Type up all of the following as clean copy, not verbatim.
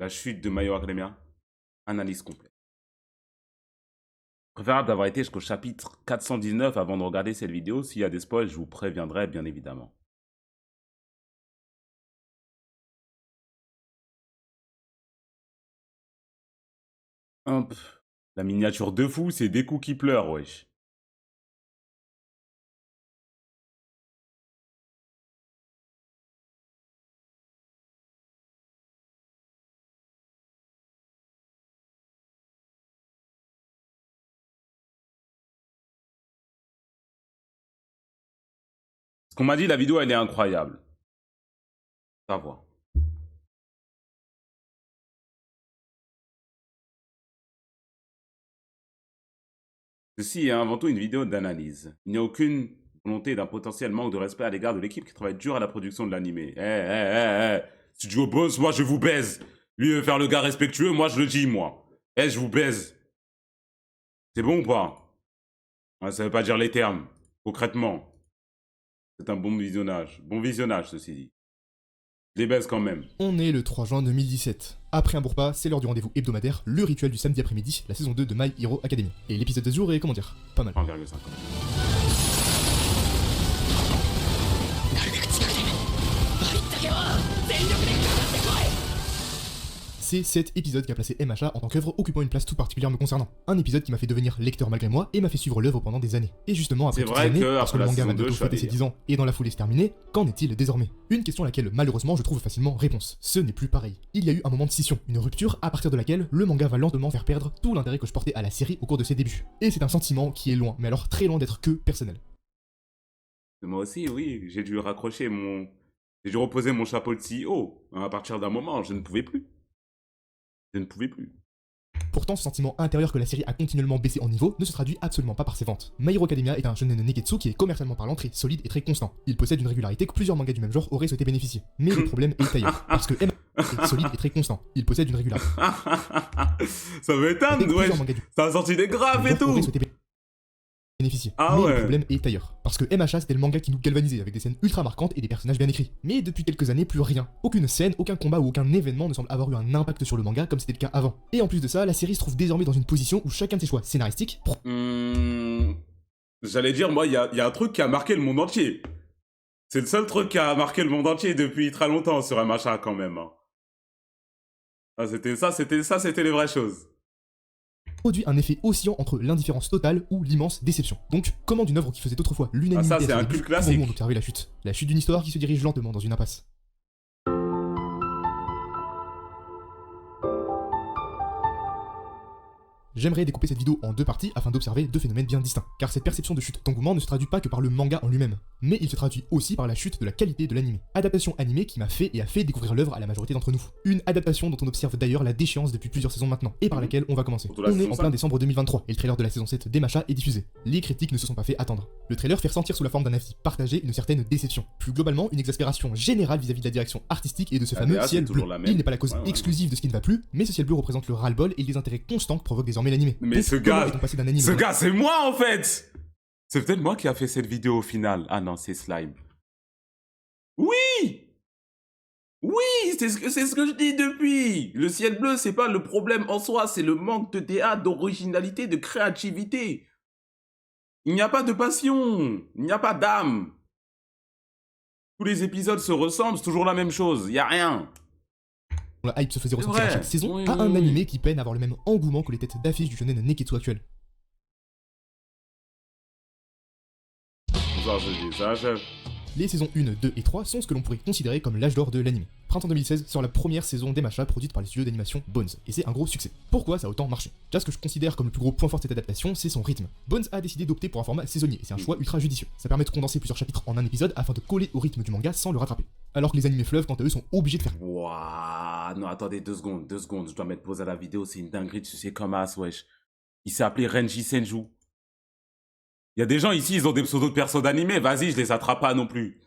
La chute de My Hero Academia. Analyse complète. Préférable d'avoir été jusqu'au chapitre 419 avant de regarder cette vidéo. S'il y a des spoils, je vous préviendrai, bien évidemment. Hop. La miniature de fou, c'est Deku qui pleure, wesh. Ce qu'on m'a dit, la vidéo, elle est incroyable. Ça va. Ceci est avant tout une vidéo d'analyse. Il n'y a aucune volonté d'un potentiel manque de respect à l'égard de l'équipe qui travaille dur à la production de l'animé. Studio Boss, moi je vous baise. Lui il veut faire le gars respectueux, moi je le dis, moi. Je vous baise. C'est bon ou pas? Ouais, ça veut pas dire les termes. Concrètement. C'est un bon visionnage. Bon visionnage, ceci dit. Je les baise quand même. On est le 3 juin 2017. Après un bourrepas, c'est l'heure du rendez-vous hebdomadaire, le rituel du samedi après-midi, la saison 2 de My Hero Academia. Et l'épisode de ce jour est, comment dire, pas mal. 1,5. C'est cet épisode qui a placé MHA en tant qu'œuvre occupant une place tout particulière me concernant. Un épisode qui m'a fait devenir lecteur malgré moi et m'a fait suivre l'œuvre pendant des années. Et justement, après toutes ces années, parce que le manga va bientôt fêter ses 10 ans et dans la foulée se terminer, qu'en est-il désormais? Une question à laquelle malheureusement je trouve facilement réponse. Ce n'est plus pareil. Il y a eu un moment de scission, une rupture à partir de laquelle le manga va lentement faire perdre tout l'intérêt que je portais à la série au cours de ses débuts. Et c'est un sentiment qui est loin, mais alors très loin d'être que personnel. Moi aussi, oui, j'ai dû raccrocher mon... J'ai dû reposer mon chapeau de CEO. À partir d'un moment, je ne pouvais plus. Je ne pouvais plus. Pourtant, ce sentiment intérieur que la série a continuellement baissé en niveau ne se traduit absolument pas par ses ventes. My Hero Academia est un shonen negetsu qui est commercialement parlant très solide et très constant. Il possède une régularité que plusieurs mangas du même genre auraient souhaité bénéficier. Mais le problème est ailleurs, parce que M est solide et très constant. Il possède une régularité. Ça m'étonne, ouais. Ça a sorti des graves et tout. Bénéficier. Ah mais ouais. le problème est ailleurs. Parce que MHA c'était le manga qui nous galvanisait avec des scènes ultra marquantes et des personnages bien écrits. Mais depuis quelques années, plus rien. Aucune scène, aucun combat ou aucun événement ne semble avoir eu un impact sur le manga comme c'était le cas avant. Et en plus de ça, la série se trouve désormais dans une position où chacun de ses choix scénaristiques. J'allais dire, moi, il y a un truc qui a marqué le monde entier. C'est le seul truc qui a marqué le monde entier depuis très longtemps sur MHA quand même. Ah, c'était les vraies choses. Produit un effet oscillant entre l'indifférence totale ou l'immense déception. Donc, comment d'une œuvre qui faisait autrefois l'unanimité ça, c'est un culte classique. pouvons-nous en observer la chute? La chute d'une histoire qui se dirige lentement dans une impasse. J'aimerais découper cette vidéo en deux parties afin d'observer deux phénomènes bien distincts, car cette perception de chute d'engouement ne se traduit pas que par le manga en lui-même, mais il se traduit aussi par la chute de la qualité de l'anime. Adaptation animée qui m'a fait et a fait découvrir l'œuvre à la majorité d'entre nous. Une adaptation dont on observe d'ailleurs la déchéance depuis plusieurs saisons maintenant, et par laquelle on va commencer. On est en plein décembre 2023, et le trailer de la saison 7 d'MHA est diffusé. Les critiques ne se sont pas fait attendre. Le trailer fait ressentir sous la forme d'un avis partagé une certaine déception. Plus globalement, une exaspération générale vis-à-vis de la direction artistique et de ce fameux ciel bleu. Il n'est pas la cause exclusive de ce qui ne va plus, mais ce ciel bleu représente le ras-le-bol et le désintérêt constant que provoque désormais l'anime. Mais ce gars, c'est moi en fait. C'est peut-être moi qui a fait cette vidéo au final. Ah non, c'est Slime. Oui, c'est ce que je dis depuis. Le ciel bleu, c'est pas le problème en soi, c'est le manque de théâtre, d'originalité, de créativité. Il n'y a pas de passion, il n'y a pas d'âme. Tous les épisodes se ressemblent, c'est toujours la même chose, il n'y a rien. La hype se faisait ressentir à chaque saison, à un animé qui peine à avoir le même engouement que les têtes d'affiche du shonen neketsu actuel. Les saisons 1, 2 et 3 sont ce que l'on pourrait considérer comme l'âge d'or de l'anime. Printemps 2016 sort la première saison d'MHA produite par les studios d'animation Bones, et c'est un gros succès. Pourquoi ça a autant marché? Déjà, ce que je considère comme le plus gros point fort de cette adaptation, c'est son rythme. Bones a décidé d'opter pour un format saisonnier, et c'est un choix ultra judicieux. Ça permet de condenser plusieurs chapitres en un épisode afin de coller au rythme du manga sans le rattraper. Alors que les animés fleuves, quant à eux, sont obligés de faire. Wouah, non, attendez, 2 secondes, je dois mettre pause à la vidéo, c'est une dinguerie de sucer comme as, wesh. Il s'est appelé Renji Senju. Il y a des gens ici, ils ont des pseudos de persos d'animé, vas-y, je les attrape pas non plus.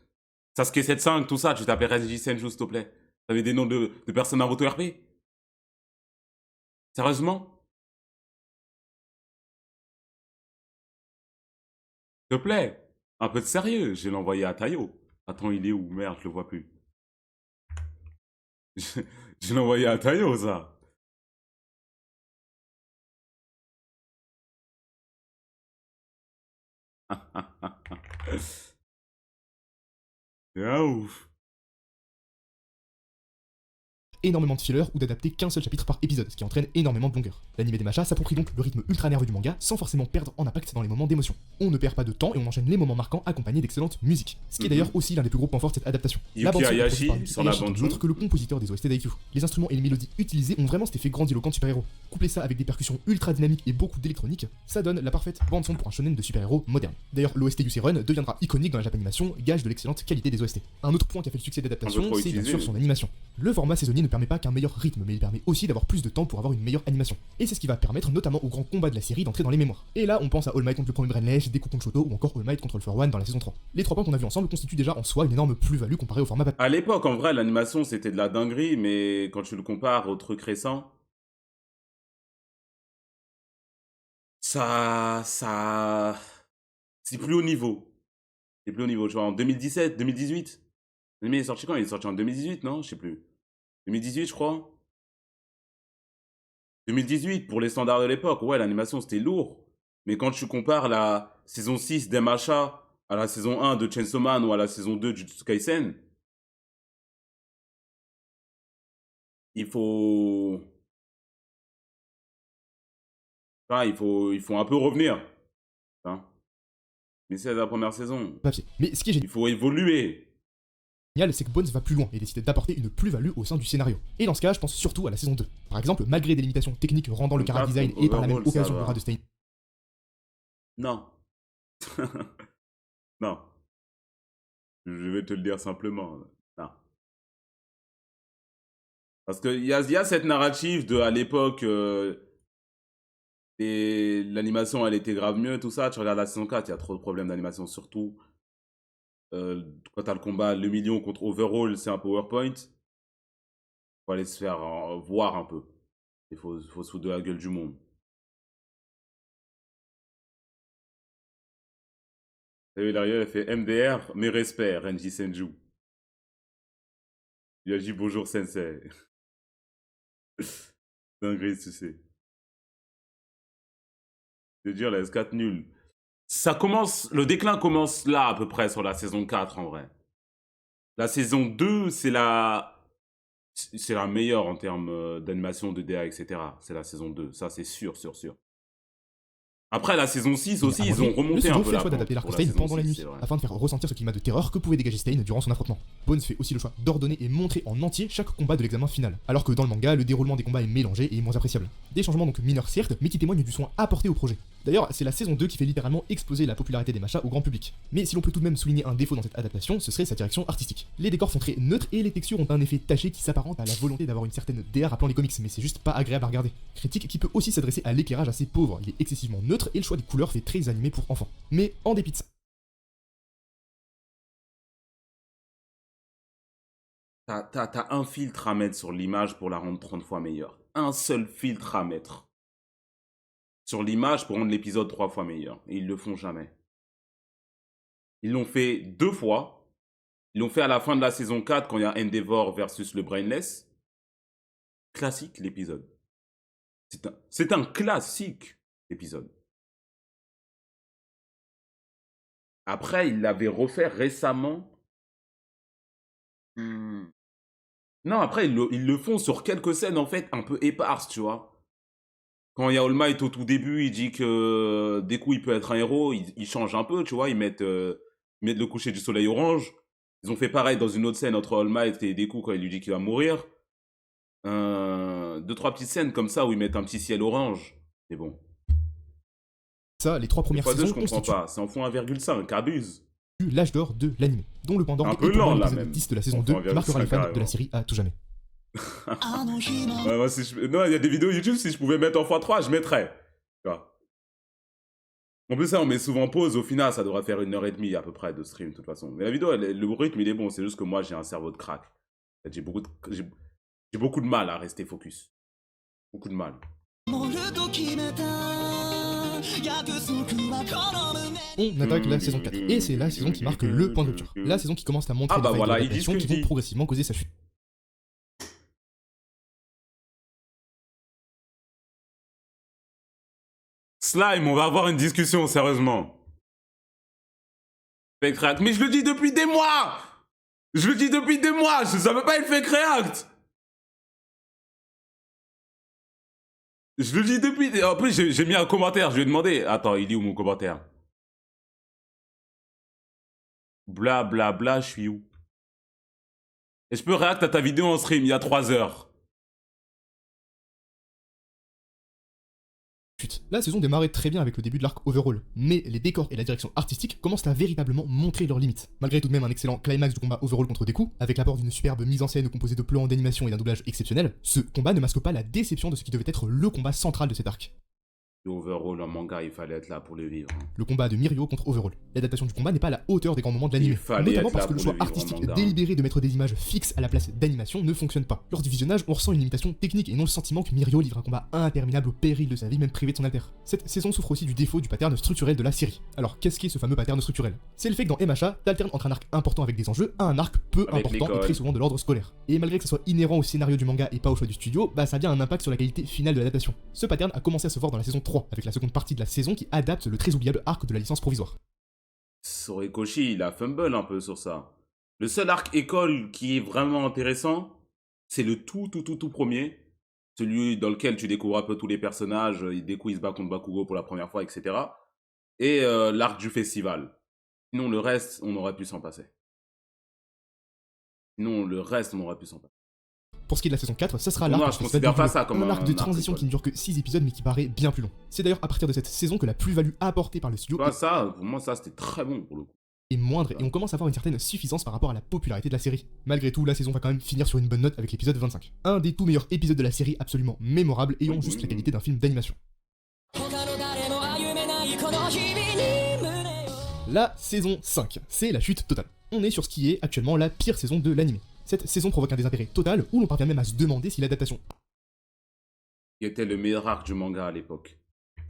Sasuke 7.5, tout ça, tu t'appelais Renji Senju, s'il te plaît. T'avais des noms de personnes à RP? Sérieusement? S'il te plaît, un peu de sérieux, je vais l'envoyer à Tayo. Attends, il est où? Merde, je le vois plus. Je l'ai envoyé à Tayo, ça. C'est un ouf. Énormément de fillers ou d'adapter qu'un seul chapitre par épisode, ce qui entraîne énormément de longueur. L'anime des machas s'approprie donc le rythme ultra nerveux du manga sans forcément perdre en impact dans les moments d'émotion. On ne perd pas de temps et on enchaîne les moments marquants accompagnés d'excellentes musiques. Ce qui est d'ailleurs aussi l'un des plus gros points forts de cette adaptation. Yuki La bande son Hayashi, composée par Yuki sur la Hayashi bande donc montre son. que le compositeur des OST d'IQ. Les instruments et les mélodies utilisés ont vraiment cet effet grandiloquent de super-héros. Coupler ça avec des percussions ultra dynamiques et beaucoup d'électronique, ça donne la parfaite bande son pour un shonen de super-héros moderne. D'ailleurs, l'OST du Run deviendra iconique dans la Japanimation, gage de l'excellente qualité des OST. Un autre point qui a fait le succès Un peu d'adaptation, trop c'est bien utilisé. sûr son animation. Le format saisonnier ne permet pas qu'un meilleur rythme, mais il permet aussi d'avoir plus de temps pour avoir une meilleure animation. Et c'est ce qui va permettre notamment aux grands combats de la série d'entrer dans les mémoires. Et là, on pense à All Might contre le premier Brainless, Deku contre Shoto ou encore All Might contre le For One dans la saison 3. Les trois points qu'on a vus ensemble constituent déjà en soi une énorme plus-value comparée au format papier. À l'époque, en vrai, l'animation, c'était de la dinguerie, mais quand tu le compares aux trucs récents, ça... C'est plus haut niveau. C'est plus haut niveau. Tu vois, en 2017, 2018. L'anime est sorti quand? Il est sorti en 2018, non? Je sais plus. 2018, je crois. 2018, pour les standards de l'époque, ouais, l'animation, c'était lourd. Mais quand tu compares la saison 6 d'Emacha à la saison 1 de Chainsaw Man ou à la saison 2 de Jujutsu Kaisen, il faut... Enfin, il faut un peu revenir. Hein. Mais c'est la première saison. Mais ce qui est Il faut évoluer. génial, c'est que Bones va plus loin et décide d'apporter une plus-value au sein du scénario. Et dans ce cas, je pense surtout à la saison 2. Par exemple, malgré des limitations techniques rendant le Donc là, chara-design pour et par la même overall, ça occasion va. le rat de Stein Non. Non. Je vais te le dire simplement. Non. Parce qu'il y a cette narrative de, à l'époque, l'animation, elle était grave mieux, tout ça. Tu regardes la saison 4, il y a trop de problèmes d'animation, surtout. Quand t'as le combat, le million contre Overall, c'est un PowerPoint. Faut aller se faire voir un peu. Il faut se foutre de la gueule du monde. Et derrière, elle fait MDR, mes respects, Renji Senju. Il a dit bonjour sensei. Dinguerie, tu sais. Je veux dire, la S4 nulle. Ça commence, le déclin commence là, à peu près, sur la saison 4, en vrai. La saison 2, c'est la meilleure en termes d'animation, de DA, etc. C'est la saison 2, ça c'est sûr, sûr, sûr. Après, la saison 6 aussi, ils ont remonté le studio un peu fait le la choix pente d'adapter l'arc pour la Stein saison pendant la 6, nuit, c'est vrai. afin de faire ressentir ce climat de terreur que pouvait dégager Stein durant son affrontement. Bones fait aussi le choix d'ordonner et montrer en entier chaque combat de l'examen final, alors que dans le manga, le déroulement des combats est mélangé et moins appréciable. Des changements donc mineurs certes, mais qui témoignent du soin apporté au projet. D'ailleurs, c'est la saison 2 qui fait littéralement exploser la popularité des machas au grand public. Mais si l'on peut tout de même souligner un défaut dans cette adaptation, ce serait sa direction artistique. Les décors sont très neutres et les textures ont un effet taché qui s'apparente à la volonté d'avoir une certaine DA rappelant les comics, mais c'est juste pas agréable à regarder. Critique qui peut aussi s'adresser à l'éclairage assez pauvre, il est excessivement neutre et le choix des couleurs fait très animé pour enfants. Mais en dépit de ça, T'as un filtre à mettre sur l'image pour la rendre 30 fois meilleure. Un seul filtre à mettre sur l'image pour rendre l'épisode 3 fois meilleur. Et ils le font jamais. Ils l'ont fait 2 fois. Ils l'ont fait à la fin de la saison 4 quand il y a Endeavor versus le Brainless. Classique l'épisode. C'est un classique épisode. Après, ils l'avaient refait récemment. Non, après, ils le font sur quelques scènes, en fait, un peu éparses, tu vois. Quand il y a All Might au tout début, il dit que dès qu'il peut être un héros, il change un peu, tu vois. Ils mettent le coucher du soleil orange. Ils ont fait pareil dans une autre scène entre All Might et Deku quand il lui dit qu'il va mourir. 2-3 petites scènes comme ça où ils mettent un petit ciel orange. C'est bon. ça, les 3 Les premières fois 2, je saisons comprends constituent pas. C'est en fond 1,5, abuse. l'âge d'or de l'anime, dont le pendant Un est peu pour moi lent, là, l'épisode même. 10 de la saison On 2 prend qui marquera les 1,5 fans de carrément. la série à tout jamais. Ouais, moi, non, il y a des vidéos YouTube, si je pouvais mettre en x3, je mettrais. Tu vois. En plus, ça, on met souvent pause. Au final, ça devrait faire 1h30 à peu près de stream, de toute façon. Mais la vidéo, le rythme, il est bon. C'est juste que moi, j'ai un cerveau de crack. J'ai beaucoup de mal à rester focus. Beaucoup de mal. On attaque la saison 4, et c'est la saison qui marque le point de rupture. La saison qui commence à montrer Ah bah les failles voilà, de ils disent ce l'adaptation que qui je vont dis. progressivement causer sa chute. Slime, on va avoir une discussion, sérieusement. Fake react. Mais je le dis depuis des mois! Je le dis depuis des mois! Ça veut pas être fake react! Je le dis depuis... En plus, j'ai mis un commentaire, je lui ai demandé... Attends, il est où mon commentaire? Bla bla bla, je suis où? Et je peux react à ta vidéo en stream il y a 3 heures. La saison démarrait très bien avec le début de l'arc overall, mais les décors et la direction artistique commencent à véritablement montrer leurs limites. Malgré tout de même un excellent climax du combat overall contre Deku, avec l'apport d'une superbe mise en scène composée de plans d'animation et d'un doublage exceptionnel, ce combat ne masque pas la déception de ce qui devait être le combat central de cet arc. Overall, en manga, il fallait être là pour le vivre. Le combat de Mirio contre Overall. L'adaptation du combat n'est pas à la hauteur des grands moments de l'anime, notamment parce que le choix artistique délibéré de mettre des images fixes à la place d'animation ne fonctionne pas. Lors du visionnage, on ressent une limitation technique et non le sentiment que Mirio livre un combat interminable au péril de sa vie, même privé de son alter. Cette saison souffre aussi du défaut du pattern structurel de la série. Alors qu'est-ce qu'est ce fameux pattern structurel? C'est le fait que dans MHA, t'alternes entre un arc important avec des enjeux à un arc peu important et très souvent de l'ordre scolaire. Et malgré que ce soit inhérent au scénario du manga et pas au choix du studio, bah ça a bien un impact sur la qualité finale de l'adaptation. Ce pattern a commencé à se voir dans la saison 3, avec la seconde partie de la saison qui adapte le très oubliable arc de la licence provisoire. Horikoshi, il a fumble un peu sur ça. Le seul arc école qui est vraiment intéressant, c'est le tout premier. Celui dans lequel tu découvres un peu tous les personnages, Deku il se bat contre Bakugo pour la première fois, etc. Et l'arc du festival. Sinon le reste, on aurait pu s'en passer. Pour ce qui est de la saison 4, ça sera l'arc un arc de transition qui ne dure que 6 épisodes mais qui paraît bien plus long. C'est d'ailleurs à partir de cette saison que la plus-value apportée par le studio pour moi ça c'était très bon pour le coup. Est moindre et on commence à avoir une certaine suffisance par rapport à la popularité de la série. Malgré tout, la saison va quand même finir sur une bonne note avec l'épisode 25. Un des tout meilleurs épisodes de la série absolument mémorable ayant juste la qualité d'un film d'animation. La saison 5, c'est la chute totale. On est sur ce qui est actuellement la pire saison de l'anime. Cette saison provoque un désintérêt total où l'on parvient même à se demander si l'adaptation qui était le meilleur arc du manga à l'époque.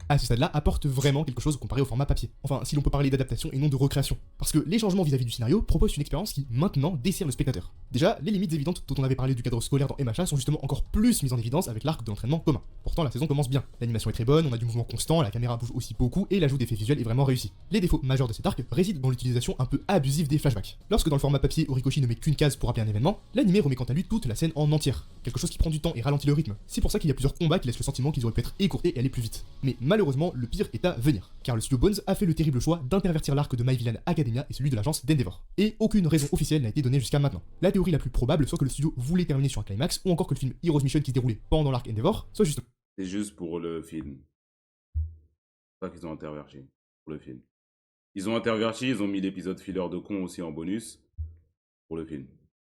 À ce stade-là, apporte vraiment quelque chose comparé au format papier. Enfin, si l'on peut parler d'adaptation et non de recréation. Parce que les changements vis-à-vis du scénario proposent une expérience qui, maintenant, dessert le spectateur. Déjà, les limites évidentes dont on avait parlé du cadre scolaire dans MHA sont justement encore plus mises en évidence avec l'arc de l'entraînement commun. Pourtant, la saison commence bien. L'animation est très bonne, on a du mouvement constant, la caméra bouge aussi beaucoup et l'ajout d'effets visuels est vraiment réussi. Les défauts majeurs de cet arc résident dans l'utilisation un peu abusive des flashbacks. Lorsque dans le format papier, Horikoshi ne met qu'une case pour rappeler un événement, l'anime remet quant à lui toute la scène en entière. Quelque chose qui prend du temps et ralentit le rythme. C'est pour ça qu'il y a plusieurs combats qui laissent le sentiment qu'ils auraient pu être écourtés et aller plus vite. Mais malheureusement, le pire est à venir, car le studio Bones a fait le terrible choix d'intervertir l'arc de My Villain Academia et celui de l'agence d'Endeavor. Et aucune raison officielle n'a été donnée jusqu'à maintenant. La théorie la plus probable soit que le studio voulait terminer sur un climax, ou encore que le film Heroes Mission qui se déroulait pendant l'arc Endeavor soit juste... C'est juste pour le film. C'est pas qu'ils ont interverti pour le film. Ils ont interverti, ils ont mis l'épisode filler de con aussi en bonus pour le film.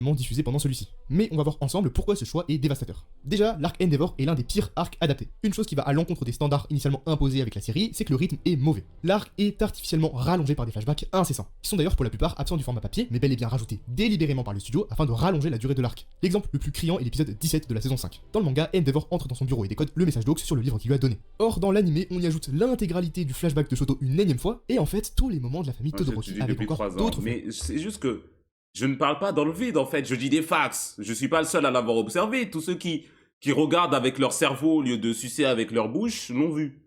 Diffusé pendant celui-ci. Mais on va voir ensemble pourquoi ce choix est dévastateur. Déjà, l'arc Endeavor est l'un des pires arcs adaptés. Une chose qui va à l'encontre des standards initialement imposés avec la série, c'est que le rythme est mauvais. L'arc est artificiellement rallongé par des flashbacks incessants, qui sont d'ailleurs pour la plupart absents du format papier, mais bel et bien rajoutés délibérément par le studio afin de rallonger la durée de l'arc. L'exemple le plus criant est l'épisode 17 de la saison 5. Dans le manga, Endeavor entre dans son bureau et décode le message d'Hawks sur le livre qu'il lui a donné. Or, dans l'anime, on y ajoute l'intégralité du flashback de Shoto une énième fois, et en fait tous les moments de la famille Todoroki avec encore d'autres... Mais c'est juste que je ne parle pas dans le vide, en fait. Je dis des facts. Je suis pas le seul à l'avoir observé. Tous ceux qui regardent avec leur cerveau au lieu de sucer avec leur bouche l'ont vu.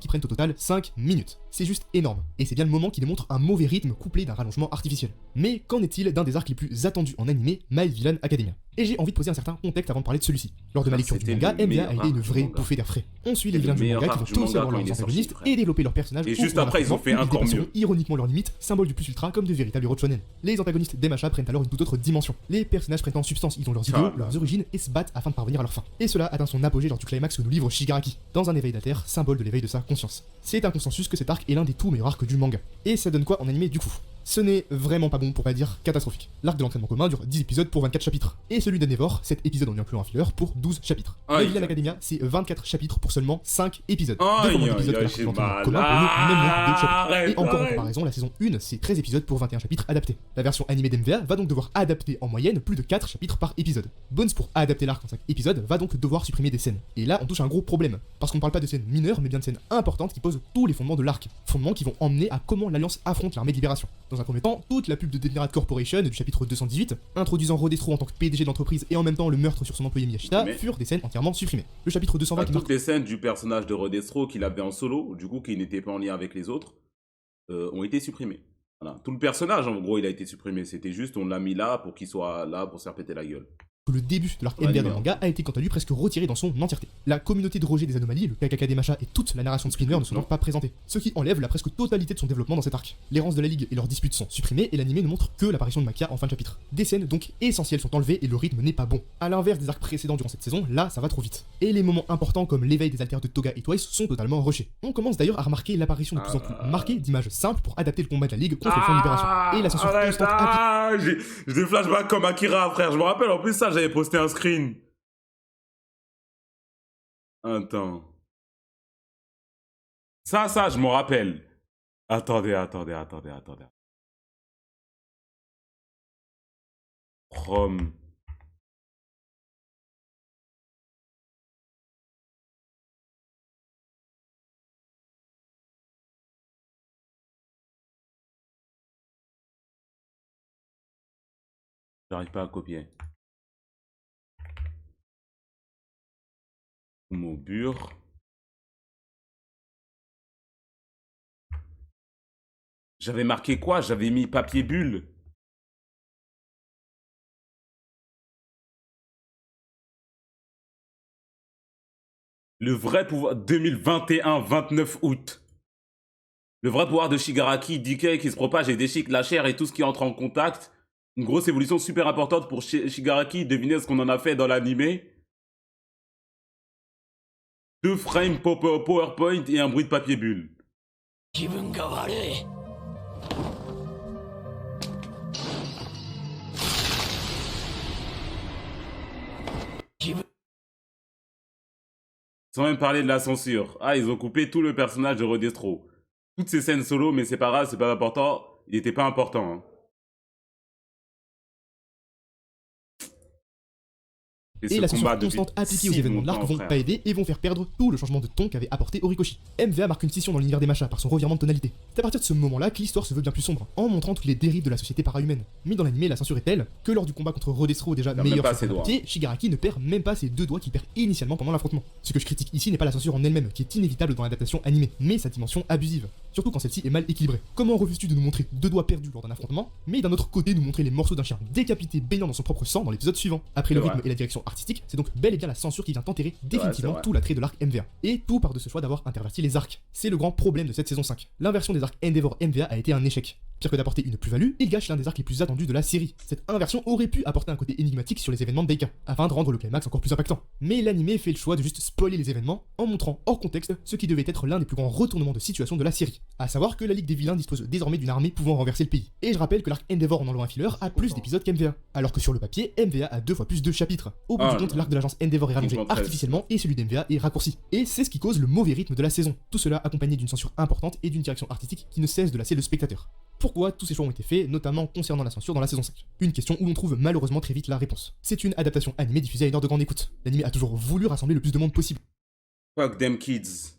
Qui prennent au total 5 minutes. C'est juste énorme. Et c'est bien le moment qui démontre un mauvais rythme couplé d'un rallongement artificiel. Mais qu'en est-il d'un des arcs les plus attendus en animé, My Villain Academia? Et j'ai envie de poser un certain contexte avant de parler de celui-ci. Lors de ma lecture du manga, MVA a été une vraie bouffée d'air frais. On suit les vilains du manga qui vont tous avoir leurs antagonistes et développer leurs personnages. Et juste après, ils ont fait encore mieux. Ironiquement leurs limites, symbole du plus ultra comme de véritables héros shonen. Les antagonistes d'MHA prennent alors une toute autre dimension. Les personnages prennent en substance, ils ont leurs idéaux, leurs origines et se battent afin de parvenir à leur fin. Et cela atteint son apogée lors du climax que nous livre Shigaraki, dans un éveil d'alter, symbole de l'éveil de sa conscience. C'est un consensus que cet arc est l'un des tout meilleurs arcs du manga. Et ça donne quoi en animé du coup? Ce n'est vraiment pas bon pour pas dire catastrophique. L'arc de l'entraînement commun dure 10 épisodes pour 24 chapitres. Et celui d'Endeavor, 7 épisodes en y incluant un filler pour 12 chapitres. My Villain Academia, c'est 24 chapitres pour seulement 5 épisodes. Deux fois moins d'épisodes que l'arc de l'entraînement commun pour le même nombre de chapitres. Et encore en comparaison, la saison 1, c'est 13 épisodes pour 21 chapitres adaptés. La version animée d'MVA va donc devoir adapter en moyenne plus de 4 chapitres par épisode. Bones, pour adapter l'arc en 5 épisodes, va donc devoir supprimer des scènes. Et là, on touche un gros problème. Parce qu'on ne parle pas de scènes mineures, mais bien de scènes importantes qui posent tous les fondements de l'arc. Fondements qui vont emmener à comment l'Alliance affronte l'armée de libération. Dans un premier temps, toute la pub de Degenerate Corporation du chapitre 218, introduisant Rodestro en tant que PDG de l'entreprise et en même temps le meurtre sur son employé Miyashita, furent des scènes entièrement supprimées. Le chapitre 220 qui toutes les scènes du personnage de Rodestro qu'il avait en solo, du coup qui n'était pas en lien avec les autres, ont été supprimées. Voilà. Tout le personnage, en gros, il a été supprimé. C'était juste, on l'a mis là pour qu'il soit là pour se faire péter la gueule. Le début de l'arc NBA dans le manga a été quant à lui presque retiré dans son entièreté. La communauté de rejet des anomalies, le KKK des machas et toute la narration de Spinner ne sont donc pas présentés, ce qui enlève la presque totalité de son développement dans cet arc. Les rances de la ligue et leurs disputes sont supprimées et l'anime ne montre que l'apparition de Makia en fin de chapitre. Des scènes donc essentielles sont enlevées et le rythme n'est pas bon. A l'inverse des arcs précédents durant cette saison, là ça va trop vite. Et les moments importants comme l'éveil des alters de Toga et Twice sont totalement rushés. On commence d'ailleurs à remarquer l'apparition de plus en plus marquée d'images simples pour adapter le combat de la ligue contre le Front de Libération. Et la censure constante j'ai des flashbacks comme Akira, frère. Je me rappelle, en plus ça, j'avais posté un screen. Attends. Ça, je m'en rappelle. Attendez. Chrome. J'arrive pas à copier. Mon bure. J'avais marqué quoi? J'avais mis papier bulle. Le vrai pouvoir 2021, 29 août. Le vrai pouvoir de Shigaraki, Decay qui se propage et déchique la chair et tout ce qui entre en contact. Une grosse évolution super importante pour Shigaraki. Devinez ce qu'on en a fait dans l'animé. 2 frames PowerPoint et un bruit de papier bulle. Sans même parler de la censure. Ah, ils ont coupé tout le personnage de Rodestro. Toutes ces scènes solo, mais c'est pas grave, c'est pas important. Il était pas important, hein. Et la censure constante appliquée aux événements de l'arc vont pas aider et vont faire perdre tout le changement de ton qu'avait apporté Horikoshi. MVA marque une scission dans l'univers des machas par son revirement de tonalité. C'est à partir de ce moment-là que l'histoire se veut bien plus sombre, en montrant toutes les dérives de la société para-humaine. Mais dans l'anime, la censure est telle que lors du combat contre Rodestro, déjà meilleur sur le papier, Shigaraki ne perd même pas ses 2 doigts qu'il perd initialement pendant l'affrontement. Ce que je critique ici n'est pas la censure en elle-même, qui est inévitable dans l'adaptation animée, mais sa dimension abusive. Surtout quand celle-ci est mal équilibrée. Comment refuses-tu de nous montrer 2 doigts perdus lors d'un affrontement, mais d'un autre côté nous montrer les morceaux d'un chien décapité baignant dans son propre sang dans l'épisode suivant? Après le rythme et la direction artistique, c'est donc bel et bien la censure qui vient enterrer définitivement tout l'attrait de l'arc MVA. Et tout part de ce choix d'avoir interverti les arcs. C'est le grand problème de cette saison 5. L'inversion des arcs Endeavor MVA a été un échec. Pire que d'apporter une plus-value, il gâche l'un des arcs les plus attendus de la série. Cette inversion aurait pu apporter un côté énigmatique sur les événements de Deika, afin de rendre le climax encore plus impactant. Mais l'animé fait le choix de juste spoiler les événements en montrant hors contexte ce qui devait être l'un des plus grands retournements de situation de la série. À savoir que la Ligue des Vilains dispose désormais d'une armée pouvant renverser le pays. Et je rappelle que l'arc Endeavor en enlevant un filler a plus d'épisodes qu'MVA, alors que sur le papier, MVA a 2 fois plus de chapitres. Au bout du compte, l'arc de l'agence Endeavor est rallongé artificiellement et celui d'MVA est raccourci. Et c'est ce qui cause le mauvais rythme de la saison. Tout cela accompagné d'une censure importante et d'une direction artistique qui ne cesse de lasser le spectateur. Pourquoi tous ces choix ont été faits, notamment concernant la censure dans la saison 5? Une question où l'on trouve malheureusement très vite la réponse. C'est une adaptation animée diffusée à une heure de grande écoute. L'anime a toujours voulu rassembler le plus de monde possible. Fuck them kids.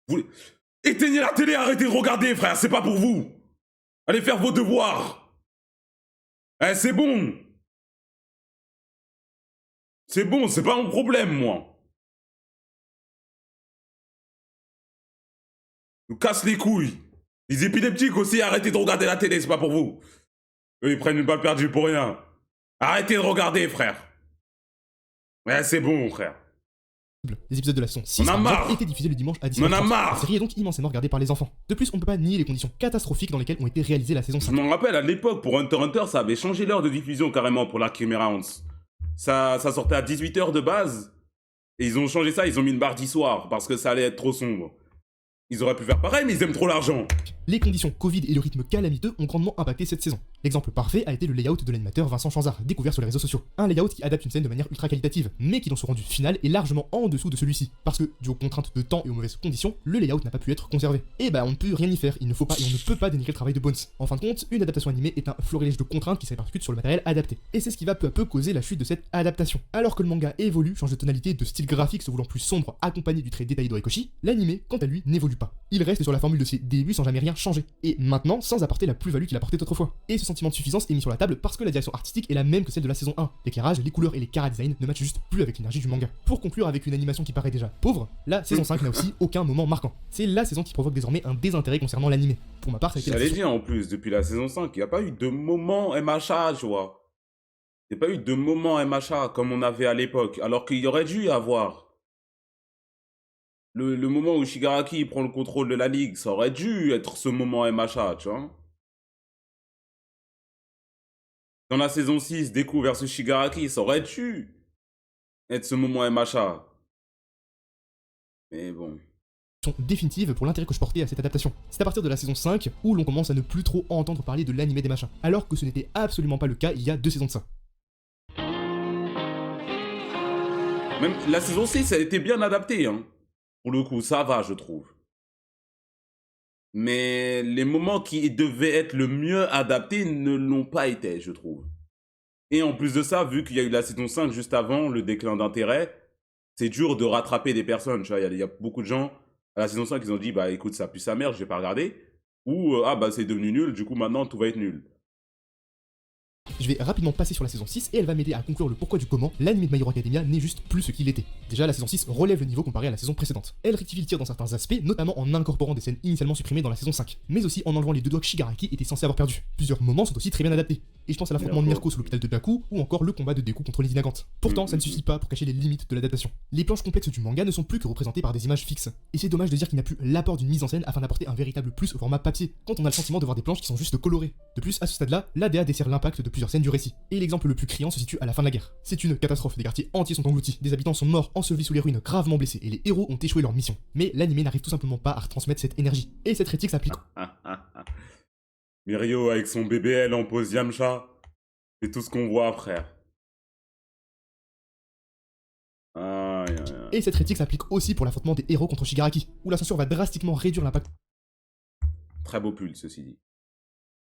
Vous... Éteignez la télé, arrêtez de regarder, frère, c'est pas pour vous. Allez faire vos devoirs. Eh, c'est bon. C'est bon, c'est pas mon problème, moi. Nous casse les couilles. Les épileptiques aussi, arrêtez de regarder la télé, c'est pas pour vous. Eux, ils prennent une balle perdue pour rien. Arrêtez de regarder, frère. Ouais, c'est bon, frère. Les épisodes de la saison 6 ont été diffusés le dimanche à 10h. La série est donc immensément regardée par les enfants. De plus, on ne peut pas nier les conditions catastrophiques dans lesquelles ont été réalisées la saison 5. Je m'en rappelle, à l'époque, pour Hunter x Hunter, ça avait changé l'heure de diffusion carrément pour la Chimera Rounds. Ça sortait à 18h de base. Et ils ont changé ça, ils ont mis une barre 10 soir parce que ça allait être trop sombre. Ils auraient pu faire pareil, mais ils aiment trop l'argent. Les conditions Covid et le rythme calamiteux ont grandement impacté cette saison. L'exemple parfait a été le layout de l'animateur Vincent Chanzard, découvert sur les réseaux sociaux. Un layout qui adapte une scène de manière ultra qualitative, mais qui dans son rendu final est largement en dessous de celui-ci, parce que, dû aux contraintes de temps et aux mauvaises conditions, le layout n'a pas pu être conservé. Et bah on ne peut rien y faire, il ne faut pas et on ne peut pas dénigrer le travail de Bones. En fin de compte, une adaptation animée est un florilège de contraintes qui se répercutent sur le matériel adapté. Et c'est ce qui va peu à peu causer la chute de cette adaptation. Alors que le manga évolue, change de tonalité, de style graphique se voulant plus sombre, accompagné du trait détaillé d'Horikoshi, l'animé, quant à lui, n'évolue pas. Il reste sur la formule de ses débuts sans jamais rien changer, et maintenant sans apporter la plus-value qu'il apportait autrefois. Et ce sentiment de suffisance est mis sur la table parce que la direction artistique est la même que celle de la saison 1. L'éclairage, les couleurs et les chara-design ne matchent juste plus avec l'énergie du manga. Pour conclure avec une animation qui paraît déjà pauvre, la saison 5 n'a aussi aucun moment marquant. C'est la saison qui provoque désormais un désintérêt concernant l'animé. Pour ma part, ça a été la J'allais saison... dire en plus, depuis la saison 5, il n'y a pas eu de moment MHA, tu vois. Il n'y a pas eu de moment MHA comme on avait à l'époque, alors qu'il y aurait dû y avoir. Le moment où Shigaraki prend le contrôle de la ligue, ça aurait dû être ce moment MHA, tu vois. Dans la saison 6, Deku versus Shigaraki, ça aurait dû être ce moment MHA. Mais bon. Définitive pour l'intérêt que je portais à cette adaptation. C'est à partir de la saison 5 où l'on commence à ne plus trop entendre parler de l'animé des machins, alors que ce n'était absolument pas le cas il y a 2 saisons de ça. Même la saison 6, elle était bien adaptée, hein. Pour le coup, ça va, je trouve. Mais les moments qui devaient être le mieux adaptés ne l'ont pas été, je trouve. Et en plus de ça, vu qu'il y a eu la saison 5 juste avant, le déclin d'intérêt, c'est dur de rattraper des personnes. Tu vois, il y a beaucoup de gens, à la saison 5, ils ont dit, bah écoute, ça pue sa mère, je vais pas regarder. Ou, ah bah c'est devenu nul, du coup maintenant tout va être nul. Je vais rapidement passer sur la saison 6 et elle va m'aider à conclure le pourquoi du comment l'anime de My Hero Academia n'est juste plus ce qu'il était. Déjà, la saison 6 relève le niveau comparé à la saison précédente. Elle rectifie le tir dans certains aspects, notamment en incorporant des scènes initialement supprimées dans la saison 5, mais aussi en enlevant les 2 doigts que Shigaraki était censé avoir perdus. Plusieurs moments sont aussi très bien adaptés. Et je pense à l'affrontement de Mirko sous l'hôpital de Baku ou encore le combat de Deku contre Lady Nagant. Pourtant, ça ne suffit pas pour cacher les limites de l'adaptation. Les planches complexes du manga ne sont plus que représentées par des images fixes. Et c'est dommage de dire qu'il n'y a plus l'apport d'une mise en scène afin d'apporter un véritable plus au format papier, quand on a le sentiment de voir des planches qui sont juste colorées. De plus, à ce stade-là, l'ADA dessert l'impact de plusieurs scènes du récit. Et l'exemple le plus criant se situe à la fin de la guerre. C'est une catastrophe, des quartiers entiers sont engloutis, des habitants sont morts, ensevelis sous les ruines, gravement blessés, et les héros ont échoué leur mission. Mais l'anime n'arrive tout simplement pas à retransmettre cette énergie. Et cette critique s'applique. Mirio avec son BBL en pose Yamcha. C'est tout ce qu'on voit, frère. Aïe, aïe, aïe. Et cette critique s'applique aussi pour l'affrontement des héros contre Shigaraki, où la censure va drastiquement réduire l'impact Très beau pull, ceci dit.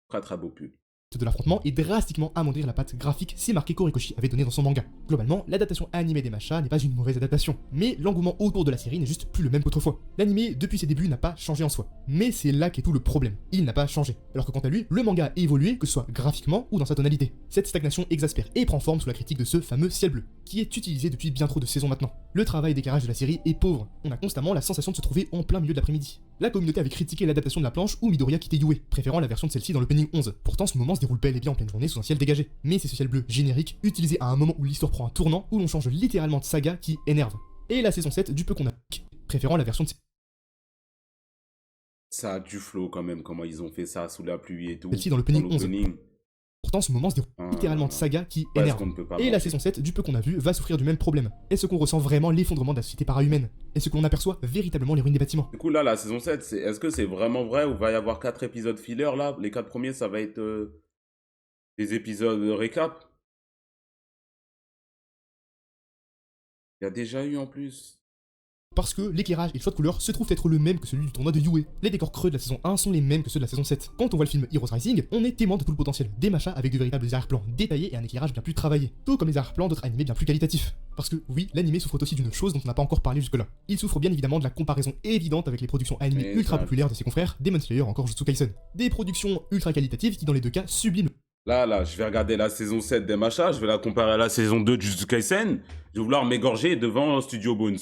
Très beau pull. de l'affrontement et drastiquement amoindrir la patte graphique si marquée qu'Horikoshi avait donné dans son manga. Globalement, l'adaptation animée des machas n'est pas une mauvaise adaptation, mais l'engouement autour de la série n'est juste plus le même qu'autrefois. L'animé, depuis ses débuts, n'a pas changé en soi. Mais c'est là qu'est tout le problème. Il n'a pas changé. Alors que quant à lui, le manga a évolué, que ce soit graphiquement ou dans sa tonalité. Cette stagnation exaspère et prend forme sous la critique de ce fameux ciel bleu, qui est utilisé depuis bien trop de saisons maintenant. Le travail d'éclairage de la série est pauvre. On a constamment la sensation de se trouver en plein milieu de l'après-midi. La communauté avait critiqué l'adaptation de la planche où Midoriya quittait Yue, préférant la version de celle-ci dans l'opening 11. Pourtant, ce moment se déroule bel et bien en pleine journée sous un ciel dégagé. Mais c'est ce ciel bleu générique, utilisé à un moment où l'histoire prend un tournant, où l'on change littéralement de saga qui énerve. Et la saison 7 du peu qu'on a, préférant la version de Ça a du flow quand même, comment ils ont fait ça sous la pluie et tout. celle-ci dans l'opening 11. Pourtant, ce moment se déroule littéralement de saga qui énerve. Et la saison 7, du peu qu'on a vu, va souffrir du même problème. Est-ce qu'on ressent vraiment l'effondrement de la société para-humaine? Est-ce qu'on aperçoit véritablement les ruines des bâtiments? Du coup, là, la saison 7, est-ce que c'est vraiment vrai ou va y avoir 4 épisodes filler là? Les 4 premiers, ça va être des épisodes récap? Il y a déjà eu en plus. Parce que l'éclairage et le choix de couleurs se trouvent être le même que celui du tournoi de Yue. Les décors creux de la saison 1 sont les mêmes que ceux de la saison 7. Quand on voit le film Heroes Rising, on est témoin de tout le potentiel des machas avec de véritables arrière-plans détaillés et un éclairage bien plus travaillé. Tout comme les arrière-plans d'autres animés bien plus qualitatifs. Parce que oui, l'animé souffre aussi d'une chose dont on n'a pas encore parlé jusque-là. Il souffre bien évidemment de la comparaison évidente avec les productions animées ultra populaires de ses confrères, Demon Slayer ou encore Jujutsu Kaisen. Des productions ultra qualitatives qui dans les deux cas subliment. Là, je vais regarder la saison 7 des machas, je vais la comparer à la saison 2 de Jujutsu Kaisen. Je vais vouloir m'égorger devant Studio Bones.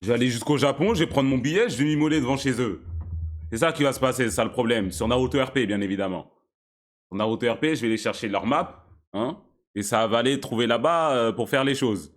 Je vais aller jusqu'au Japon, je vais prendre mon billet, je vais m'immoler devant chez eux. C'est ça qui va se passer, c'est ça le problème. Sur Naruto RP, bien évidemment. Sur Naruto RP, je vais aller chercher leur map, hein, et ça va aller trouver là-bas pour faire les choses.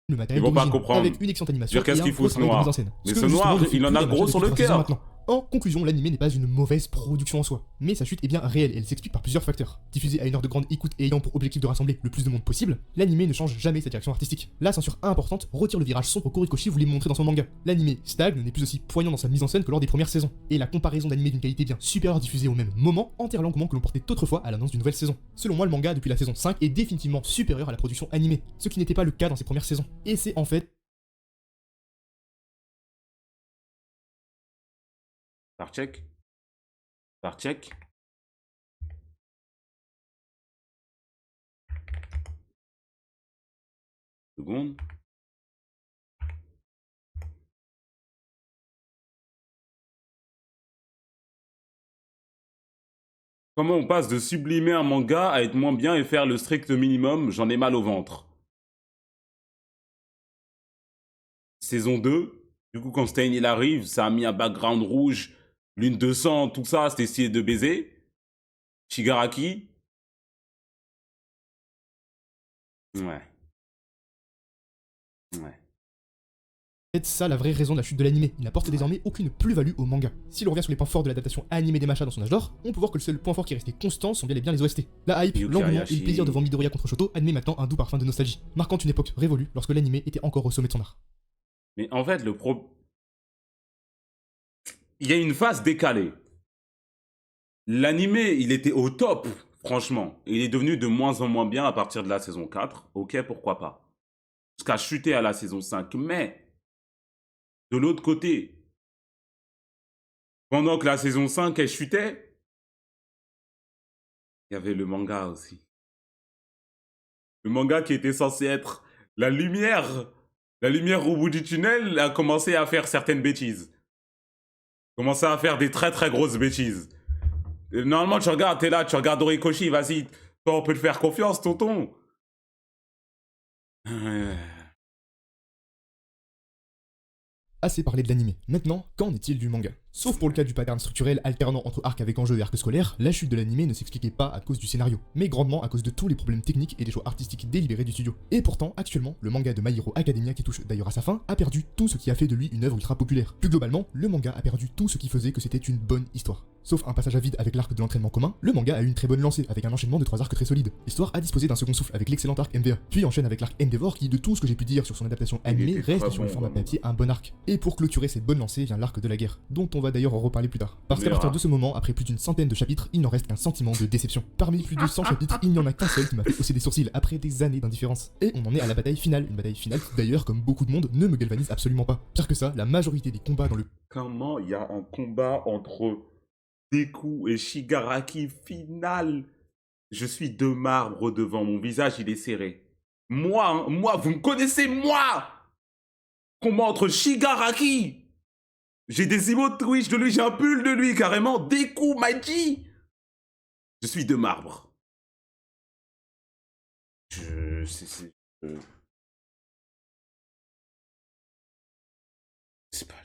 Le matériel ils vont pas comprendre. Avec une excellente animation. Qu'est-ce qu'il faut ce noir? Mais ce noir, il en a gros sur le cœur. En conclusion, l'anime n'est pas une mauvaise production en soi, mais sa chute est bien réelle et elle s'explique par plusieurs facteurs. Diffusé à une heure de grande écoute et ayant pour objectif de rassembler le plus de monde possible, l'anime ne change jamais sa direction artistique. La censure importante retire le virage sombre qu'Horikoshi voulait montrer dans son manga. L'anime stagne, n'est plus aussi poignant dans sa mise en scène que lors des premières saisons, et la comparaison d'anime d'une qualité bien supérieure diffusée au même moment enterre l'engouement que l'on portait autrefois à l'annonce d'une nouvelle saison. Selon moi, le manga depuis la saison 5 est définitivement supérieur à la production animée, ce qui n'était pas le cas dans ses premières saisons. Et c'est en fait Par-check. Par-check. Seconde. Comment on passe de sublimer un manga à être moins bien et faire le strict minimum, j'en ai mal au ventre. Saison 2, du coup quand Stein il arrive, ça a mis un background rouge, lune de sang, tout ça, c'était stylé de baiser. Shigaraki. Ouais. Ouais. ça la vraie raison de la chute de l'anime. Il n'apporte désormais aucune plus-value au manga. Si l'on revient sur les points forts de l'adaptation animée des machas dans son âge d'or, on peut voir que le seul point fort qui est resté constant sont bien et bien les OST. La hype, Yuki l'engouement Hayashi. et le plaisir devant Midoriya contre Shoto animent maintenant un doux parfum de nostalgie, marquant une époque révolue lorsque l'anime était encore au sommet de son art. Mais en fait, il y a une phase décalée. L'animé, il était au top, franchement. Il est devenu de moins en moins bien à partir de la saison 4. Ok, pourquoi pas. Jusqu'à chuter à la saison 5. Mais, de l'autre côté, pendant que la saison 5, elle chutait, il y avait le manga aussi. Le manga qui était censé être la lumière au bout du tunnel a commencé à faire certaines bêtises. Commencé à faire des très très grosses bêtises. Et normalement, tu regardes, t'es là, tu regardes Horikoshi, vas-y, toi, on peut te faire confiance, tonton. Assez parlé de l'anime. Maintenant, qu'en est-il du manga? Sauf pour le cas du pattern structurel alternant entre arc avec enjeu et arc scolaire, la chute de l'anime ne s'expliquait pas à cause du scénario, mais grandement à cause de tous les problèmes techniques et des choix artistiques délibérés du studio. Et pourtant, actuellement, le manga de My Hero Academia, qui touche d'ailleurs à sa fin, a perdu tout ce qui a fait de lui une œuvre ultra populaire. Plus globalement, le manga a perdu tout ce qui faisait que c'était une bonne histoire. Sauf un passage à vide avec l'arc de l'entraînement commun, le manga a eu une très bonne lancée avec un enchaînement de 3 arcs très solides. L'histoire a disposé d'un second souffle avec l'excellent arc MVA, puis enchaîne avec l'arc Endeavor qui, de tout ce que j'ai pu dire sur son adaptation animée, reste sur le format papier un bon arc. Et pour clôturer cette bonne lancée vient l'arc de la guerre, dont on va d'ailleurs en reparler plus tard. Parce qu'à partir de ce moment, après plus d'une centaine de chapitres, il n'en reste qu'un sentiment de déception. Parmi plus de 100 chapitres, il n'y en a qu'un seul qui m'a fait hausser des sourcils après des années d'indifférence. Et on en est à la bataille finale, une bataille finale qui d'ailleurs, comme beaucoup de monde, ne me galvanise absolument pas. Pire que ça, la majorité des combats dans le... Comment il y a un combat entre Deku et Shigaraki final? Je suis de marbre devant mon visage, il est serré. Moi, hein, moi, vous me connaissez, moi! Combat entre Shigaraki! J'ai des emotes Twitch de lui, j'ai un pull de lui, carrément. Deku, Maiji! Je suis de marbre. C'est pas...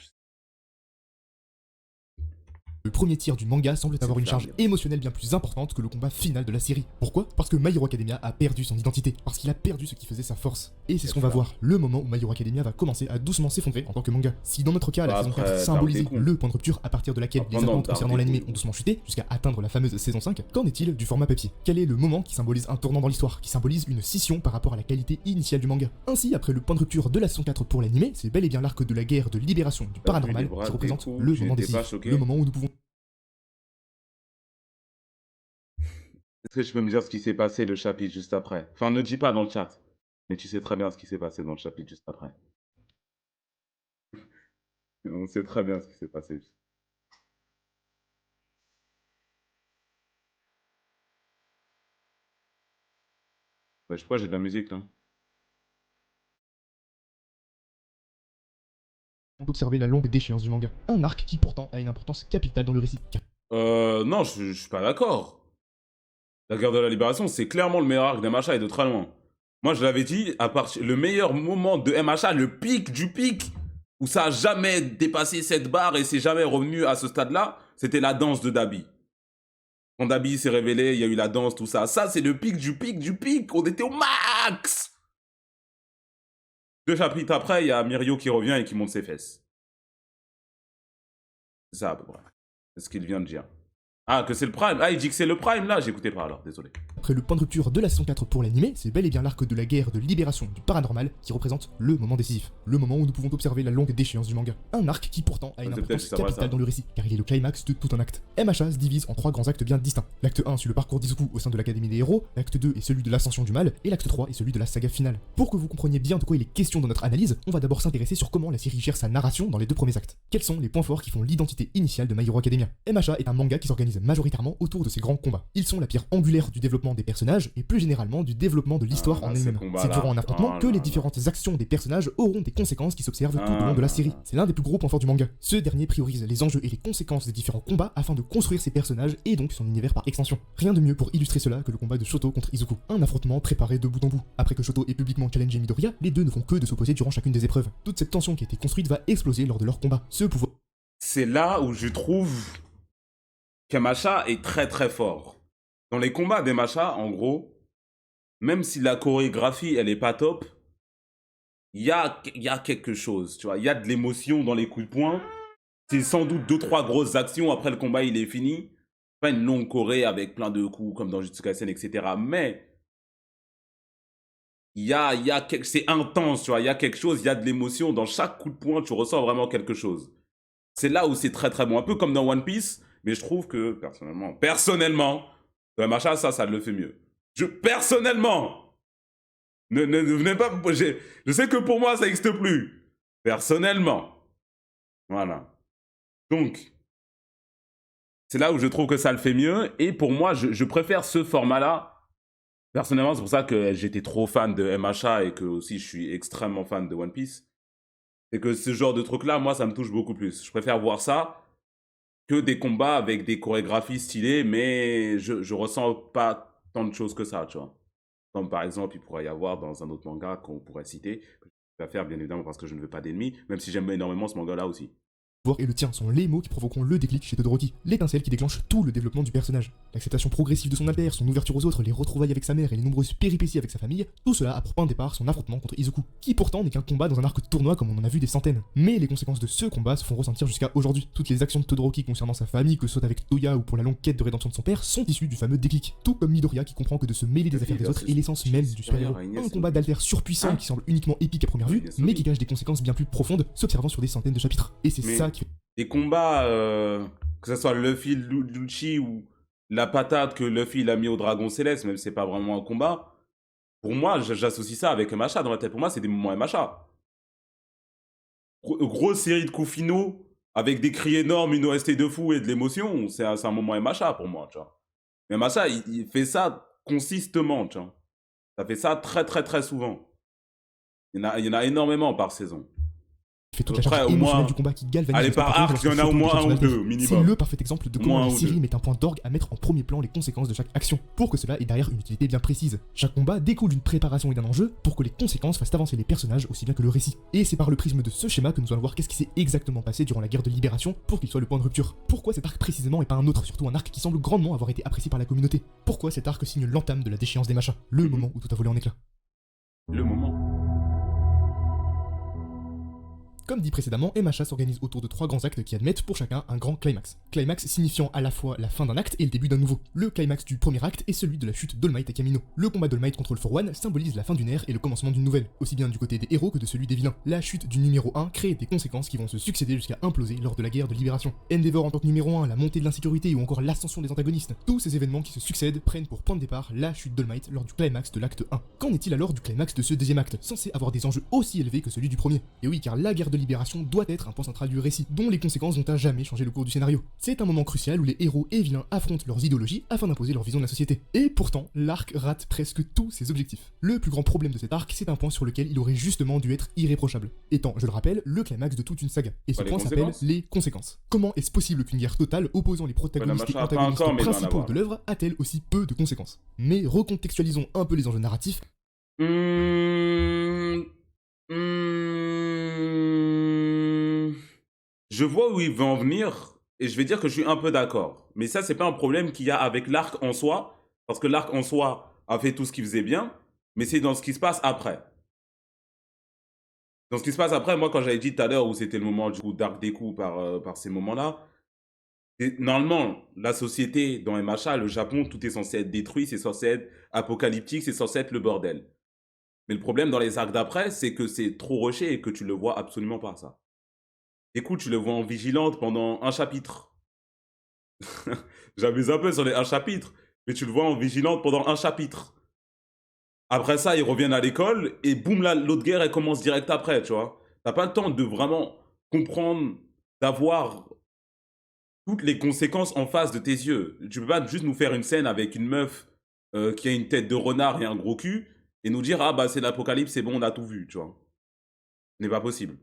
Le premier tir du manga semble avoir une charge émotionnelle bien plus importante que le combat final de la série. Pourquoi? Parce que My Hero Academia a perdu son identité, parce qu'il a perdu ce qui faisait sa force. Et c'est ce qu'on va voir, le moment où My Hero Academia va commencer à doucement s'effondrer en tant que manga. Si dans notre cas, la saison 4 symbolisait le point de rupture à partir de laquelle les attentes concernant l'anime ont doucement chuté, jusqu'à atteindre la fameuse saison 5, qu'en est-il du format papier? Quel est le moment qui symbolise un tournant dans l'histoire, qui symbolise une scission par rapport à la qualité initiale du manga? Ainsi, après le point de rupture de la saison 4 pour l'anime, c'est bel et bien l'arc de la guerre de libération du paranormal qui représente le moment décisif, le moment où nous pouvons... Est-ce que je peux me dire ce qui s'est passé le chapitre juste après? Enfin, ne dis pas dans le chat. Mais tu sais très bien ce qui s'est passé dans le chapitre juste après. On sait très bien ce qui s'est passé. Ouais, je crois que j'ai de la musique là. d'observer la longue déchéance du manga. Un arc qui pourtant a une importance capitale dans le récit. Non, je suis pas d'accord. La guerre de la libération, c'est clairement le meilleur arc de MHA et de très loin. Moi, je l'avais dit, le meilleur moment de MHA, le pic du pic, où ça a jamais dépassé cette barre et c'est jamais revenu à ce stade-là, c'était la danse de Dabi. Quand Dabi s'est révélé, il y a eu la danse, tout ça. Ça, c'est le pic du pic du pic. On était au max. 2 chapitres après, il y a Mirio qui revient et qui monte ses fesses. C'est ça à peu près. C'est ce qu'il vient de dire. Ah, que c'est le Prime. Ah, il dit que c'est le Prime là. J'écoutais pas alors, désolé. Après le point de rupture de la saison 4 pour l'animé, c'est bel et bien l'arc de la guerre de libération du paranormal qui représente le moment décisif. Le moment où nous pouvons observer la longue déchéance du manga. Un arc qui pourtant a une importance capitale dans le récit, car il est le climax de tout un acte. MHA se divise en 3 grands actes bien distincts. L'acte 1 suit le parcours d'Izuku au sein de l'Académie des héros, l'acte 2 est celui de l'ascension du mal, et l'acte 3 est celui de la saga finale. Pour que vous compreniez bien de quoi il est question dans notre analyse, on va d'abord s'intéresser sur comment la série gère sa narration dans les 2 premiers actes. Quels sont les points forts qui font l'identité initiale de My Hero Academia? MHA est un manga qui s'organise majoritairement autour de ces grands combats. Ils sont la pierre angulaire du développement des personnages et plus généralement du développement de l'histoire en elle-même. C'est durant un affrontement que les différentes actions des personnages auront des conséquences qui s'observent tout au long de la série. C'est l'un des plus gros points forts du manga. Ce dernier priorise les enjeux et les conséquences des différents combats afin de construire ses personnages et donc son univers par extension. Rien de mieux pour illustrer cela que le combat de Shoto contre Izuku. Un affrontement préparé de bout en bout. Après que Shoto ait publiquement challengé Midoriya, les deux ne font que de s'opposer durant chacune des épreuves. Toute cette tension qui a été construite va exploser lors de leur combat. Ce pouvoir... C'est là où je trouve qu'Emacha est très très fort. Dans les combats d'Emacha, en gros, même si la chorégraphie, elle est pas top, il y a quelque chose, tu vois. Il y a de l'émotion dans les coups de poing. C'est sans doute 2-3 grosses actions, après le combat, il est fini. Pas une longue choré avec plein de coups, comme dans Jujutsu Kaisen, etc. Mais, c'est intense, tu vois. Il y a quelque chose, il y a de l'émotion. Dans chaque coup de poing, tu ressens vraiment quelque chose. C'est là où c'est très très bon. Un peu comme dans One Piece, mais je trouve que, personnellement, Machin, ça le fait mieux. Personnellement, ne venez pas... Je sais que pour moi, ça n'existe plus. Personnellement. Voilà. Donc, c'est là où je trouve que ça le fait mieux. Et pour moi, je préfère ce format-là. Personnellement, c'est pour ça que j'étais trop fan de MHA et que aussi je suis extrêmement fan de One Piece. Et que ce genre de truc-là, moi, ça me touche beaucoup plus. Je préfère voir ça que des combats avec des chorégraphies stylées, mais je ressens pas tant de choses que ça, tu vois. Comme par exemple, il pourrait y avoir dans un autre manga qu'on pourrait citer, que je vais faire bien évidemment parce que je ne veux pas d'ennemis, même si j'aime énormément ce manga-là aussi. Et le tien sont les mots qui provoqueront le déclic chez Todoroki, l'étincelle qui déclenche tout le développement du personnage. L'acceptation progressive de son impère, son ouverture aux autres, les retrouvailles avec sa mère et les nombreuses péripéties avec sa famille, tout cela a pour point de départ son affrontement contre Izuku, qui pourtant n'est qu'un combat dans un arc tournoi comme on en a vu des centaines. Mais les conséquences de ce combat se font ressentir jusqu'à aujourd'hui. Toutes les actions de Todoroki concernant sa famille, que ce soit avec Toya ou pour la longue quête de rédemption de son père, sont issues du fameux déclic. Tout comme Midoriya qui comprend que de se mêler des affaires des autres est l'essence même du super-héros. Un combat d'alter surpuissant qui semble uniquement épique à première vue, mais qui cache des conséquences bien plus profondes, s'observant sur des centaines de chapitres. Et c'est ça qui... Les combats, que ce soit Luffy, Lucci ou la patate que Luffy il a mis au Dragon Céleste, même si c'est pas vraiment un combat, pour moi, j'associe ça avec MHA dans la tête. Pour moi, c'est des moments MHA. Grosse série de coups finaux, avec des cris énormes, une OST de fou et de l'émotion, c'est un moment MHA pour moi, tu vois. Mais MHA, il fait ça consistement, tu vois. Ça fait ça très très très souvent. Il y en a énormément par saison. Fait toute la charge émotionnelle du combat qui galvanise. Allez, par arc, il y en a au moins un ou deux, minimum. C'est le parfait exemple de comment la série met un point d'orgue à mettre en premier plan les conséquences de chaque action, pour que cela ait derrière une utilité bien précise. Chaque combat découle d'une préparation et d'un enjeu pour que les conséquences fassent avancer les personnages aussi bien que le récit. Et c'est par le prisme de ce schéma que nous allons voir qu'est-ce qui s'est exactement passé durant la guerre de libération pour qu'il soit le point de rupture. Pourquoi cet arc précisément et pas un autre, surtout un arc qui semble grandement avoir été apprécié par la communauté. Pourquoi cet arc signe l'entame de la déchéance des machins, le moment où tout a volé en éclats. Le moment. Comme dit précédemment, MHA s'organise autour de 3 grands actes qui admettent pour chacun un grand climax. Climax signifiant à la fois la fin d'un acte et le début d'un nouveau. Le climax du premier acte est celui de la chute d'All Might et Kamino. Le combat d'All Might contre le 4-1 symbolise la fin d'une ère et le commencement d'une nouvelle, aussi bien du côté des héros que de celui des vilains. La chute du numéro 1 crée des conséquences qui vont se succéder jusqu'à imploser lors de la guerre de libération. Endeavor en tant que numéro 1, la montée de l'insécurité ou encore l'ascension des antagonistes. Tous ces événements qui se succèdent prennent pour point de départ la chute d'All Might lors du climax de l'acte 1. Qu'en est-il alors du climax de ce deuxième acte, censé avoir des enjeux aussi élevés que celui du premier? Et oui, car la guerre de libération doit être un point central du récit, dont les conséquences vont à jamais changer le cours du scénario. C'est un moment crucial où les héros et vilains affrontent leurs idéologies afin d'imposer leur vision de la société. Et pourtant, l'arc rate presque tous ses objectifs. Le plus grand problème de cet arc, c'est un point sur lequel il aurait justement dû être irréprochable, étant, je le rappelle, le climax de toute une saga. Et ce point s'appelle les conséquences. Comment est-ce possible qu'une guerre totale opposant les protagonistes et antagonistes principaux de l'œuvre a-t-elle aussi peu de conséquences? Mais recontextualisons un peu les enjeux narratifs. Je vois où il veut en venir, et je vais dire que je suis un peu d'accord. Mais ça, c'est pas un problème qu'il y a avec l'arc en soi, parce que l'arc en soi a fait tout ce qu'il faisait bien, mais c'est dans ce qui se passe après. Dans ce qui se passe après, moi, quand j'avais dit tout à l'heure où c'était le moment du coup d'arc des coups par ces moments-là, Et normalement, la société dans MHA, le Japon, tout est censé être détruit, c'est censé être apocalyptique, c'est censé être le bordel. Mais le problème dans les arcs d'après, c'est que c'est trop rushé et que tu le vois absolument pas, ça. Écoute, tu le vois en vigilante pendant un chapitre. J'abuse un peu sur les un chapitre, mais tu le vois en vigilante pendant un chapitre. Après ça, ils reviennent à l'école et boum, l'autre guerre, elle commence direct après, tu vois. T'as pas le temps de vraiment comprendre, d'avoir toutes les conséquences en face de tes yeux. Tu peux pas juste nous faire une scène avec une meuf qui a une tête de renard et un gros cul et nous dire, ah bah c'est l'apocalypse, c'est bon, on a tout vu, tu vois. Ce n'est pas possible.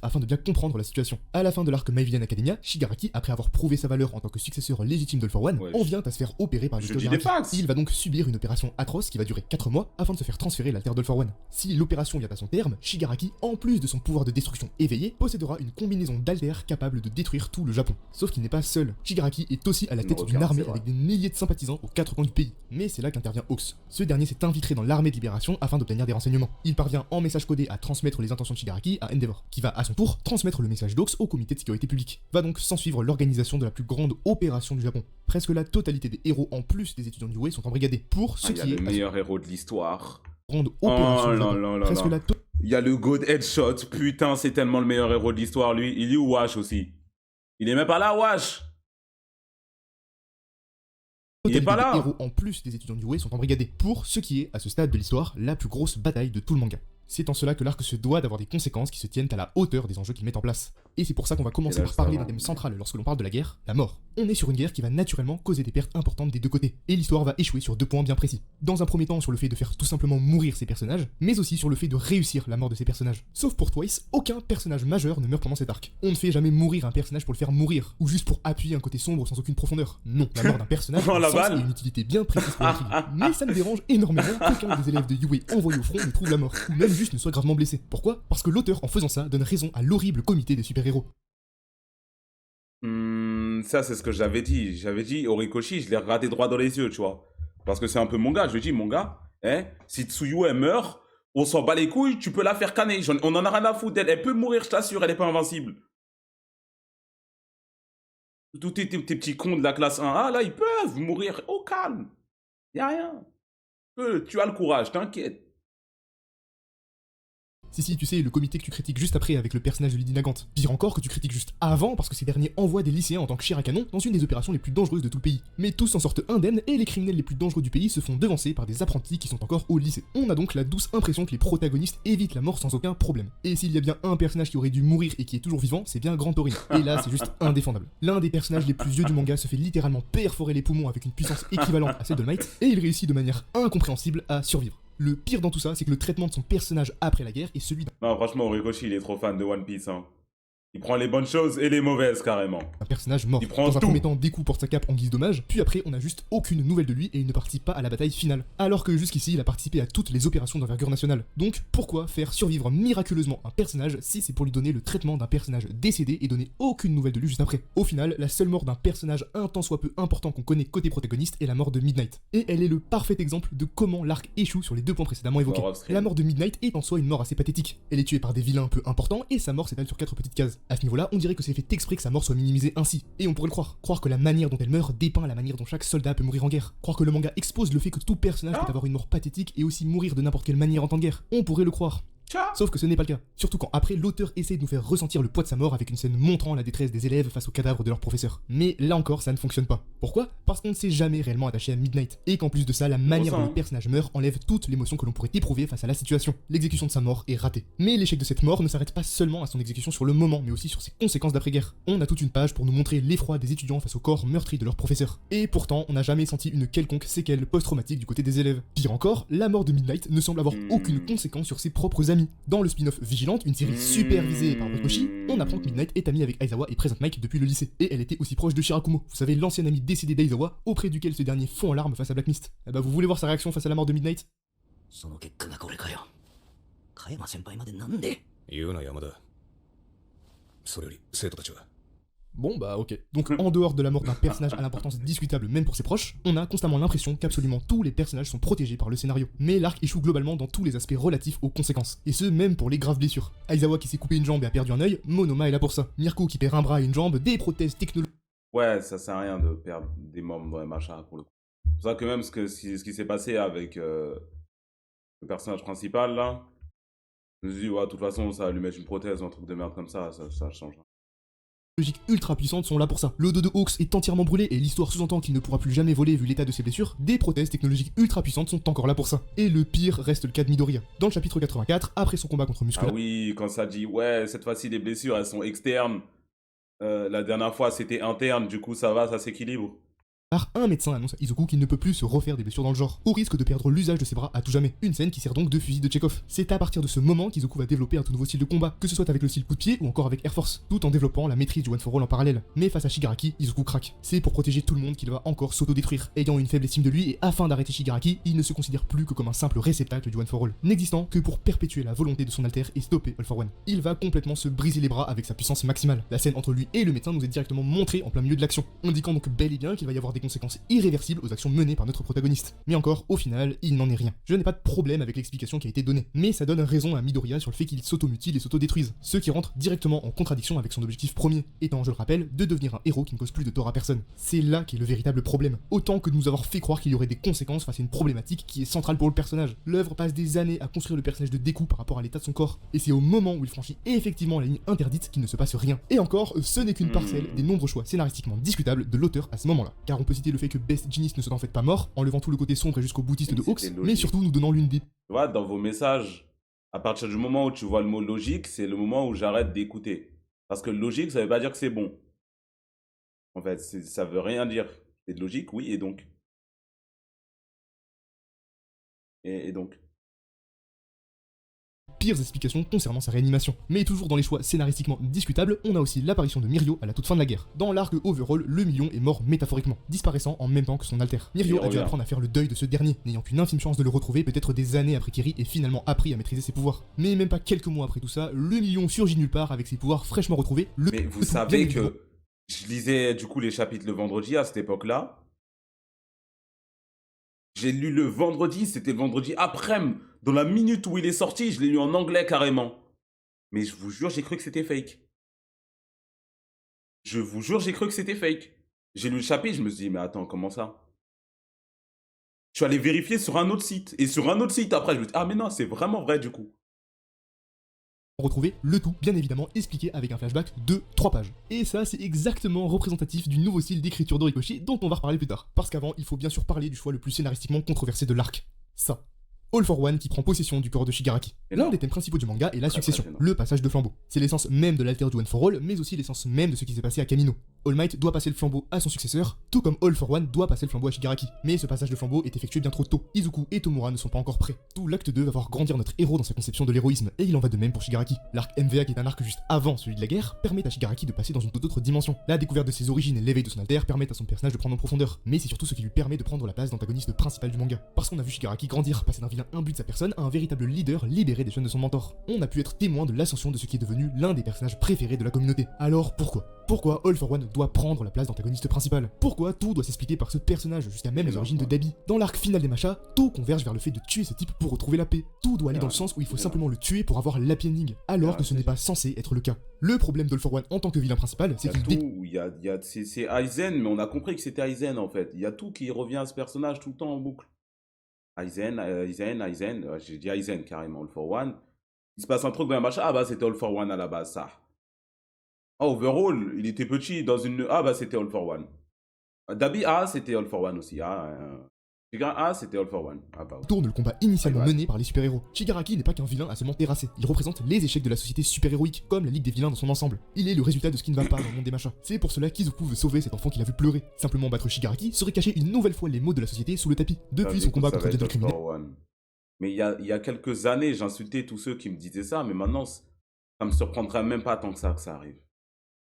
Afin de bien comprendre la situation. À la fin de l'arc My Villain Academia, Shigaraki, après avoir prouvé sa valeur en tant que successeur légitime de All For One, Ouais, en vient à se faire opérer par le je dis des Todoraki. facts. Il va donc subir une opération atroce qui va durer 4 mois afin de se faire transférer l'alter d'All For One. Si l'opération vient à son terme, Shigaraki, en plus de son pouvoir de destruction éveillé, possédera une combinaison d'alters capable de détruire tout le Japon. Sauf qu'il n'est pas seul. Shigaraki est aussi à la tête Non, d'une regarde, armée c'est vrai. avec des milliers de sympathisants aux 4 coins du pays. Mais c'est là qu'intervient Hawks. Ce dernier s'est infiltré dans l'armée de libération afin d'obtenir des renseignements. Il parvient en message codé à transmettre les intentions de Shigaraki à Endeavor, qui va à son tour transmettre le message d'Hawks au comité de sécurité publique. Va donc s'ensuivre l'organisation de la plus grande opération du Japon. Presque la totalité des héros en plus des étudiants du UA sont embrigadés pour ce Il y a qui le est à meilleur héros de l'histoire. cette grande Oh opération du là Japon. là là Presque là. la Il y a le God Headshot. Putain, c'est tellement le meilleur héros de l'histoire, lui. Il est où Wash aussi? Il est même pas là, Wash. Il est totalité pas des là. héros en plus des étudiants du UA sont embrigadés pour ce qui est, à ce stade de l'histoire, la plus grosse bataille de tout le manga. C'est en cela que l'arc se doit d'avoir des conséquences qui se tiennent à la hauteur des enjeux qu'il met en place. Et c'est pour ça qu'on va commencer Et là, par parler ça d'un va. thème central lorsque l'on parle de la guerre, la mort. On est sur une guerre qui va naturellement causer des pertes importantes des deux côtés, et l'histoire va échouer sur deux points bien précis. Dans un premier temps sur le fait de faire tout simplement mourir ses personnages, mais aussi sur le fait de réussir la mort de ses personnages. Sauf pour Twice, aucun personnage majeur ne meurt pendant cet arc. On ne fait jamais mourir un personnage pour le faire mourir, ou juste pour appuyer un côté sombre sans aucune profondeur. Non, la mort d'un personnage Oh, a un la sens balle. et une utilité bien précise pour l'intrigue. Mais ça me dérange énormément qu'aucun des élèves de UA envoyés au front ne trouve la mort, ou même juste ne soit gravement blessé. Pourquoi? Parce que l'auteur, en faisant ça, donne raison à l'horrible comité des super-héros. Ça, c'est ce que j'avais dit. J'avais dit, Horikoshi, je l'ai regardé droit dans les yeux, tu vois. Parce que c'est un peu mon gars. Je lui ai dit, mon gars, hein, si Tsuyu, elle meurt, on s'en bat les couilles, tu peux la faire canner. On en a rien à foutre d'elle. Elle peut mourir, je t'assure, elle est pas invincible. Tous tes petits cons de la classe 1A, là, ils peuvent mourir au calme. Y a rien. Tu as le courage, t'inquiète. Si, tu sais, le comité que tu critiques juste après avec le personnage de Lady Nagant. Pire encore que tu critiques juste avant parce que ces derniers envoient des lycéens en tant que chair à canon dans une des opérations les plus dangereuses de tout le pays. Mais tous s'en sortent indemnes et les criminels les plus dangereux du pays se font devancer par des apprentis qui sont encore au lycée. On a donc la douce impression que les protagonistes évitent la mort sans aucun problème. Et s'il y a bien un personnage qui aurait dû mourir et qui est toujours vivant, c'est bien Grand Torino. Et là, c'est juste indéfendable. L'un des personnages les plus vieux du manga se fait littéralement perforer les poumons avec une puissance équivalente à celle de Might et il réussit de manière incompréhensible à survivre. Le pire dans tout ça, c'est que le traitement de son personnage après la guerre est celui Non, franchement, Horikoshi, il est trop fan de One Piece, hein. Il prend les bonnes choses et les mauvaises, carrément. un personnage mort. Il prend Dans un tout. premier temps, Deku porte sa cape en guise d'hommage, puis après, on n'a juste aucune nouvelle de lui et il ne participe pas à la bataille finale. Alors que jusqu'ici, il a participé à toutes les opérations d'envergure nationale. Donc, pourquoi faire survivre miraculeusement un personnage si c'est pour lui donner le traitement d'un personnage décédé et donner aucune nouvelle de lui juste après? Au final, la seule mort d'un personnage un tant soit peu important qu'on connaît côté protagoniste est la mort de Midnight. Et elle est le parfait exemple de comment l'arc échoue sur les deux points précédemment évoqués. Mort off-screen. La mort de Midnight est en soi une mort assez pathétique. Elle est tuée par des vilains un peu importants et sa mort s'étale sur 4 petites cases. À ce niveau-là, on dirait que c'est fait exprès que sa mort soit minimisée ainsi. Et on pourrait le croire. Croire que la manière dont elle meurt dépeint la manière dont chaque soldat peut mourir en guerre. Croire que le manga expose le fait que tout personnage peut avoir une mort pathétique et aussi mourir de n'importe quelle manière en temps de guerre. On pourrait le croire. Sauf que ce n'est pas le cas. Surtout quand après l'auteur essaie de nous faire ressentir le poids de sa mort avec une scène montrant la détresse des élèves face au cadavre de leur professeur. Mais là encore, ça ne fonctionne pas. Pourquoi? Parce qu'on ne s'est jamais réellement attaché à Midnight. Et qu'en plus de ça, la manière dont le personnage meurt enlève toute l'émotion que l'on pourrait éprouver face à la situation. L'exécution de sa mort est ratée. Mais l'échec de cette mort ne s'arrête pas seulement à son exécution sur le moment, mais aussi sur ses conséquences d'après-guerre. On a toute une page pour nous montrer l'effroi des étudiants face au corps meurtri de leur professeur. Et pourtant, on n'a jamais senti une quelconque séquelle post-traumatique du côté des élèves. Pire encore, la mort de Midnight ne semble avoir aucune conséquence sur ses propres amis. Dans le spin-off Vigilante, une série supervisée par Horikoshi, on apprend que Midnight est amie avec Aizawa et Present Mike depuis le lycée. Et elle était aussi proche de Shirakumo, vous savez, l'ancien ami décédé d'Aizawa, auprès duquel ce dernier fond en larmes face à Black Mist. Eh bah vous voulez voir sa réaction face à la mort de Midnight? その結果がこれかよ。加山先輩までなんで。言うな山田。それより生徒たちは Bon bah ok. Donc en dehors de la mort d'un personnage à l'importance discutable même pour ses proches, on a constamment l'impression qu'absolument tous les personnages sont protégés par le scénario. Mais l'arc échoue globalement dans tous les aspects relatifs aux conséquences. Et ce même pour les graves blessures. Aizawa qui s'est coupé une jambe et a perdu un œil, Monoma est là pour ça. Mirko qui perd un bras et une jambe, des prothèses technologiques. Ouais, ça sert à rien de perdre des membres dans les machins pour le coup. C'est pour ça que même ce qui s'est passé avec le personnage principal là, je me suis dit, ouais, de toute façon, ça va lui mettre une prothèse ou un truc de merde comme ça change. Ultra puissantes sont là pour ça. Le dos de Hawks est entièrement brûlé et l'histoire sous-entend qu'il ne pourra plus jamais voler vu l'état de ses blessures. Des prothèses technologiques ultra puissantes sont encore là pour ça. Et le pire reste le cas de Midoriya. Dans le chapitre 84, après son combat contre Muscula, Ah oui, quand ça dit, ouais, cette fois-ci les blessures elles sont externes. La dernière fois c'était interne, du coup ça va, ça s'équilibre. un médecin annonce à Izuku qu'il ne peut plus se refaire des blessures dans le genre, au risque de perdre l'usage de ses bras à tout jamais. Une scène qui sert donc de fusil de Chekhov. C'est à partir de ce moment qu'Izuku va développer un tout nouveau style de combat, que ce soit avec le style coup de pied ou encore avec Air Force, tout en développant la maîtrise du One for All en parallèle. Mais face à Shigaraki, Izuku craque. C'est pour protéger tout le monde qu'il va encore s'autodétruire. Ayant une faible estime de lui et afin d'arrêter Shigaraki, il ne se considère plus que comme un simple réceptacle du One for All, n'existant que pour perpétuer la volonté de son alter et stopper All for One. Il va complètement se briser les bras avec sa puissance maximale. La scène entre lui et le médecin nous est directement montrée en plein milieu de l'action, indiquant donc bel et bien qu'il va y avoir des conséquences irréversibles aux actions menées par notre protagoniste. Mais encore, au final, il n'en est rien. Je n'ai pas de problème avec l'explication qui a été donnée, mais ça donne raison à Midoriya sur le fait qu'il s'automutile et s'autodétruise, ce qui rentre directement en contradiction avec son objectif premier, étant, je le rappelle, de devenir un héros qui ne cause plus de tort à personne. C'est là qu'est le véritable problème, autant que de nous avoir fait croire qu'il y aurait des conséquences face à une problématique qui est centrale pour le personnage. L'œuvre passe des années à construire le personnage de Deku par rapport à l'état de son corps, et c'est au moment où il franchit effectivement la ligne interdite qu'il ne se passe rien. Et encore, ce n'est qu'une parcelle des nombreux choix scénaristiquement discutables de l'auteur à ce moment-là, car on peut citer le fait que Best Genius ne soit en fait pas mort, enlevant tout le côté sombre et jusqu'au boutiste de Hawks, mais surtout nous donnant l'une des... Tu vois, dans vos messages, à partir du moment où tu vois le mot logique, c'est le moment où j'arrête d'écouter. Parce que logique, ça veut pas dire que c'est bon. En fait, ça veut rien dire. C'est de logique, oui, et donc. Et donc. Pires explications concernant sa réanimation. Mais toujours dans les choix scénaristiquement discutables, on a aussi l'apparition de Mirio à la toute fin de la guerre. Dans l'arc Overall, le million est mort métaphoriquement, disparaissant en même temps que son alter. Mirio a dû apprendre à faire le deuil de ce dernier, n'ayant qu'une infime chance de le retrouver peut-être des années après qu'Iri ait finalement appris à maîtriser ses pouvoirs. Mais même pas quelques mois après tout ça, le million surgit nulle part avec ses pouvoirs fraîchement retrouvés. Mais vous savez que je lisais du coup les chapitres le vendredi à cette époque-là. J'ai lu le vendredi, c'était le vendredi après-midi. Dans la minute où il est sorti, je l'ai lu en anglais carrément. Mais je vous jure, j'ai cru que c'était fake. Je vous jure, j'ai cru que c'était fake. J'ai lu le chapitre, je me suis dit, mais attends, comment ça? Je suis allé vérifier sur un autre site. Et sur un autre site, après, je me dis, ah mais non, c'est vraiment vrai du coup. Retrouver le tout, bien évidemment, expliqué avec un flashback de 3 pages. Et ça, c'est exactement représentatif du nouveau style d'écriture d'Horikoshi dont on va reparler plus tard. Parce qu'avant, il faut bien sûr parler du choix le plus scénaristiquement controversé de l'arc. Ça. All for One qui prend possession du corps de Shigaraki. L'un des thèmes principaux du manga est la succession, le passage de flambeau. C'est l'essence même de l'alter du One for All, mais aussi l'essence même de ce qui s'est passé à Kamino. All Might doit passer le flambeau à son successeur, tout comme All for One doit passer le flambeau à Shigaraki. Mais ce passage de flambeau est effectué bien trop tôt. Izuku et Tomura ne sont pas encore prêts. Tout l'acte 2 va voir grandir notre héros dans sa conception de l'héroïsme, et il en va de même pour Shigaraki. L'arc MVA, qui est un arc juste avant celui de la guerre, permet à Shigaraki de passer dans une toute autre dimension. La découverte de ses origines et l'éveil de son alter permettent à son personnage de prendre en profondeur, mais c'est surtout ce qui lui permet de prendre la place d'antagoniste principal du manga. Parce qu'on a vu Shigaraki grandir, passer d'un vilain imbu de sa personne à un véritable leader libéré des chaînes de son mentor. On a pu être témoin de l'ascension de ce qui est devenu l'un des personnages préférés de la communauté. Alors pourquoi All for One doit prendre la place d'antagoniste principal? Pourquoi tout doit s'expliquer par ce personnage, jusqu'à même les origines de Dabi? Dans l'arc final des Machas, tout converge vers le fait de tuer ce type pour retrouver la paix. Tout doit aller dans le sens où il faut simplement le tuer pour avoir l'happy ending, alors que ce n'est pas censé être le cas. Le problème d'All for One en tant que vilain principal, c'est qu'il c'est Aizen, mais on a compris que c'était Aizen en fait. Il y a tout qui revient à ce personnage tout le temps en boucle. Aizen, j'ai dit Aizen carrément, All for One. Il se passe un truc dans un machin, ah bah c'était All for One à la base, ça. Ah, Overall, il était petit dans une... Ah bah c'était All for One. Dabi, ah c'était All for One aussi. Ah, c'était All for One. Ah bah. Tourne le combat initialement mené par les super-héros. Shigaraki n'est pas qu'un vilain à seulement terrasser. Il représente les échecs de la société super-héroïque, comme la Ligue des vilains dans son ensemble. Il est le résultat de ce qui ne va pas dans le monde des machas. C'est pour cela qu'Izuku veut sauver cet enfant qu'il a vu pleurer. Simplement battre Shigaraki serait cacher une nouvelle fois les maux de la société sous le tapis. Depuis son combat contre le criminel. Mais il y a quelques années, j'insultais tous ceux qui me disaient ça, mais maintenant, ça me surprendrait même pas tant que ça arrive.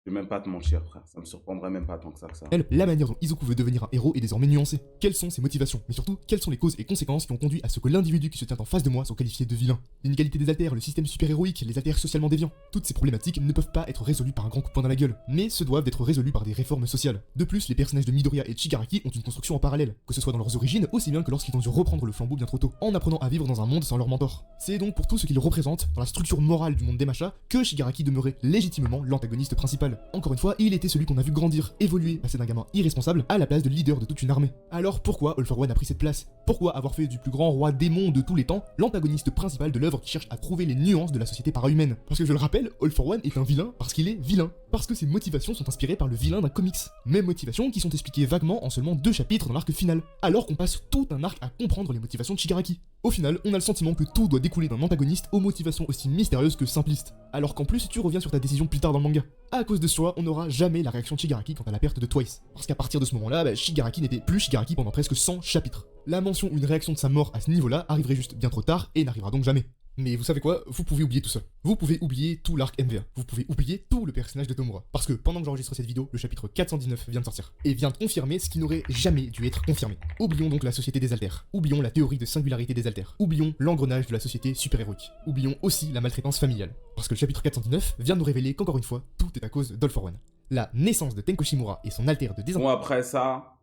Je vais même pas te mentir, frère. Ça me surprendrait même pas tant que ça que ça. La manière dont Izuku veut devenir un héros est désormais nuancée. Quelles sont ses motivations, mais surtout, quelles sont les causes et conséquences qui ont conduit à ce que l'individu qui se tient en face de moi soit qualifié de vilain. L'inégalité des alters, le système super-héroïque, les alters socialement déviants. Toutes ces problématiques ne peuvent pas être résolues par un grand coup de poing dans la gueule, mais se doivent d'être résolues par des réformes sociales. De plus, les personnages de Midoriya et Shigaraki ont une construction en parallèle, que ce soit dans leurs origines, aussi bien que lorsqu'ils ont dû reprendre le flambeau bien trop tôt, en apprenant à vivre dans un monde sans leur mentor. C'est donc pour tout ce qu'ils représentent, dans la structure morale du monde des machas, que Shigaraki demeurait légitimement l'antagoniste principal. Encore une fois, il était celui qu'on a vu grandir, évoluer, passer d'un gamin irresponsable à la place de leader de toute une armée. Alors pourquoi All for One a pris cette place? Pourquoi avoir fait du plus grand roi démon de tous les temps l'antagoniste principal de l'œuvre qui cherche à trouver les nuances de la société para-humaine? Parce que je le rappelle, All for One est un vilain parce qu'il est vilain. Parce que ses motivations sont inspirées par le vilain d'un comics. Mêmes motivations qui sont expliquées vaguement en seulement 2 chapitres dans l'arc final, alors qu'on passe tout un arc à comprendre les motivations de Shigaraki. Au final, on a le sentiment que tout doit découler d'un antagoniste aux motivations aussi mystérieuses que simplistes. Alors qu'en plus, tu reviens sur ta décision plus tard dans le manga. À cause de cela, on n'aura jamais la réaction de Shigaraki quant à la perte de Twice. Parce qu'à partir de ce moment-là, Shigaraki n'était plus Shigaraki pendant presque 100 chapitres. La mention ou une réaction de sa mort à ce niveau-là arriverait juste bien trop tard et n'arrivera donc jamais. Mais vous savez quoi, vous pouvez oublier tout ça. Vous pouvez oublier tout l'arc MVA. Vous pouvez oublier tout le personnage de Tomura. Parce que pendant que j'enregistre cette vidéo, le chapitre 419 vient de sortir. Et vient de confirmer ce qui n'aurait jamais dû être confirmé. Oublions donc la société des alters. Oublions la théorie de singularité des alters. Oublions l'engrenage de la société super-héroïque. Oublions aussi la maltraitance familiale. Parce que le chapitre 419 vient de nous révéler qu'encore une fois, tout est à cause d'All for One. La naissance de Tenko Shimura et son alter de désintégration. Bon, après ça,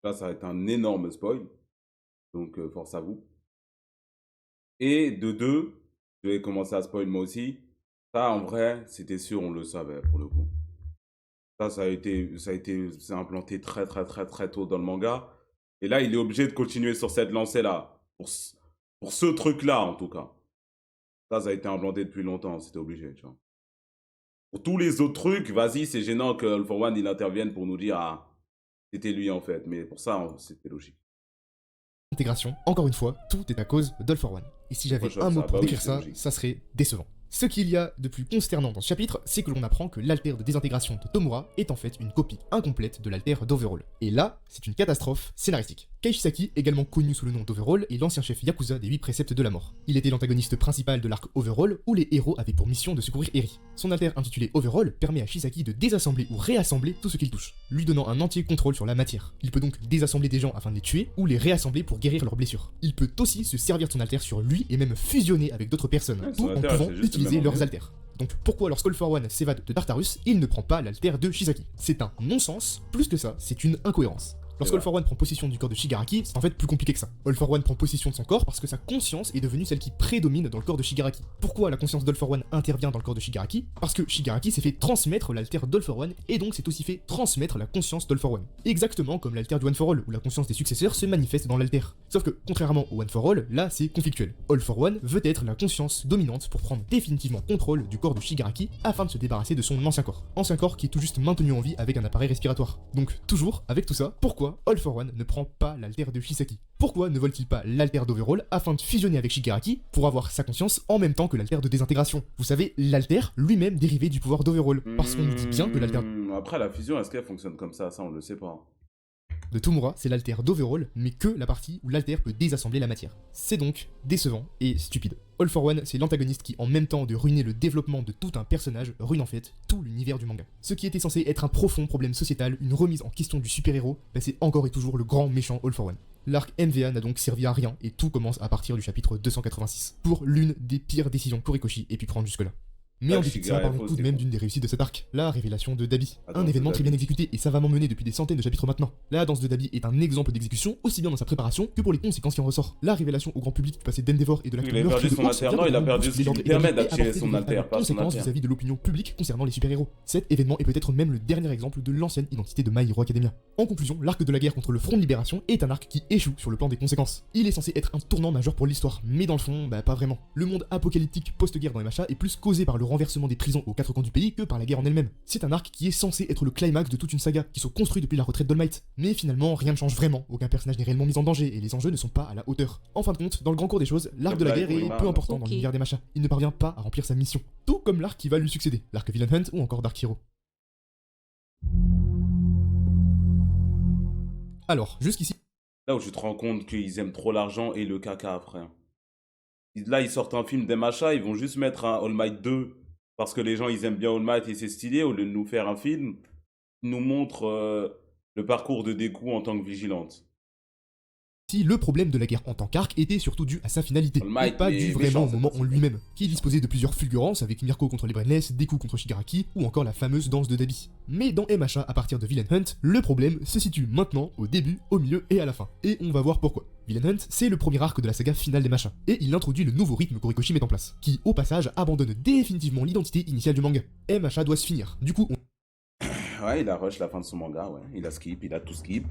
là, ça va être un énorme spoil. Donc, force à vous. Et de deux, je vais commencer à spoil moi aussi. Ça, en vrai, c'était sûr, on le savait pour le coup. C'est implanté très très tôt dans le manga. Et là, il est obligé de continuer sur cette lancée-là. Pour ce truc-là, en tout cas. Ça a été implanté depuis longtemps, c'était obligé, tu vois. Pour tous les autres trucs, vas-y, c'est gênant que All for One, il intervienne pour nous dire, ah, c'était lui en fait. Mais pour ça, c'était logique. Intégration, encore une fois, tout est à cause d'All for One. Et si j'avais un mot pour décrire ça, ça serait décevant. Ce qu'il y a de plus consternant dans ce chapitre, c'est que l'on apprend que l'alter de désintégration de Tomura est en fait une copie incomplète de l'alter d'Overall. Et là, c'est une catastrophe scénaristique. Keishisaki, également connu sous le nom d'Overall, est l'ancien chef Yakuza des 8 préceptes de la mort. Il était l'antagoniste principal de l'arc Overall, où les héros avaient pour mission de secourir Eri. Son alter intitulé Overall permet à Shisaki de désassembler ou réassembler tout ce qu'il touche, lui donnant un entier contrôle sur la matière. Il peut donc désassembler des gens afin de les tuer, ou les réassembler pour guérir leurs blessures. Il peut aussi se servir de son alter sur lui et même fusionner avec d'autres personnes, tout en pouvant utiliser leurs alters. Donc pourquoi lorsque All for One s'évade de Tartarus, il ne prend pas l'alter de Shisaki? C'est un non-sens, plus que ça, c'est une incohérence. Lorsque All for One prend possession du corps de Shigaraki, c'est en fait plus compliqué que ça. All for One prend possession de son corps parce que sa conscience est devenue celle qui prédomine dans le corps de Shigaraki. Pourquoi la conscience d'All for One intervient dans le corps de Shigaraki? Parce que Shigaraki s'est fait transmettre l'alter d'All for One et donc s'est aussi fait transmettre la conscience d'All for One. Exactement comme l'alter du One for All, où la conscience des successeurs se manifeste dans l'alter. Sauf que, contrairement au One for All, là c'est conflictuel. All for One veut être la conscience dominante pour prendre définitivement contrôle du corps de Shigaraki afin de se débarrasser de son ancien corps. Ancien corps qui est tout juste maintenu en vie avec un appareil respiratoire. Donc toujours, avec tout ça, pourquoi All for One ne prend pas l'alter de Shisaki? Pourquoi ne vole-t-il pas l'alter d'Overall afin de fusionner avec Shigaraki pour avoir sa conscience en même temps que l'alter de désintégration? Vous savez, l'alter lui-même dérivé du pouvoir d'Overall, parce qu'on nous dit bien que l'alter Après, la fusion, est-ce qu'elle fonctionne comme ça? Ça, on le sait pas. de Tomura, c'est l'alter d'Overall, mais que la partie où l'alter peut désassembler la matière. C'est donc décevant et stupide. All for One, c'est l'antagoniste qui, en même temps de ruiner le développement de tout un personnage, ruine en fait tout l'univers du manga. Ce qui était censé être un profond problème sociétal, une remise en question du super-héros, c'est encore et toujours le grand méchant All for One. L'arc MVA n'a donc servi à rien et tout commence à partir du chapitre 286, pour l'une des pires décisions qu'Horikoshi ait pu prendre jusque-là. Mais en dépit de ça, parlons tout de même d'une des réussites de cet arc, la révélation de Dabi. Un événement très bien exécuté et savamment mené depuis des centaines de chapitres maintenant. La danse de Dabi est un exemple d'exécution, aussi bien dans sa préparation que pour les conséquences qui en ressortent. La révélation au grand public du passé d'Endeavor et de l'acte meurtrier de Ox vient il a perdu ce qui lui permet d'activer son alter, pas son conséquences vis-à-vis de l'opinion publique concernant les super-héros. Cet événement est peut-être même le dernier exemple de l'ancienne identité de My Hero Academia. En conclusion, l'arc de la guerre contre le Front de Libération est un arc qui échoue sur le plan des conséquences. Il est censé être un tournant majeur pour l'histoire, mais dans le fond, pas vraiment. Le monde apocalyptique post-guerre dans les machas est plus causé par le renversement des prisons aux 4 coins du pays que par la guerre en elle-même. C'est un arc qui est censé être le climax de toute une saga qui se construit depuis la retraite d'All Might. Mais finalement, rien ne change vraiment, aucun personnage n'est réellement mis en danger et les enjeux ne sont pas à la hauteur. En fin de compte, dans le grand cours des choses, l'arc de la guerre est peu important dans l'univers des machas. Il ne parvient pas à remplir sa mission. Tout comme l'arc qui va lui succéder, l'arc Villain Hunt ou encore Dark Hero. Alors, jusqu'ici. Là où tu te rends compte qu'ils aiment trop l'argent et le caca, frère. Là, ils sortent un film des machas, ils vont juste mettre un All Might 2 parce que les gens ils aiment bien All Might et c'est stylé, au lieu de nous faire un film, ils nous montrent le parcours de Deku en tant que vigilante. Si le problème de la guerre en tant qu'arc était surtout dû à sa finalité, All et Might, pas mais dû vraiment méchant, au moment c'est en lui-même, qui disposait de plusieurs fulgurances avec Mirko contre les Brainless, Deku contre Shigaraki, ou encore la fameuse danse de Dabi. Mais dans MHA, à partir de Villain Hunt, le problème se situe maintenant, au début, au milieu et à la fin. Et on va voir pourquoi. Villain Hunt, c'est le premier arc de la saga finale des MHA, et il introduit le nouveau rythme qu'Horikoshi met en place, qui, au passage, abandonne définitivement l'identité initiale du manga. MHA doit se finir, du coup Ouais, il a rush la fin de son manga, ouais. Il a skip, il a tout skip.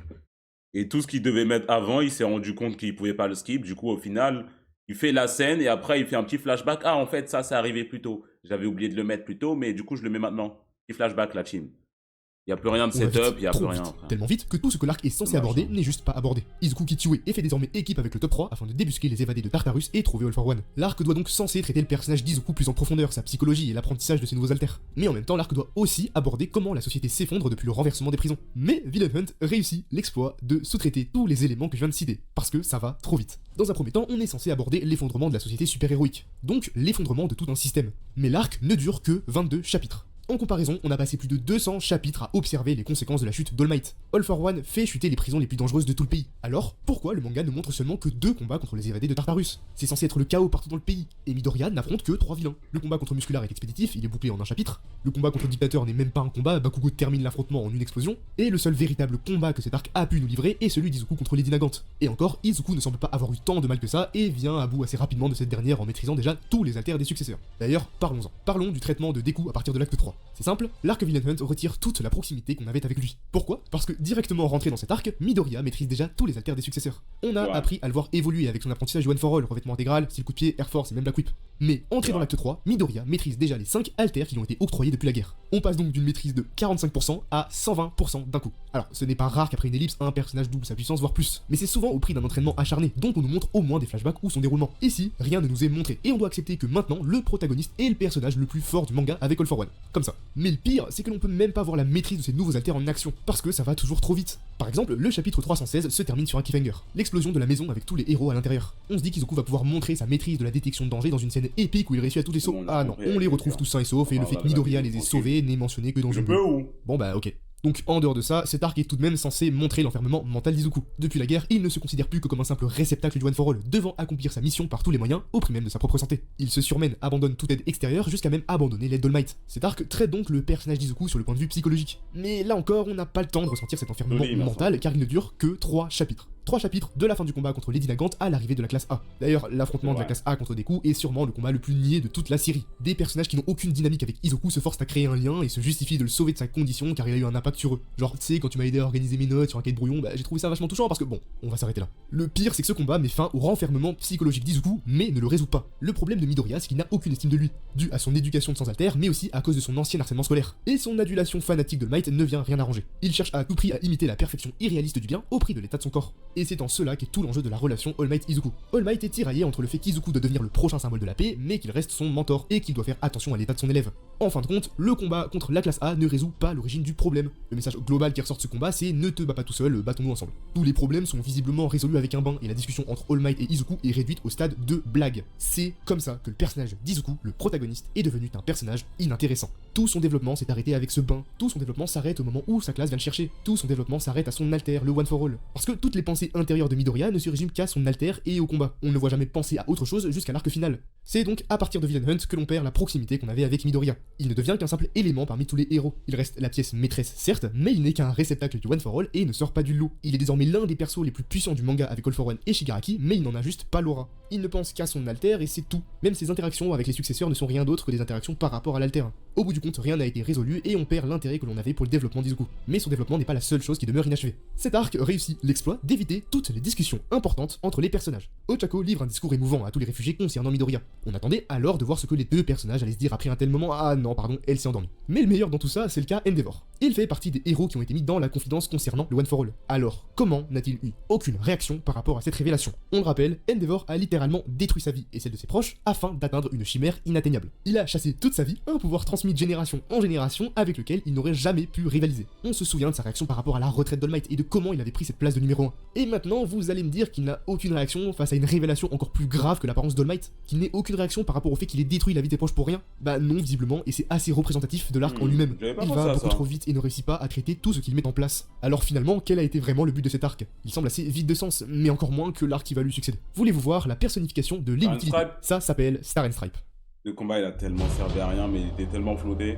Et tout ce qu'il devait mettre avant, il s'est rendu compte qu'il pouvait pas le skip. Du coup, au final, il fait la scène et après, il fait un petit flashback. Ah, en fait, ça, c'est arrivé plus tôt. J'avais oublié de le mettre plus tôt, mais du coup, je le mets maintenant. Petit flashback, la team. Il n'y a plus rien de on va vite, setup, il n'y a trop plus rien. vite, frère. tellement vite que tout ce que l'arc est censé aborder n'est juste pas abordé. Izuku quitte Yue et fait désormais équipe avec le top 3 afin de débusquer les évadés de Tartarus et trouver All for One. L'arc doit donc censé traiter le personnage d'Izuku plus en profondeur, sa psychologie et l'apprentissage de ses nouveaux alters. Mais en même temps, l'arc doit aussi aborder comment la société s'effondre depuis le renversement des prisons. Mais Villain Hunt réussit l'exploit de sous-traiter tous les éléments que je viens de citer, parce que ça va trop vite. Dans un premier temps, on est censé aborder l'effondrement de la société super-héroïque, donc l'effondrement de tout un système. Mais l'arc ne dure que 22 chapitres. En comparaison, on a passé plus de 200 chapitres à observer les conséquences de la chute d'All Might. All for One fait chuter les prisons les plus dangereuses de tout le pays. Alors, pourquoi le manga ne montre seulement que 2 combats contre les évadés de Tartarus? C'est censé être le chaos partout dans le pays, et Midoriya n'affronte que 3 vilains. Le combat contre Muscular est expéditif, il est bouclé en un chapitre. Le combat contre le Dictateur n'est même pas un combat, Bakugo termine l'affrontement en une explosion. Et le seul véritable combat que cet arc a pu nous livrer est celui d'Izuku contre Lady Nagant. Et encore, Izuku ne semble pas avoir eu tant de mal que ça, et vient à bout assez rapidement de cette dernière en maîtrisant déjà tous les alters des successeurs. D'ailleurs, parlons-en. Parlons du traitement de Deku à partir de l'acte 3. C'est simple, l'arc Villain Hunt retire toute la proximité qu'on avait avec lui. Pourquoi? Parce que directement rentré dans cet arc, Midoriya maîtrise déjà tous les alters des successeurs. On a appris à le voir évoluer avec son apprentissage du One for All, revêtement intégral, style coup de pied, Air Force et même Black Whip. Mais entré dans l'acte 3, Midoriya maîtrise déjà les 5 alters qui lui ont été octroyés depuis la guerre. On passe donc d'une maîtrise de 45% à 120% d'un coup. Alors, ce n'est pas rare qu'après une ellipse, un personnage double sa puissance, voire plus. Mais c'est souvent au prix d'un entraînement acharné, donc on nous montre au moins des flashbacks ou son déroulement. Ici, rien ne nous est montré, et on doit accepter que maintenant, le protagoniste est le personnage le plus fort du manga avec All for One. Comme ça. Mais le pire, c'est que l'on peut même pas voir la maîtrise de ces nouveaux alters en action, parce que ça va toujours trop vite. Par exemple, le chapitre 316 se termine sur un cliffhanger. L'explosion de la maison avec tous les héros à l'intérieur. On se dit qu'Izuku va pouvoir montrer sa maîtrise de la détection de danger dans une scène épique où il réussit à tous les sauts. Ah non, on les retrouve tous sains et saufs, et le fait que Midoriya les ait sauvés n'est mentionné que dans une... Bon bah ok. Donc en dehors de ça, cet arc est tout de même censé montrer l'enfermement mental d'Izuku. Depuis la guerre, il ne se considère plus que comme un simple réceptacle du One for All, devant accomplir sa mission par tous les moyens, au prix même de sa propre santé. Il se surmène, abandonne toute aide extérieure, jusqu'à même abandonner l'aide d'All Might. Cet arc traite donc le personnage d'Izuku sur le point de vue psychologique. Mais là encore, on n'a pas le temps de ressentir cet enfermement mental, car il ne dure que 3 chapitres. 3 chapitres de la fin du combat contre Lady Nagant à l'arrivée de la classe A. D'ailleurs, l'affrontement de la classe A contre Deku est sûrement le combat le plus niais de toute la série. Des personnages qui n'ont aucune dynamique avec Izuku se forcent à créer un lien et se justifient de le sauver de sa condition car il a eu un impact sur eux. Genre, tu sais, quand tu m'as aidé à organiser mes notes sur un cahier de brouillon, bah j'ai trouvé ça vachement touchant parce que bon, on va s'arrêter là. Le pire, c'est que ce combat met fin au renfermement psychologique d'Izuku, mais ne le résout pas. Le problème de Midoriya, c'est qu'il n'a aucune estime de lui, dû à son éducation de sans alter, mais aussi à cause de son ancien harcèlement scolaire. Et son adulation fanatique de Might ne vient rien arranger. Il cherche à tout prix à imiter la perfection irréaliste du bien au prix de l'état de son corps. Et c'est en cela qu'est tout l'enjeu de la relation All Might-Izuku. All Might est tiraillé entre le fait qu'Izuku doit devenir le prochain symbole de la paix, mais qu'il reste son mentor, et qu'il doit faire attention à l'état de son élève. En fin de compte, le combat contre la classe A ne résout pas l'origine du problème. Le message global qui ressort de ce combat, c'est ne te bats pas tout seul, battons-nous ensemble. Tous les problèmes sont visiblement résolus avec un bain, et la discussion entre All Might et Izuku est réduite au stade de blague. C'est comme ça que le personnage d'Izuku, le protagoniste, est devenu un personnage inintéressant. Tout son développement s'est arrêté avec ce bain, tout son développement s'arrête au moment où sa classe vient le chercher, tout son développement s'arrête à son alter, le One for All. Parce que toutes les pensées intérieures de Midoriya ne se résument qu'à son alter et au combat. On ne voit jamais penser à autre chose jusqu'à l'arc final. C'est donc à partir de Villain Hunt que l'on perd la proximité qu'on avait avec Midoriya. Il ne devient qu'un simple élément parmi tous les héros. Il reste la pièce maîtresse certes, mais il n'est qu'un réceptacle du One for All et ne sort pas du lot. Il est désormais l'un des persos les plus puissants du manga avec All for One et Shigaraki, mais il n'en a juste pas l'aura. Il ne pense qu'à son alter et c'est tout. Même ses interactions avec les successeurs ne sont rien d'autre que des interactions par rapport à l'alter. Au bout du compte, rien n'a été résolu et on perd l'intérêt que l'on avait pour le développement d'Izuku. Mais son développement n'est pas la seule chose qui demeure inachevée. Cet arc réussit l'exploit d'éviter toutes les discussions importantes entre les personnages. Ochako livre un discours émouvant à tous les réfugiés concernant Midoriya. On attendait alors de voir ce que les deux personnages allaient se dire après un tel moment. Ah non, pardon, elle s'est endormie. Mais le meilleur dans tout ça, c'est le cas Endeavor. Il fait partie des héros qui ont été mis dans la confidence concernant le One for All. Alors, comment n'a-t-il eu aucune réaction par rapport à cette révélation? On le rappelle, Endeavor a littéralement détruit sa vie et celle de ses proches afin d'atteindre une chimère inatteignable. Il a chassé toute sa vie un pouvoir transmis de génération en génération avec lequel il n'aurait jamais pu rivaliser. On se souvient de sa réaction par rapport à la retraite d'All Might et de comment il avait pris cette place de numéro 1. Et maintenant, vous allez me dire qu'il n'a aucune réaction face à une révélation encore plus grave que l'apparence d'All Might, qu'il n'ait aucune aucune réaction par rapport au fait qu'il ait détruit la vie des proches pour rien? Bah non, visiblement, et c'est assez représentatif de l'arc en lui-même. J'avais pas Il pensé va à beaucoup ça. trop vite et ne réussit pas à traiter tout ce qu'il met en place. Alors finalement, quel a été vraiment le but de cet arc? Il semble assez vide de sens, mais encore moins que l'arc qui va lui succéder. Voulez-vous voir la personnification de l'inutilité? Stripe. Ça s'appelle Star and Stripe. Le combat, il a tellement servi à rien, mais il était tellement flotté.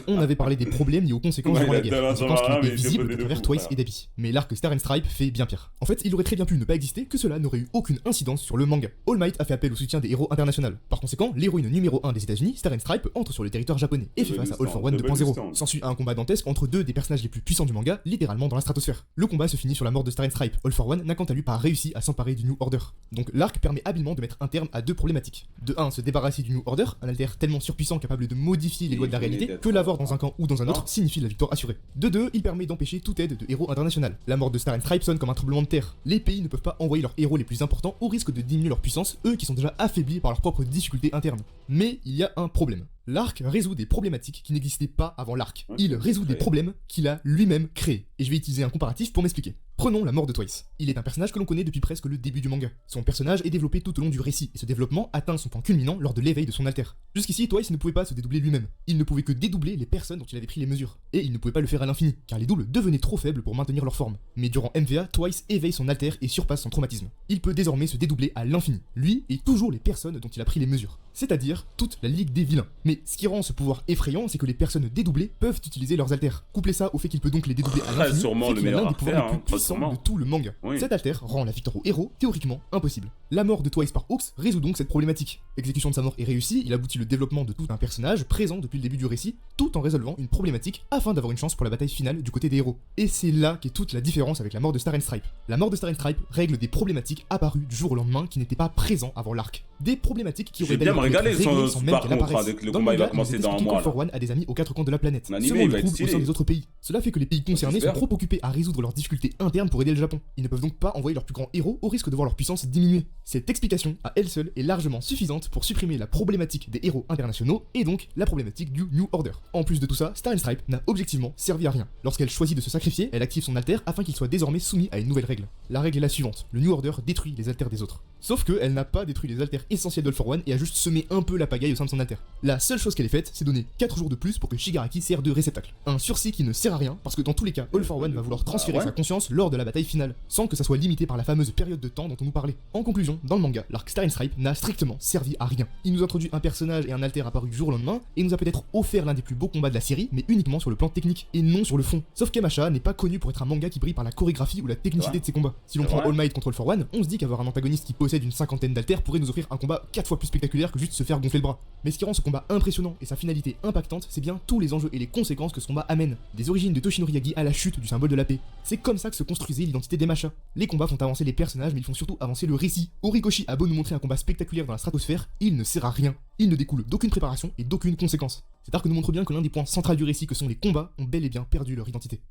On avait parlé des problèmes liés aux conséquences Ouais, durant la il a guerre, tellement conséquences qui servi à rien, étaient mais il s'est visibles flotté à de travers fou, Twice frère. et Dabi. Mais l'arc Star and Stripe fait bien pire. En fait, il aurait très bien pu ne pas exister, que cela n'aurait eu aucune incidence sur le manga. All Might a fait appel au soutien des héros internationaux. Par conséquent, l'héroïne numéro 1 des États-Unis, Star and Stripe, entre sur le territoire japonais et fait face à All for One 2.0. S'ensuit un combat dantesque entre deux des personnages les plus puissants du manga, littéralement dans la stratosphère. Le combat se finit sur la mort de Star and Stripe. All for One n'a quant à lui pas réussi à s'emparer du New Order. Donc l'arc permet habilement de mettre un terme à deux problématiques. De 1, se débarrasser du New Order, un alter tellement surpuissant capable de modifier les lois de la réalité que l'avoir dans un camp ou dans un autre signifie la victoire assurée. De 2, il permet d'empêcher toute aide de héros international. La mort de Star and Stripe sonne comme un tremblement de terre. Les pays ne peuvent pas envoyer leurs héros les plus importants au risque de diminuer leur puissance, eux qui sont déjà affaiblis par leurs propres difficultés internes. Mais il y a un problème. L'arc résout des problématiques qui n'existaient pas avant l'arc. Il résout des problèmes qu'il a lui-même créés. Et je vais utiliser un comparatif pour m'expliquer. Prenons la mort de Twice. Il est un personnage que l'on connaît depuis presque le début du manga. Son personnage est développé tout au long du récit, et ce développement atteint son point culminant lors de l'éveil de son alter. Jusqu'ici, Twice ne pouvait pas se dédoubler lui-même. Il ne pouvait que dédoubler les personnes dont il avait pris les mesures. Et il ne pouvait pas le faire à l'infini, car les doubles devenaient trop faibles pour maintenir leur forme. Mais durant MVA, Twice éveille son alter et surpasse son traumatisme. Il peut désormais se dédoubler à l'infini, lui et toujours les personnes dont il a pris les mesures. C'est-à-dire toute la ligue des vilains. Mais ce qui rend ce pouvoir effrayant, c'est que les personnes dédoublées peuvent utiliser leurs alters. Couplez ça au fait qu'il peut donc les dédoubler à l'infini, sûrement fait le qu'il a l'un meilleur des pouvoirs alter, les plus puissants de tout le manga. Oui. Cet alter rend la victoire au héros théoriquement impossible. La mort de Twice par Hawks résout donc cette problématique. L'exécution de sa mort est réussie, il aboutit le développement de tout un personnage présent depuis le début du récit, tout en résolvant une problématique afin d'avoir une chance pour la bataille finale du côté des héros. Et c'est là qu'est toute la différence avec la mort de Star and Stripe. La mort de Star and Stripe règle des problématiques apparues du jour au lendemain qui n'étaient pas présents avant l'arc. Des problématiques qui Je vais auraient bien me d'ailleurs pu régaler être réglées sans sans même par qu'elles contre, apparaissent. avec le Dans combat, il va manga, commencer nous dans un expliquons mois, qu'All for One a des amis aux quatre coins de la planète. L'anime, Seulement il le va être trouve au sein stylé. des autres pays. Cela fait que les pays concernés sont j'espère. trop occupés à résoudre leurs difficultés internes pour aider le Japon. Ils ne peuvent donc pas envoyer leurs plus grands héros au risque de voir leur puissance diminuer. Cette explication, à elle seule, est largement suffisante pour supprimer la problématique des héros internationaux et donc la problématique du New Order. En plus de tout ça, Star and Stripe n'a objectivement servi à rien. Lorsqu'elle choisit de se sacrifier, elle active son alter afin qu'il soit désormais soumis à une nouvelle règle. La règle est la suivante, le New Order détruit les alters des autres. Sauf que elle n'a pas détruit les alters essentiels d'All for One et a juste semé un peu la pagaille au sein de son alter. La seule chose qu'elle ait faite, c'est donner 4 jours de plus pour que Shigaraki sert de réceptacle. Un sursis qui ne sert à rien, parce que dans tous les cas, All for One va vouloir transférer ouais. sa conscience lors de la bataille finale, sans que ça soit limité par la fameuse période de temps dont on nous parlait. En conclusion, dans le manga, l'arc Star and Stripe n'a strictement servi à rien. Il nous introduit un personnage et un alter apparu du jour au lendemain, et nous a peut-être offert l'un des plus beaux combats de la série, mais uniquement sur le plan technique, et non sur le fond. Sauf qu'Emasha n'est pas connu pour être un manga qui brille par la chorégraphie ou la technicité de ses combats. Si l'on C'est prend vrai. All Might contre All for One, on se dit qu'avoir un antagoniste qui possède une cinquantaine d'alters pourrait nous offrir un combat 4 fois plus spectaculaire que juste se faire gonfler le bras. Mais ce qui rend ce combat impressionnant et sa finalité impactante, c'est bien tous les enjeux et les conséquences que ce combat amène. Des origines de Toshinori Yagi à la chute du symbole de la paix. C'est comme ça que se construisait l'identité d'Emasha. Les combats font avancer les personnages, mais ils font surtout avancer le récit. Horikoshi a beau nous montrer un combat spectaculaire dans la stratosphère, il ne sert à rien. Il ne découle d'aucune préparation et d'aucune conséquence. Cet arc nous montre bien que l'un des points centraux du récit que sont les combats ont bel et bien perdu leur identité.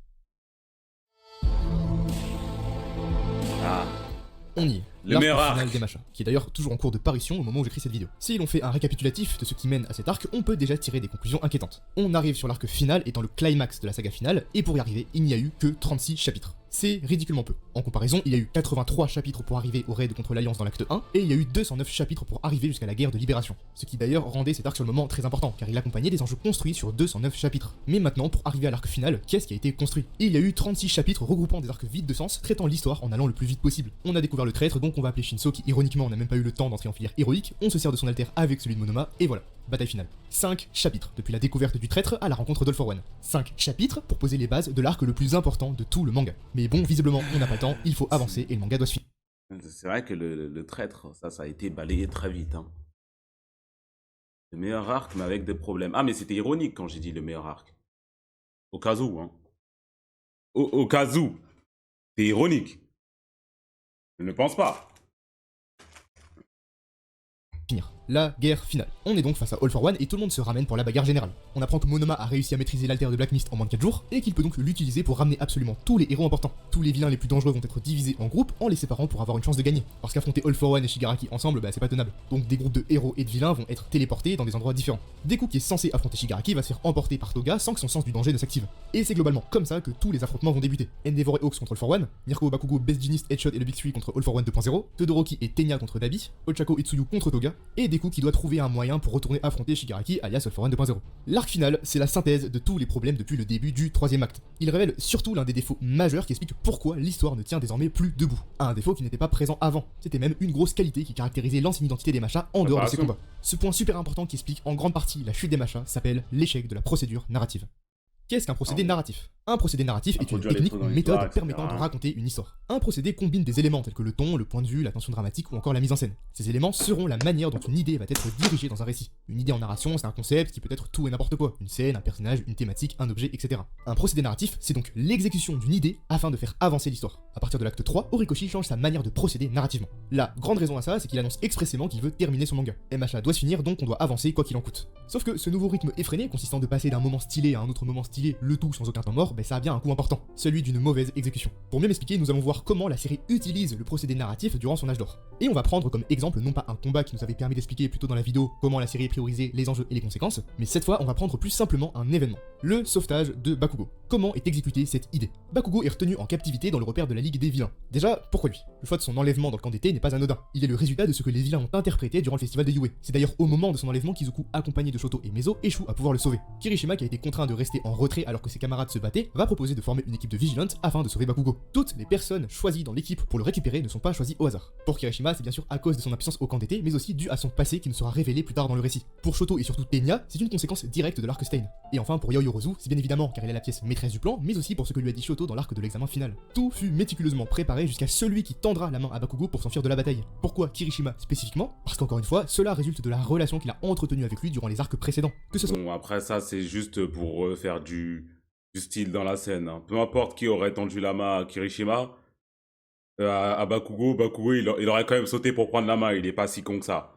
Ah. On y est. Le meilleur final arc. d'Emasha, qui est d'ailleurs toujours en cours de parution au moment où j'écris cette vidéo. Si l'on fait un récapitulatif de ce qui mène à cet arc, on peut déjà tirer des conclusions inquiétantes. On arrive sur l'arc final étant le climax de la saga finale, et pour y arriver, il n'y a eu que 36 chapitres. C'est ridiculement peu. En comparaison, il y a eu 83 chapitres pour arriver au raid contre l'Alliance dans l'acte 1, et il y a eu 209 chapitres pour arriver jusqu'à la guerre de libération. Ce qui d'ailleurs rendait cet arc sur le moment très important, car il accompagnait des enjeux construits sur 209 chapitres. Mais maintenant, pour arriver à l'arc final, qu'est-ce qui a été construit? Il y a eu 36 chapitres regroupant des arcs vides de sens, traitant l'histoire en allant le plus vite possible. On a découvert le traître, donc on va appeler Shinso, qui ironiquement n'a même pas eu le temps d'entrer en filière héroïque, on se sert de son alter avec celui de Monoma, et voilà. Bataille finale. 5 chapitres, depuis la découverte du traître à la rencontre d'All for One. 5 chapitres pour poser les bases de l'arc le plus important de tout le manga. Mais bon, visiblement, on n'a pas le temps, il faut avancer et le manga doit se finir. C'est vrai que le traître, ça a été balayé très vite. Hein. Le meilleur arc, mais avec des problèmes. Ah, mais c'était ironique quand j'ai dit le meilleur arc. Au cas où, hein. Au cas où. C'est ironique. Je ne pense pas. Finir. La guerre finale. On est donc face à All for One et tout le monde se ramène pour la bagarre générale. On apprend que Monoma a réussi à maîtriser l'alter de Black Mist en moins de 4 jours et qu'il peut donc l'utiliser pour ramener absolument tous les héros importants. Tous les vilains les plus dangereux vont être divisés en groupes en les séparant pour avoir une chance de gagner. Parce qu'affronter All for One et Shigaraki ensemble, bah c'est pas tenable. Donc des groupes de héros et de vilains vont être téléportés dans des endroits différents. Deku qui est censé affronter Shigaraki va se faire emporter par Toga sans que son sens du danger ne s'active. Et c'est globalement comme ça que tous les affrontements vont débuter. Endeavor et Hawks contre All for One, Mirko Bakugo, Best Genius, Headshot et le Big 3 contre All for One 2.0, Todoroki et Tenya contre Dabi, Ochako et Tsuyu contre Toga, et Deku qui doit trouver un moyen pour retourner affronter Shigaraki alias All for One 2.0. L'arc final, c'est la synthèse de tous les problèmes depuis le début du troisième acte. Il révèle surtout l'un des défauts majeurs qui explique pourquoi l'histoire ne tient désormais plus debout. Un défaut qui n'était pas présent avant. C'était même une grosse qualité qui caractérisait l'ancienne identité des machas en dehors de ces combats. Ce point super important qui explique en grande partie la chute des machas s'appelle l'échec de la procédure narrative. Qu'est-ce qu'un procédé narratif? Un procédé narratif est une technique ou méthode permettant de raconter une histoire. Un procédé combine des éléments tels que le ton, le point de vue, la tension dramatique ou encore la mise en scène. Ces éléments seront la manière dont une idée va être dirigée dans un récit. Une idée en narration, c'est un concept qui peut être tout et n'importe quoi. Une scène, un personnage, une thématique, un objet, etc. Un procédé narratif, c'est donc l'exécution d'une idée afin de faire avancer l'histoire. À partir de l'acte 3, Horikoshi change sa manière de procéder narrativement. La grande raison à ça, c'est qu'il annonce expressément qu'il veut terminer son manga. MHA doit se finir, donc on doit avancer quoi qu'il en coûte. Sauf que ce nouveau rythme effréné, consistant de passer d'un moment stylé à un autre moment stylé, le tout sans aucun temps mort, ça a bien un coût important, celui d'une mauvaise exécution. Pour mieux m'expliquer, nous allons voir comment la série utilise le procédé narratif durant son âge d'or. Et on va prendre comme exemple non pas un combat qui nous avait permis d'expliquer plus tôt dans la vidéo comment la série priorisait les enjeux et les conséquences, mais cette fois on va prendre plus simplement un événement, le sauvetage de Bakugo. Comment est exécutée cette idée? Bakugo est retenu en captivité dans le repère de la Ligue des Vilains. Déjà, pourquoi lui? Le choix de son enlèvement dans le camp d'été n'est pas anodin. Il est le résultat de ce que les vilains ont interprété durant le festival de Yue. C'est d'ailleurs au moment de son enlèvement qu'Izuku, accompagné de Shoto et Mezo, échoue à pouvoir le sauver. Kirishima, qui a été contraint de rester en retrait alors que ses camarades se battaient, va proposer de former une équipe de vigilantes afin de sauver Bakugo. Toutes les personnes choisies dans l'équipe pour le récupérer ne sont pas choisies au hasard. Pour Kirishima, c'est bien sûr à cause de son absence au camp d'été, mais aussi dû à son passé qui nous sera révélé plus tard dans le récit. Pour Shoto et surtout Tenya, c'est une conséquence directe de l'arc Stein. Et enfin pour Yaoyorozu, c'est bien évidemment car il est la pièce maîtresse du plan, mais aussi pour ce que lui a dit Shoto dans l'arc de l'examen final. Tout fut méticuleusement préparé jusqu'à celui qui tendra la main à Bakugo pour s'enfuir de la bataille. Pourquoi Kirishima spécifiquement? Parce qu'encore une fois, cela résulte de la relation qu'il a entretenue avec lui durant les arcs précédents. Que ce soit... Bon, après ça, c'est juste pour faire du style dans la scène. Hein. Peu importe qui aurait tendu la main à Kirishima, à Bakugo, il aurait quand même sauté pour prendre la main, il est pas si con que ça.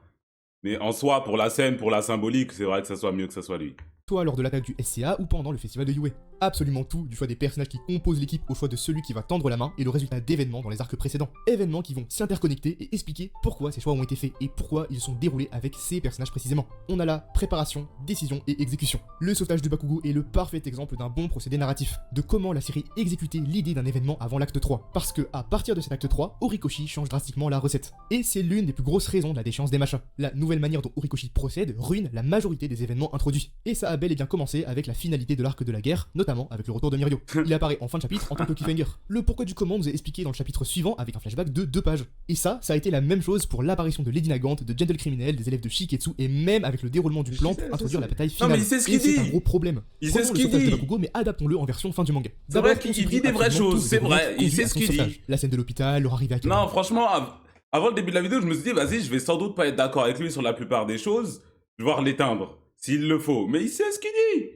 Mais en soi, pour la scène, pour la symbolique, c'est vrai que ça soit mieux que ça soit lui. Soit lors de l'attaque du SCA ou pendant le festival de Yue. Absolument tout, du choix des personnages qui composent l'équipe au choix de celui qui va tendre la main et le résultat d'événements dans les arcs précédents. Événements qui vont s'interconnecter et expliquer pourquoi ces choix ont été faits et pourquoi ils sont déroulés avec ces personnages précisément. On a la préparation, décision et exécution. Le sauvetage de Bakugo est le parfait exemple d'un bon procédé narratif, de comment la série exécutait l'idée d'un événement avant l'acte 3. Parce que à partir de cet acte 3, Horikoshi change drastiquement la recette. Et c'est l'une des plus grosses raisons de la déchéance des machas. La nouvelle manière dont Horikoshi procède ruine la majorité des événements introduits. Et ça a bel et bien commencé avec la finalité de l'arc de la guerre, notamment avec le retour de Mirio. Il apparaît en fin de chapitre en tant que cliffhanger. Le pourquoi du comment nous est expliqué dans le chapitre suivant avec un flashback de 2 pages. Et ça a été la même chose pour l'apparition de Lady Nagant, de Gentle Criminel, des élèves de Shiketsu et même avec le déroulement du plan pour introduire la bataille finale. Non mais il sait ce qu'il dit. dit. C'est un gros problème. Il sait ce qu'il dit. dit. De Bakugo, mais adaptons-le en version fin du manga. C'est vrai qu'il dit des vraies choses, c'est vrai. Il sait ce qu'il dit. La scène de l'hôpital, leur arrivée à Kyoto. Non, franchement, avant le début de la vidéo, je me suis dit, vas-y, je vais sans doute pas être d'accord avec lui sur la plupart des choses. Je vais voir l'éteindre, s'il le faut. Mais il sait ce qu'il dit.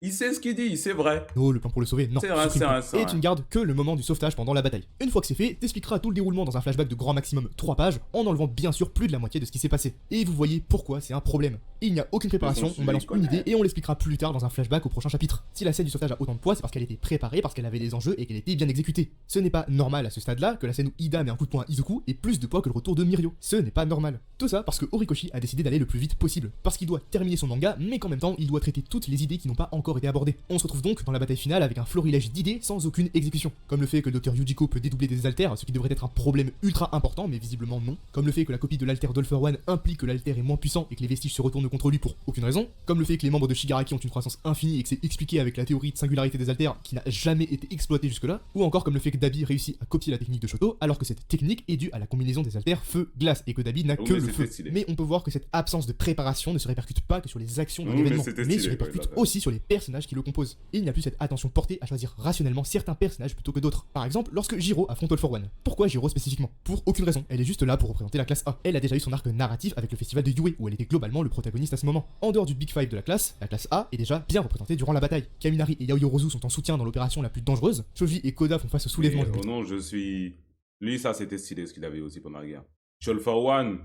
Il sait ce qu'il dit, c'est vrai. Oh, le plan pour le sauver, non. C'est vrai, c'est vrai, c'est Et vrai. tu ne gardes que le moment du sauvetage pendant la bataille. Une fois que c'est fait, t'expliqueras tout le déroulement dans un flashback de grand maximum 3 pages, en enlevant bien sûr plus de la moitié de ce qui s'est passé. Et vous voyez pourquoi c'est un problème. Il n'y a aucune préparation, on balance une idée et on l'expliquera plus tard dans un flashback au prochain chapitre. Si la scène du sauvetage a autant de poids, c'est parce qu'elle était préparée, parce qu'elle avait des enjeux et qu'elle était bien exécutée. Ce n'est pas normal à ce stade-là que la scène où Ida met un coup de poing à Izuku ait plus de poids que le retour de Mirio. Ce n'est pas normal. Tout ça parce que Horikoshi a décidé d'aller le plus vite possible. Parce qu'il doit terminer son manga, mais qu'en même temps, il doit traiter toutes les idées qui n'ont pas encore été abordées. On se retrouve donc dans la bataille finale avec un florilège d'idées sans aucune exécution. Comme le fait que le Dr Yujiko peut dédoubler des alters, ce qui devrait être un problème ultra important, mais visiblement non. Comme le fait que la copie de l'alter d'All for One implique que l'alter est moins puissant et que les vestiges se retournent contre lui pour aucune raison. Comme le fait que les membres de Shigaraki ont une croissance infinie et que c'est expliqué avec la théorie de singularité des alters qui n'a jamais été exploitée jusque-là. Ou encore comme le fait que Dabi réussit à copier la technique de Shoto alors que cette technique est due à la combinaison des alters feu-glace et que Dabi n'a que le feu. Stylé. Mais on peut voir que cette absence de préparation ne se répercute pas que sur les actions d'un événement, mais se répercute aussi sur les personnages qui le composent. Et il n'y a plus cette attention portée à choisir rationnellement certains personnages plutôt que d'autres. Par exemple, lorsque Jiro affronte All for One. Pourquoi Jiro spécifiquement? Pour aucune raison, elle est juste là pour représenter la classe A. Elle a déjà eu son arc narratif avec le festival de Yue, où elle était globalement le protagoniste à ce moment. En dehors du Big Five de la classe A est déjà bien représentée durant la bataille. Kaminari et Yaoyorozu sont en soutien dans l'opération la plus dangereuse. Shoji et Koda font face au soulèvement. Oh non, je suis... Lui, ça, c'était stylé, ce qu'il avait aussi pendant la guerre. All for One,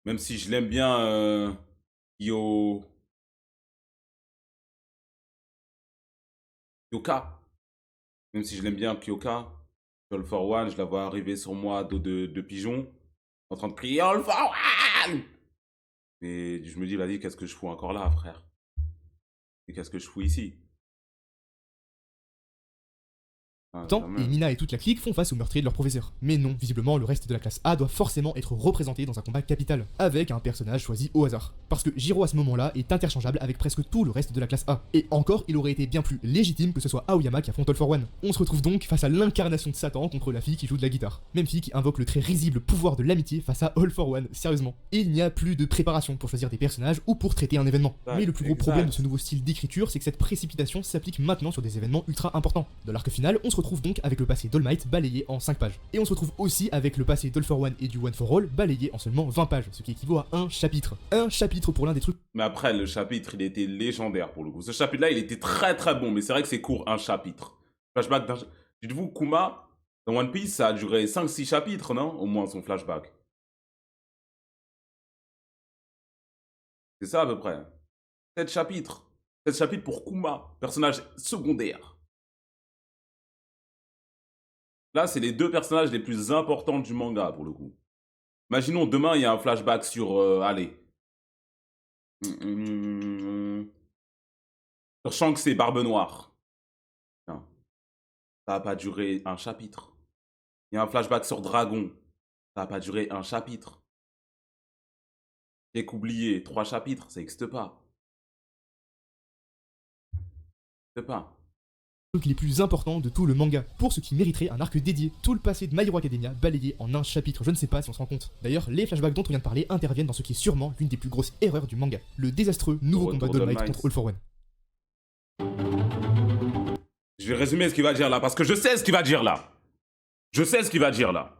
Même si je l'aime bien, Yo... Yoka. Même si je l'aime bien, Kyoka. All for One, je la vois arriver sur moi, dos de pigeon, en train de crier All for One. Et je me dis, vas-y, qu'est-ce que je fous encore là, frère? Et qu'est-ce que je fous ici? Ah, quand Temps, et même. Nina et toute la clique font face au meurtrier de leur professeur. Mais non, visiblement, le reste de la classe A doit forcément être représenté dans un combat capital, avec un personnage choisi au hasard. Parce que Jiro à ce moment-là est interchangeable avec presque tout le reste de la classe A. Et encore, il aurait été bien plus légitime que ce soit Aoyama qui affronte All for One. On se retrouve donc face à l'incarnation de Satan contre la fille qui joue de la guitare. Même fille qui invoque le très risible pouvoir de l'amitié face à All for One, sérieusement. Et il n'y a plus de préparation pour choisir des personnages ou pour traiter un événement. Mais le plus gros problème de ce nouveau style d'écriture, c'est que cette précipitation s'applique maintenant sur des événements ultra importants. Dans l'arc final, on se retrouve donc avec le passé d'All Might balayé en 5 pages. Et on se retrouve aussi avec le passé d'All for One et du One for All balayé en seulement 20 pages, ce qui équivaut à un chapitre. Un chapitre pour l'un des trucs. Mais après, le chapitre, il était légendaire pour le coup. Ce chapitre-là, il était très très bon, mais c'est vrai que c'est court, un chapitre. Flashback d'un... Dites-vous, Kuma, dans One Piece, ça a duré 5-6 chapitres, non? Au moins, son flashback. C'est ça à peu près. 7 chapitres. 7 chapitres pour Kuma, personnage secondaire. Là, c'est les deux personnages les plus importants du manga, pour le coup. Imaginons, demain, il y a un flashback sur... allez. Sur Shanks et Barbe Noire. Non, ça va pas durer un chapitre. Il y a un flashback sur Dragon. Ça va pas durer un chapitre. J'ai qu'oublié 3 chapitres, ça n'existe pas. Ça n'existe pas. Trucs les plus importants de tout le manga, pour ce qui mériterait un arc dédié, tout le passé de My Hero Academia balayé en un chapitre, je ne sais pas si on se rend compte. D'ailleurs, les flashbacks dont on vient de parler interviennent dans ce qui est sûrement l'une des plus grosses erreurs du manga, le désastreux nouveau combat d'All Might contre All for One. Je vais résumer ce qu'il va dire là, parce que je sais ce qu'il va dire là. Je sais ce qu'il va dire là.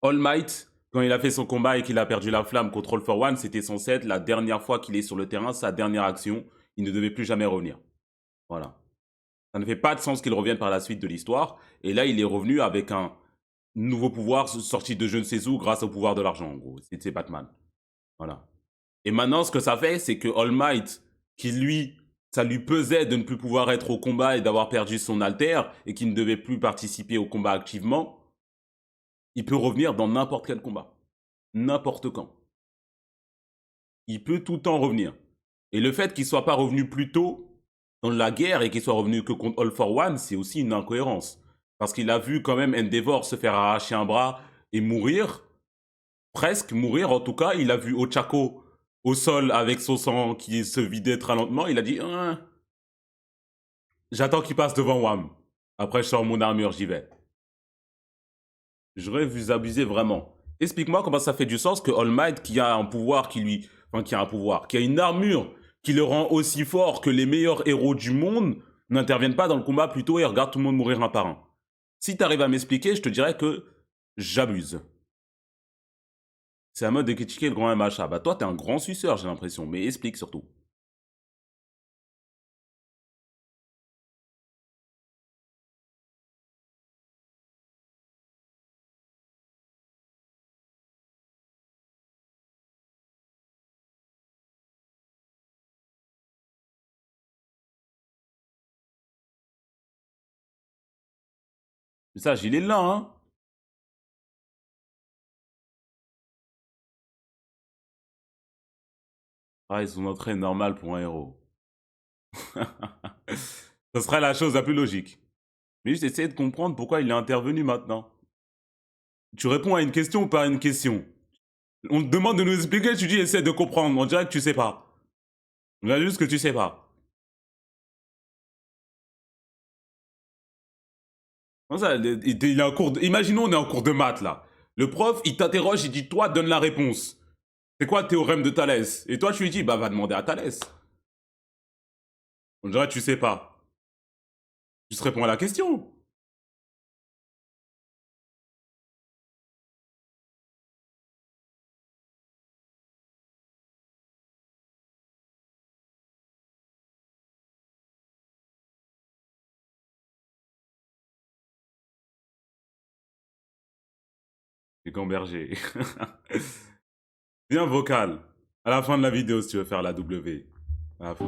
All Might, quand il a fait son combat et qu'il a perdu la flamme contre All for One, c'était censé être la dernière fois qu'il est sur le terrain, sa dernière action. Il ne devait plus jamais revenir. Voilà. Ça ne fait pas de sens qu'il revienne par la suite de l'histoire. Et là, il est revenu avec un nouveau pouvoir sorti de je ne sais où grâce au pouvoir de l'argent, en gros. C'est Batman. Voilà. Et maintenant, ce que ça fait, c'est que All Might, qui lui, ça lui pesait de ne plus pouvoir être au combat et d'avoir perdu son alter, et qui ne devait plus participer au combat activement, il peut revenir dans n'importe quel combat. N'importe quand. Il peut tout le temps revenir. Et le fait qu'il soit pas revenu plus tôt dans la guerre et qu'il soit revenu que contre All for One, c'est aussi une incohérence. Parce qu'il a vu quand même Endeavor se faire arracher un bras et mourir. Presque mourir, en tout cas. Il a vu Ochako au sol avec son sang qui se vidait très lentement. Il a dit j'attends qu'il passe devant Wam. Après, je sors mon armure, j'y vais. J'aurais vu abuser vraiment. Explique-moi comment ça fait du sens que All Might, qui a un pouvoir qui lui... Enfin, qui a un pouvoir, qui a une armure qui le rend aussi fort que les meilleurs héros du monde, n'interviennent pas dans le combat plutôt et regardent tout le monde mourir un par un. Si t'arrives à m'expliquer, je te dirais que j'abuse. C'est à mode de critiquer le grand MHA. Bah toi, t'es un grand suceur, j'ai l'impression. Mais explique surtout. Mais ça, il est là, hein. Ah, ils sont entrée normale pour un héros. Ce serait la chose la plus logique. Mais juste essayer de comprendre pourquoi il est intervenu maintenant. Tu réponds à une question ou pas à une question? On te demande de nous expliquer, tu dis essaie de comprendre. On dirait que tu sais pas. On dirait juste que tu sais pas. Comment ça, il est en cours Imaginons on est en cours de maths là. Le prof, il t'interroge, il dit toi, donne la réponse. C'est quoi le théorème de Thalès? Et toi, tu lui dis, bah va demander à Thalès. On dirait que tu sais pas. Juste réponds à la question. Les gambergers. Viens vocal. À la fin de la vidéo si tu veux faire la W. À la fin.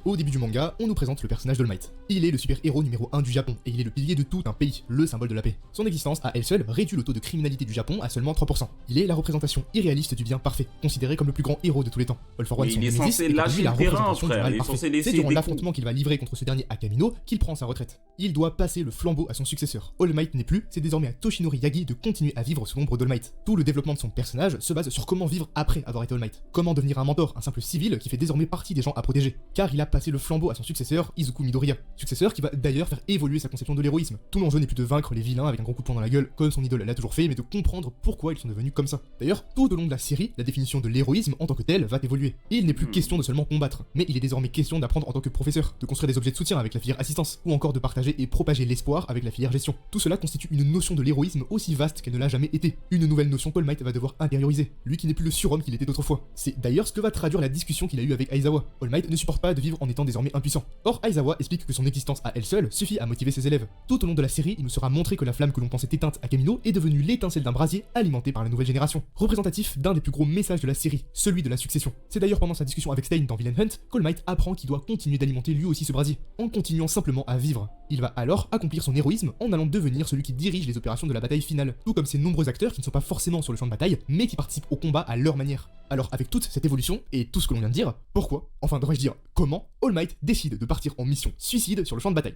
Au début du manga, on nous présente le personnage d'All Might. Il est le super-héros numéro 1 du Japon, et il est le pilier de tout un pays, le symbole de la paix. Son existence, à elle seule, réduit le taux de criminalité du Japon à seulement 3%. Il est la représentation irréaliste du bien parfait, considéré comme le plus grand héros de tous les temps. All for One, Mais son il est némésis, censé est pour lâcher lui la le terrain, représentation du frère. mal Il est parfait. censé laisser C'est durant des l'affrontement coups. qu'il va livrer contre ce dernier à Kamino qu'il prend sa retraite. Il doit passer le flambeau à son successeur. All Might n'est plus, c'est désormais à Toshinori Yagi de continuer à vivre sous l'ombre d'All Might. Tout le développement de son personnage se base sur comment vivre après avoir été All Might. Comment devenir un mentor, un simple civil qui fait désormais partie des gens à protéger. Car il a passé le flambeau à son successeur, Izuku Midoriya. Successeur qui va d'ailleurs faire évoluer sa conception de l'héroïsme. Tout l'enjeu n'est plus de vaincre les vilains avec un gros coup de poing dans la gueule, comme son idole l'a toujours fait, mais de comprendre pourquoi ils sont devenus comme ça. D'ailleurs, tout au long de la série, la définition de l'héroïsme en tant que tel va évoluer. Et il n'est plus question de seulement combattre, mais il est désormais question d'apprendre en tant que professeur, de construire des objets de soutien avec la filière assistance, ou encore de partager et propager l'espoir avec la filière gestion. Tout cela constitue une notion de l'héroïsme aussi vaste qu'elle ne l'a jamais été. Une nouvelle notion qu'All Might va devoir intérioriser, lui qui n'est plus le surhomme qu'il était autrefois. C'est d'ailleurs ce que va traduire la discussion qu'il a eue avec Aizawa. All Might ne supporte pas de vivre en étant désormais impuissant. Or, Aizawa explique que son existence à elle seule suffit à motiver ses élèves. Tout au long de la série, il nous sera montré que la flamme que l'on pensait éteinte à Kamino est devenue l'étincelle d'un brasier alimenté par la nouvelle génération. Représentatif d'un des plus gros messages de la série, celui de la succession. C'est d'ailleurs pendant sa discussion avec Stein dans Villain Hunt qu'All Might apprend qu'il doit continuer d'alimenter lui aussi ce brasier, en continuant simplement à vivre. Il va alors accomplir son héroïsme en allant devenir celui qui dirige les opérations de la bataille finale, tout comme ces nombreux acteurs qui ne sont pas forcément sur le champ de bataille, mais qui participent au combat à leur manière. Alors avec toute cette évolution, et tout ce que l'on vient de dire, pourquoi, enfin devrais-je dire comment, All Might décide de partir en mission suicide sur le champ de bataille.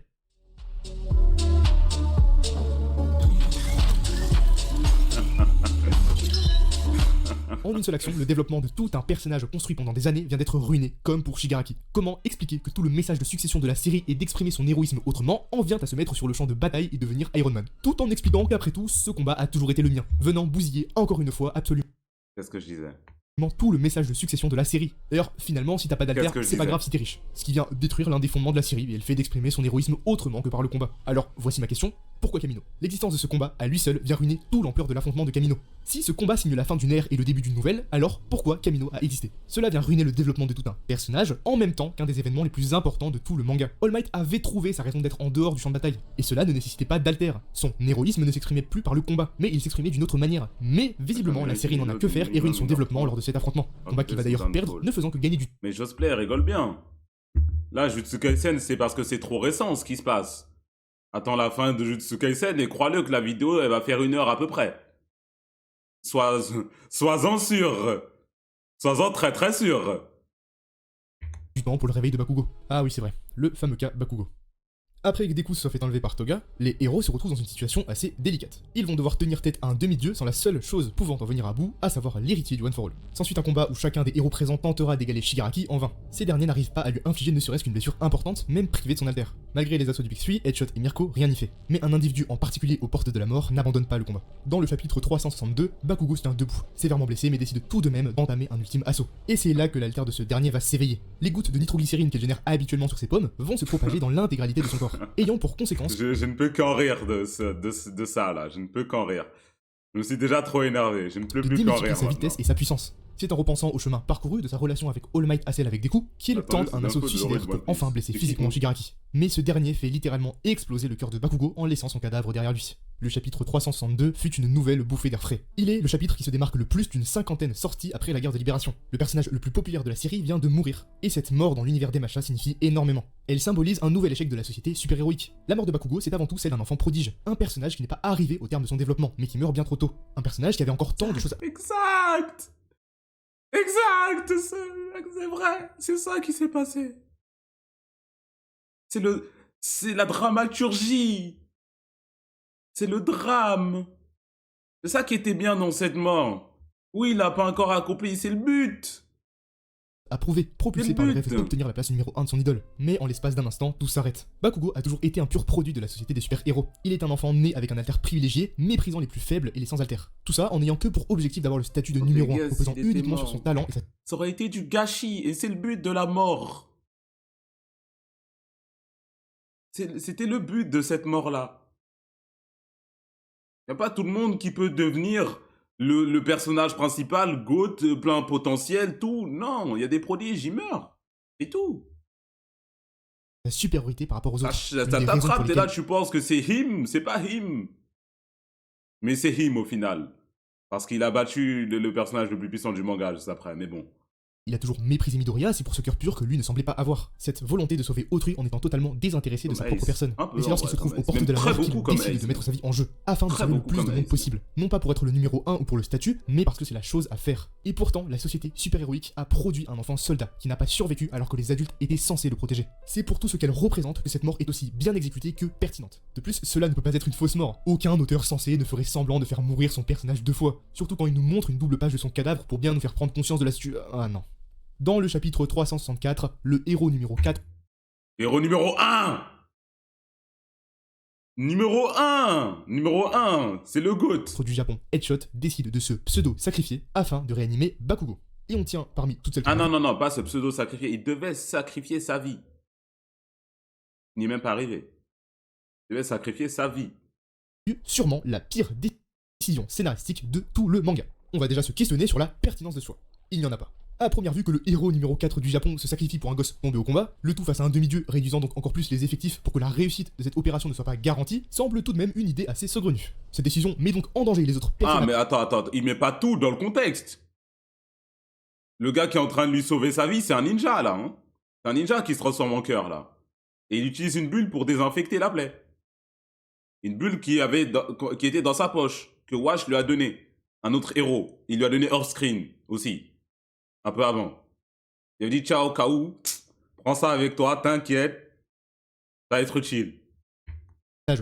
En une seule action, le développement de tout un personnage construit pendant des années vient d'être ruiné, comme pour Shigaraki. Comment expliquer que tout le message de succession de la série et d'exprimer son héroïsme autrement en vient à se mettre sur le champ de bataille et devenir Iron Man, tout en expliquant qu'après tout, ce combat a toujours été le mien, venant bousiller encore une fois absolument C'est ce que je disais. tout le message de succession de la série. D'ailleurs, finalement, si t'as pas d'alter, Qu'est-ce que je c'est pas disais grave si t'es riche. Ce qui vient détruire l'un des fondements de la série et le fait d'exprimer son héroïsme autrement que par le combat. Alors, voici ma question, pourquoi Kamino? L'existence de ce combat, à lui seul, vient ruiner tout l'ampleur de l'affrontement de Kamino. Si ce combat signe la fin d'une ère et le début d'une nouvelle, alors pourquoi Kamino a existé? Cela vient ruiner le développement de tout un personnage, en même temps qu'un des événements les plus importants de tout le manga. All Might avait trouvé sa raison d'être en dehors du champ de bataille, et cela ne nécessitait pas d'alter. Son héroïsme ne s'exprimait plus par le combat, mais il s'exprimait d'une autre manière. Mais visiblement, la série n'en a que faire et ruine son développement lors de cet affrontement. Combat qu'il va d'ailleurs perdre, ne faisant que gagner du temps. Mais Josplay rigole bien. Là, Jutsu Kaisen, c'est parce que c'est trop récent ce qui se passe. Attends la fin de Jutsu Kaisen et crois-le que la vidéo, elle va faire 1 heure à peu près. Sois-en sûr. Sois-en très très sûr. Du temps pour le réveil de Bakugo. Ah oui, c'est vrai, le fameux cas Bakugo. Après que Deku se soit fait enlever par Toga, les héros se retrouvent dans une situation assez délicate. Ils vont devoir tenir tête à un demi-dieu sans la seule chose pouvant en venir à bout, à savoir l'héritier du One for All. S'ensuit un combat où chacun des héros présents tentera d'égaler Shigaraki en vain. Ces derniers n'arrivent pas à lui infliger ne serait-ce qu'une blessure importante, même privé de son alter. Malgré les assauts du Big Three, Headshot et Mirko, rien n'y fait. Mais un individu en particulier aux portes de la mort n'abandonne pas le combat. Dans le chapitre 362, Bakugo se tient debout, sévèrement blessé mais décide tout de même d'entamer un ultime assaut. Et c'est là que l'alter de ce dernier va s'éveiller. Les gouttes de nitroglycérine qu'elle génère habituellement sur ses pommes vont se propager dans l'intégralité de son corps, ayant pour conséquence Je ne peux qu'en rire de ça là. Je ne peux qu'en rire. Je me suis déjà trop énervé. Je ne peux de plus qu'en démultiplier rire sa vitesse maintenant. et sa puissance. C'est en repensant au chemin parcouru de sa relation avec All Might Hassel avec Deku qu'il Attendez, tente un c'est assaut un peu de suicidaire One pour Piece. enfin blesser C'est physiquement fini. Shigaraki. Mais ce dernier fait littéralement exploser le cœur de Bakugo en laissant son cadavre derrière lui. Le chapitre 362 fut une nouvelle bouffée d'air frais. Il est le chapitre qui se démarque le plus d'une cinquantaine sorties après la guerre de libération. Le personnage le plus populaire de la série vient de mourir, et cette mort dans l'univers des machas signifie énormément. Elle symbolise un nouvel échec de la société super-héroïque. La mort de Bakugo, c'est avant tout celle d'un enfant prodige, un personnage qui n'est pas arrivé au terme de son développement, mais qui meurt bien trop tôt. Un personnage qui avait encore tant de choses à... Exact. Exact. C'est vrai. C'est ça qui s'est passé. C'est la dramaturgie. C'est le drame. C'est ça qui était bien dans cette mort. Oui, il n'a pas encore accompli, c'est le but. prouver, propulsé Quel par le but rêve d'obtenir la place numéro 1 de son idole. Mais en l'espace d'un instant, tout s'arrête. Bakugo a toujours été un pur produit de la société des super-héros. Il est un enfant né avec un alter privilégié, méprisant les plus faibles et les sans alter. Tout ça en n'ayant que pour objectif d'avoir le statut de Oh, numéro les 1, gars, reposant s'il était uniquement sur mort. son talent et sa... Ça aurait été du gâchis, et c'est le but de la mort. C'était le but de cette mort-là. Y a pas tout le monde qui peut devenir le personnage principal, GOAT, plein potentiel, tout. Non, il y a des prodiges, ils meurent. Et tout. sa supériorité par rapport aux autres. Ça Une des raisons t'attrape, pour t'es là, lesquelles- tu penses que c'est him, c'est pas him. Mais c'est him au final. Parce qu'il a battu le personnage le plus puissant du manga juste après, mais bon. Il a toujours méprisé Midoriya, c'est pour ce cœur pur que lui ne semblait pas avoir. Cette volonté de sauver autrui en étant totalement désintéressé de sa Comme propre Ace. personne. Un peu, Mais c'est en lorsqu'il vrai, se trouve comme aux Ace. portes Même de la très mort qu'il beaucoup comme décide Ace. de mettre sa vie en jeu, afin de Très sauver le beaucoup plus de comme monde Ace. possible. Non pas pour être le numéro 1 ou pour le statut, mais parce que c'est la chose à faire. Et pourtant, la société super-héroïque a produit un enfant soldat qui n'a pas survécu alors que les adultes étaient censés le protéger. C'est pour tout ce qu'elle représente que cette mort est aussi bien exécutée que pertinente. De plus, cela ne peut pas être une fausse mort. Aucun auteur censé ne ferait semblant de faire mourir son personnage 2 fois. Surtout quand il nous montre une double page de son cadavre pour bien nous faire prendre conscience de la situation. Ah non. Dans le chapitre 364, le héros numéro 4 Héros numéro 1. Numéro 1. Numéro 1. C'est le GOAT. du Japon, Headshot, décide de se pseudo-sacrifier afin de réanimer Bakugo. Et on tient parmi toutes celles qui Ah non, non, non, pas ce pseudo-sacrifié. Il devait sacrifier sa vie. Il n'y est même pas arrivé. Il devait sacrifier sa vie. sûrement la pire décision scénaristique de tout le manga. On va déjà se questionner sur la pertinence de ce choix. Il n'y en a pas. À première vue que le héros numéro 4 du Japon se sacrifie pour un gosse tombé au combat, le tout face à un demi-dieu réduisant donc encore plus les effectifs pour que la réussite de cette opération ne soit pas garantie, semble tout de même une idée assez saugrenue. Cette décision met donc en danger les autres Ah, personnages. mais attends, il met pas tout dans le contexte. Le gars qui est en train de lui sauver sa vie, c'est un ninja, là. Hein, c'est un ninja qui se transforme en cœur, là. Et il utilise une bulle pour désinfecter la plaie. Une bulle qui était dans sa poche, que Wash lui a donné. Un autre héros. Il lui a donné off-screen, aussi. Un peu avant. Il a dit ciao, Kaou. Prends ça avec toi, t'inquiète. Ça va être utile.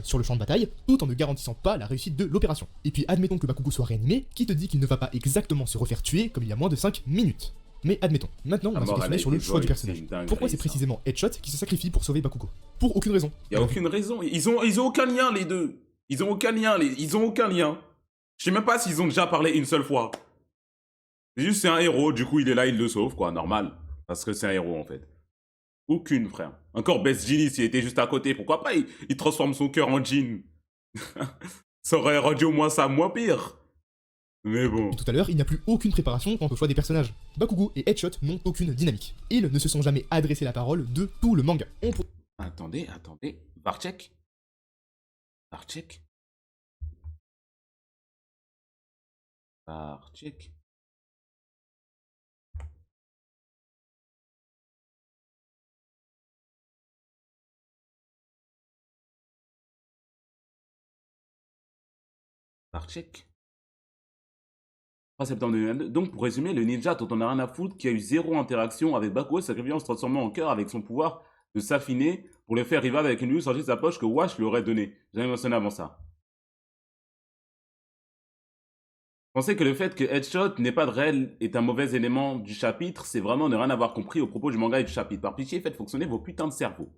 Sur le champ de bataille, tout en ne garantissant pas la réussite de l'opération. Et puis admettons que Bakugo soit réanimé, qui te dit qu'il ne va pas exactement se refaire tuer comme il y a moins de 5 minutes. Mais admettons, maintenant on va se questionner sur le choix du personnage. Pourquoi c'est précisément Headshot qui se sacrifie pour sauver Bakugo? Pour aucune raison. Il y a aucune raison. Ils ont aucun lien, les deux. Ils ont aucun lien, ils ont aucun lien. Je sais même pas s'ils ont déjà parlé une seule fois. C'est juste c'est un héros, du coup il est là, il le sauve, quoi, normal. Parce que c'est un héros, en fait. Aucune, frère. Encore Best Genie, s'il était juste à côté, pourquoi pas il transforme son cœur en jean. Ça aurait rendu au moins ça moins pire. Mais bon. Et tout à l'heure, il n'y a plus aucune préparation quant au choix des personnages. Bakugo et Headshot n'ont aucune dynamique. Ils ne se sont jamais adressé la parole de tout le manga. Attendez. Varchek. Varchek. 3 septembre 2022. Donc, pour résumer, le ninja dont on n'a rien à foutre, qui a eu zéro interaction avec Bakugo, sacrifié en se transformant en cœur avec son pouvoir de s'affiner pour le faire rival avec une bulle sortie de sa poche que Wash lui aurait donné. J'avais mentionné avant ça. Pensez que le fait que Headshot n'ait pas de réel est un mauvais élément du chapitre, c'est vraiment ne rien avoir compris au propos du manga et du chapitre. Par pitié, faites fonctionner vos putains de cerveaux.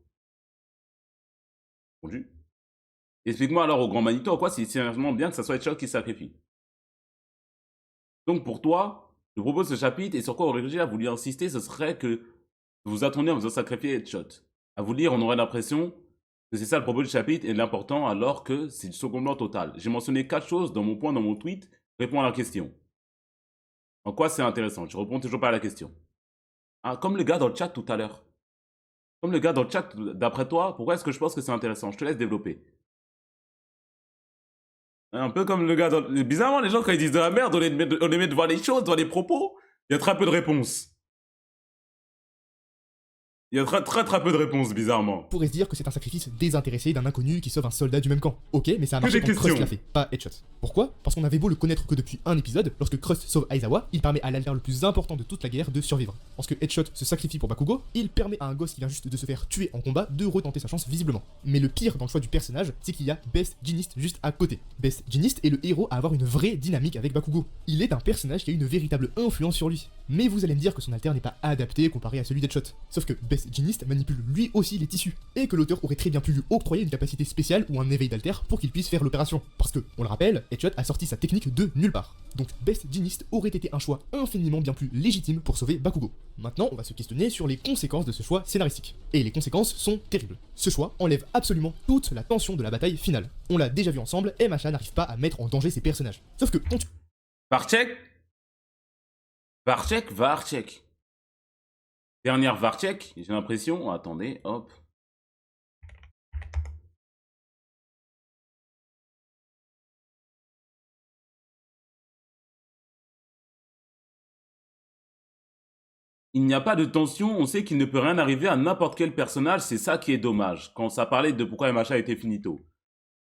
Répondu. Explique-moi alors au grand Manito en quoi c'est sérieusement bien que ça soit Headshot qui se sacrifie. Donc pour toi, je propose ce chapitre et sur quoi Origi a voulu insister, ce serait que vous attendiez en faisant sacrifier Headshot. À vous lire, on aurait l'impression que c'est ça le propos du chapitre et l'important alors que c'est du second plan total. J'ai mentionné 4 choses dans mon tweet, réponds à la question. En quoi c'est intéressant? Je réponds toujours pas à la question. Ah, comme le gars dans le chat tout à l'heure. Comme le gars dans le chat, d'après toi, pourquoi est-ce que je pense que c'est intéressant? Je te laisse développer. Un peu comme le gars dans... Bizarrement, les gens, quand ils disent de la merde, on les met devant les choses, devant les propos. Il y a très peu de réponses. Il y a très peu de réponses, bizarrement. On pourrait se dire que c'est un sacrifice désintéressé d'un inconnu qui sauve un soldat du même camp. Ok, mais ça a marché quand Crust l'a fait, pas Headshot. Pourquoi? Parce qu'on avait beau le connaître que depuis un épisode, lorsque Crust sauve Aizawa, il permet à l'alter le plus important de toute la guerre de survivre. Lorsque Headshot se sacrifie pour Bakugo, il permet à un gosse qui vient juste de se faire tuer en combat de retenter sa chance visiblement. Mais le pire dans le choix du personnage, c'est qu'il y a Best Jeanist juste à côté. Best Jeanist est le héros à avoir une vraie dynamique avec Bakugo. Il est un personnage qui a une véritable influence sur lui. Mais vous allez me dire que son alter n'est pas adapté comparé à celui d'Headshot. Sauf que Best Jeanist manipule lui aussi les tissus, et que l'auteur aurait très bien pu lui octroyer une capacité spéciale ou un éveil d'alter pour qu'il puisse faire l'opération. Parce que, on le rappelle, Headshot a sorti sa technique de nulle part. Donc Best Jeanist aurait été un choix infiniment bien plus légitime pour sauver Bakugo. Maintenant, on va se questionner sur les conséquences de ce choix scénaristique. Et les conséquences sont terribles. Ce choix enlève absolument toute la tension de la bataille finale. On l'a déjà vu ensemble, MHA n'arrive pas à mettre en danger ses personnages. Sauf que quand tu... Varchek. Dernière Varchek, j'ai l'impression. Attendez, hop. il n'y a pas de tension, on sait qu'il ne peut rien arriver à n'importe quel personnage, c'est ça qui est dommage, quand ça parlait de pourquoi MHA était finito.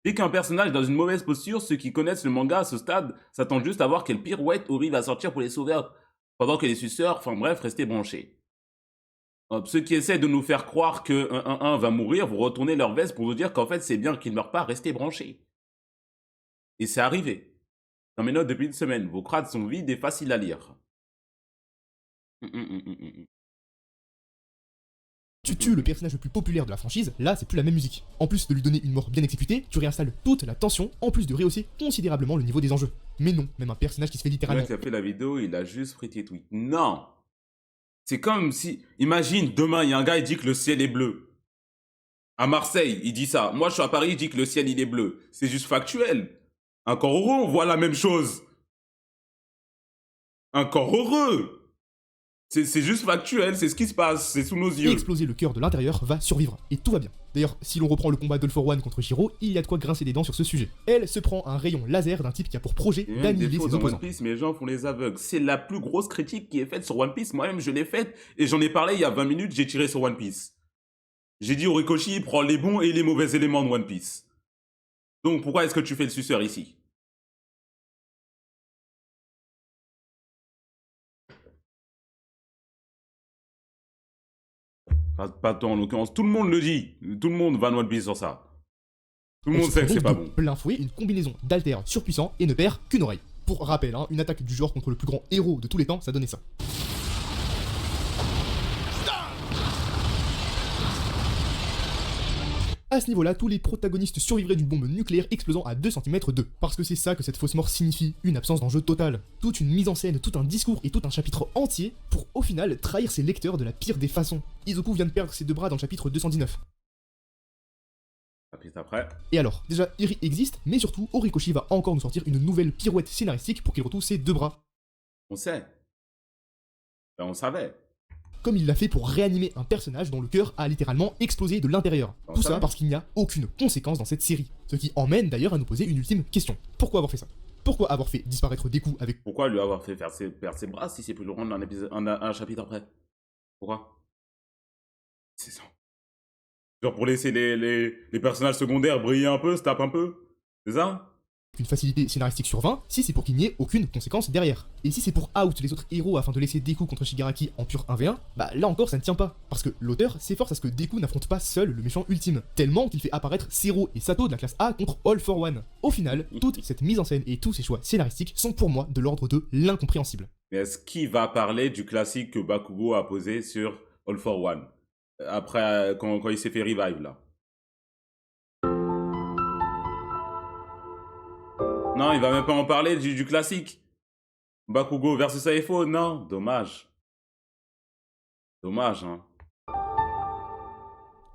Dès qu'un personnage est dans une mauvaise posture, ceux qui connaissent le manga à ce stade s'attendent juste à voir quelle pirouette Ori va sortir pour les sauver, pendant que les suceurs, enfin bref, restaient branchés. Ceux qui essaient de nous faire croire que 1-1-1 va mourir, vous retournez leur veste pour vous dire qu'en fait c'est bien qu'il ne meure pas, restez branchés. Et c'est arrivé. Dans mes notes depuis une semaine, vos crades sont vides et faciles à lire. Tu tues le personnage le plus populaire de la franchise, là c'est plus la même musique. En plus de lui donner une mort bien exécutée, tu réinstalles toute la tension, en plus de rehausser considérablement le niveau des enjeux. Mais non, même un personnage qui se fait Le littéralement... mec qui a fait la vidéo, il a juste pris tes tweets. Non! C'est comme si... Imagine, demain, il y a un gars, il dit que le ciel est bleu. À Marseille, il dit ça. Moi, je suis à Paris, il dit que le ciel, il est bleu. C'est juste factuel. Encore heureux, on voit la même chose. Encore heureux! C'est juste factuel, c'est ce qui se passe, c'est sous nos Et yeux. exploser le cœur de l'intérieur va survivre, et tout va bien. D'ailleurs, si l'on reprend le combat d'All for One contre Shiro, il y a de quoi grincer des dents sur ce sujet. Elle se prend un rayon laser d'un type qui a pour projet Il y a même d'annihiler des ses fautes dans opposants. One Piece, mais les gens font les aveugles. C'est la plus grosse critique qui est faite sur One Piece. Moi-même, je l'ai faite, et j'en ai parlé il y a 20 minutes, j'ai tiré sur One Piece. J'ai dit Horikoshi, il prend les bons et les mauvais éléments de One Piece. Donc, pourquoi est-ce que tu fais le suceur ici? Pas toi en l'occurrence, tout le monde le dit. Tout le monde va One Piece sur ça. Tout le Elle monde se sait prend que c'est donc pas de bon. plein fouet une combinaison d'altères surpuissants et ne perd qu'une oreille. Pour rappel, hein, une attaque du genre contre le plus grand héros de tous les temps, ça donnait ça. À ce niveau-là, tous les protagonistes survivraient d'une bombe nucléaire explosant à 2 cm d'eux. Parce que c'est ça que cette fausse mort signifie, une absence d'enjeu total. Toute une mise en scène, tout un discours et tout un chapitre entier pour au final trahir ses lecteurs de la pire des façons. Izuku vient de perdre ses 2 bras dans le chapitre 219. Chapitre après. Et alors, déjà, Eri existe, mais surtout, Horikoshi va encore nous sortir une nouvelle pirouette scénaristique pour qu'il retrouve ses 2 bras. On sait. Ben, on savait. Comme il l'a fait pour réanimer un personnage dont le cœur a littéralement explosé de l'intérieur. Tout ça parce qu'il n'y a aucune conséquence dans cette série. Ce qui emmène d'ailleurs à nous poser une ultime question. Pourquoi avoir fait ça? Pourquoi avoir fait disparaître Deku avec... Pourquoi lui avoir fait perdre ses bras si c'est pour le rendre un chapitre après? Pourquoi? C'est ça. Genre pour laisser les personnages secondaires briller un peu, se taper un peu? C'est ça? une facilité scénaristique sur 20 si c'est pour qu'il n'y ait aucune conséquence derrière. Et si c'est pour out les autres héros afin de laisser Deku contre Shigaraki en pur 1v1, bah là encore ça ne tient pas. Parce que l'auteur s'efforce à ce que Deku n'affronte pas seul le méchant ultime, tellement qu'il fait apparaître Zero et Sato de la classe A contre All for One. Au final, toute cette mise en scène et tous ces choix scénaristiques sont pour moi de l'ordre de l'incompréhensible. Mais est-ce qu'il va parler du classique que Bakugo a posé sur All for One? Après, quand il s'est fait revive là. Non, il va même pas en parler du classique. Bakugo versus Saifo, non. Dommage. Dommage, hein.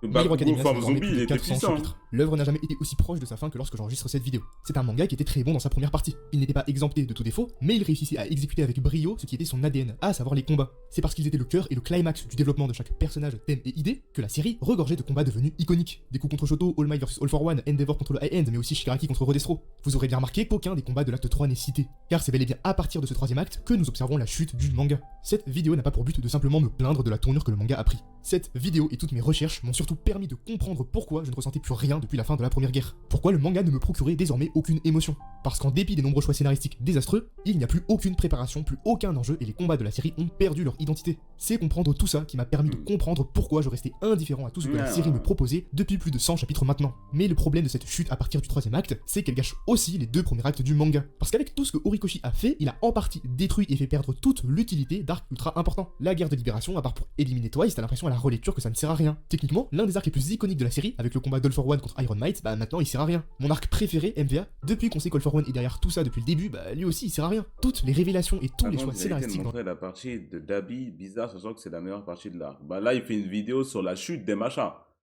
My Hero Bakugo Academia, forme c'est désormais zombie, plus il de était 400 puissant. chapitres. L'œuvre n'a jamais été aussi proche de sa fin que lorsque j'enregistre cette vidéo. C'est un manga qui était très bon dans sa première partie. Il n'était pas exempté de tout défaut, mais il réussissait à exécuter avec brio ce qui était son ADN, à savoir les combats. C'est parce qu'ils étaient le cœur et le climax du développement de chaque personnage, thème et idée que la série regorgeait de combats devenus iconiques. Deku contre Shoto, All Might vs All for One, Endeavor contre le High End, mais aussi Shigaraki contre Rodestro. Vous aurez bien remarqué qu'aucun des combats de l'acte 3 n'est cité, car c'est bel et bien à partir de ce troisième acte que nous observons la chute du manga. Cette vidéo n'a pas pour but de simplement me plaindre de la tournure que le manga a pris. Cette vidéo et toutes mes recherches m'ont surtout permis de comprendre pourquoi je ne ressentais plus rien depuis la fin de la première guerre. Pourquoi le manga ne me procurait désormais aucune émotion. Parce qu'en dépit des nombreux choix scénaristiques désastreux, il n'y a plus aucune préparation, plus aucun enjeu et les combats de la série ont perdu leur identité. C'est comprendre tout ça qui m'a permis de comprendre pourquoi je restais indifférent à tout ce que la série me proposait depuis plus de 100 chapitres maintenant. Mais le problème de cette chute à partir du troisième acte, c'est qu'elle gâche aussi les deux premiers actes du manga. Parce qu'avec tout ce que Horikoshi a fait, il a en partie détruit et fait perdre toute l'utilité d'arcs ultra importants. La guerre de libération, à part pour éliminer Twice, t'as l'impression à la relecture que ça ne sert à rien. Techniquement, l'un des arcs les plus iconiques de la série, avec le combat d'All for One contre Iron Might, bah maintenant il sert à rien. Mon arc préféré, MVA, depuis qu'on sait qu'All for One est derrière tout ça depuis le début, bah lui aussi il sert à rien. Toutes les révélations et tous les choix scénaristiques. Montrer la partie de Dabi bizarre, sachant que c'est la meilleure partie de l'arc. Bah là, il fait une vidéo sur la chute des machins.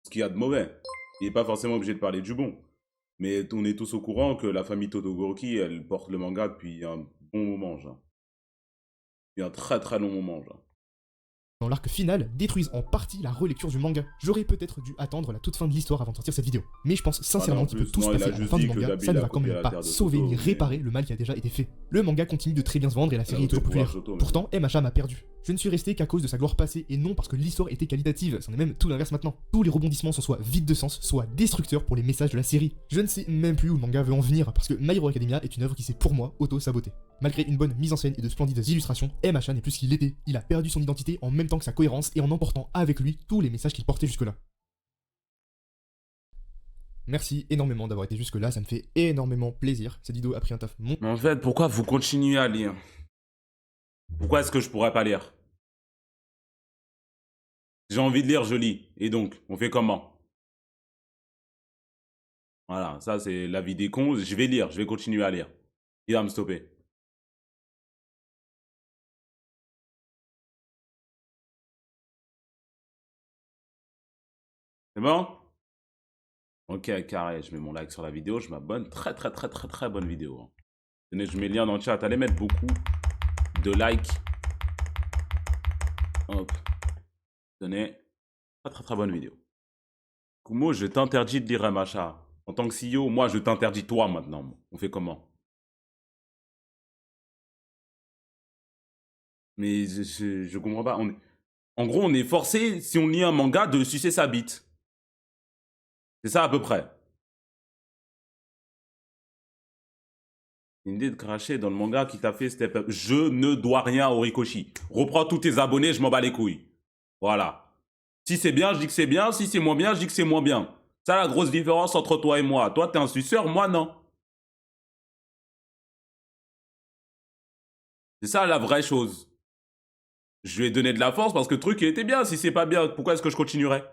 Ce qu'il y a de mauvais. Il n'est pas forcément obligé de parler du bon. Mais on est tous au courant que la famille Todoroki, elle porte le manga depuis un bon moment, genre. Depuis un très très long moment, genre. Dans l'arc final, détruisent en partie la relecture du manga. J'aurais peut-être dû attendre la toute fin de l'histoire avant de sortir cette vidéo. Mais je pense sincèrement qu'il peut tout se passer à la fin du manga, ça ne va quand même pas sauver ni réparer le mal qui a déjà été fait. Le manga continue de très bien se vendre et la série est toujours populaire. Pourtant, MHA m'a perdu. Je ne suis resté qu'à cause de sa gloire passée et non parce que l'histoire était qualitative, c'en est même tout l'inverse maintenant. Tous les rebondissements sont soit vides de sens, soit destructeurs pour les messages de la série. Je ne sais même plus où le manga veut en venir parce que My Hero Academia est une œuvre qui s'est pour moi auto-sabotée. Malgré une bonne mise en scène et de splendides illustrations, MHA n'est plus ce qu'il était. Il a perdu son identité en même temps que sa cohérence et en emportant avec lui tous les messages qu'il portait jusque-là. Merci énormément d'avoir été jusque là, ça me fait énormément plaisir. Cette vidéo a pris un taf Mais en fait, pourquoi vous continuez à lire? Pourquoi est-ce que je pourrais pas lire? J'ai envie de lire, je lis. Et donc, on fait comment? Voilà, ça c'est la vie des cons. Je vais lire, je vais continuer à lire. Il va me stopper. C'est bon? Ok, carré, je mets mon like sur la vidéo, je m'abonne. Très bonne vidéo. Hein. Tenez, je mets le lien dans le chat. Allez mettre beaucoup de likes. Hop. Tenez. Très bonne vidéo. Kumo, je t'interdis de lire MHA. En tant que CEO, moi, je t'interdis toi maintenant. On fait comment? Mais je comprends pas. En gros, on est forcé, si on lit un manga, de sucer sa bite. C'est ça à peu près. Une idée de cracher dans le manga qui t'a fait step up. Je ne dois rien au Rikoshi. Reprends tous tes abonnés, je m'en bats les couilles. Voilà. Si c'est bien, je dis que c'est bien. Si c'est moins bien, je dis que c'est moins bien. C'est la grosse différence entre toi et moi. Toi, t'es un suceur, moi, non. C'est ça la vraie chose. Je lui ai donné de la force parce que le truc, il était bien. Si c'est pas bien, pourquoi est-ce que je continuerais?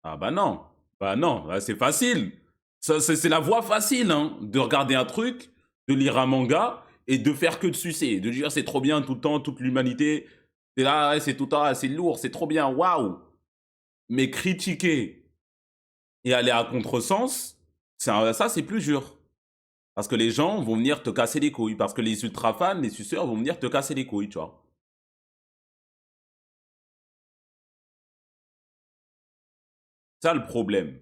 Ah bah non. Bah non, bah c'est facile. C'est la voie facile, hein. De regarder un truc, de lire un manga et de faire que de sucer. De dire c'est trop bien tout le temps, toute l'humanité. C'est là, ouais, c'est tout le temps, c'est lourd, c'est trop bien, waouh. Mais critiquer et aller à contresens, ça c'est plus dur. Parce que les gens vont venir te casser les couilles. Parce que les ultra fans, les suceurs vont venir te casser les couilles, tu vois. Ça le problème.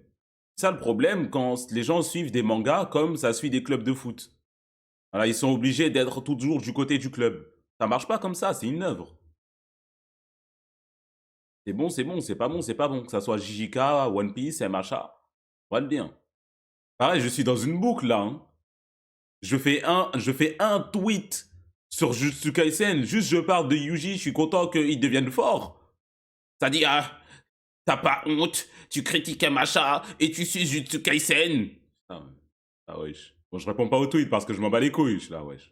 Ça le problème quand les gens suivent des mangas comme ça suit des clubs de foot. Voilà, ils sont obligés d'être toujours du côté du club. Ça marche pas comme ça, c'est une œuvre. C'est bon, c'est pas bon, c'est pas bon. Que ça soit JJK, One Piece, MHA, on va le dire. Pareil, je suis dans une boucle là. Hein. Je fais un tweet sur Jujutsu Kaisen. Juste je parle de Yuji, je suis content qu'il devienne fort. Ça dit, ah, t'as pas honte, tu critiques MHA et tu suis Jujutsu Kaisen. Ah wesh. Bon, je réponds pas au tweet parce que je m'en bats les couilles. Je suis là, wesh.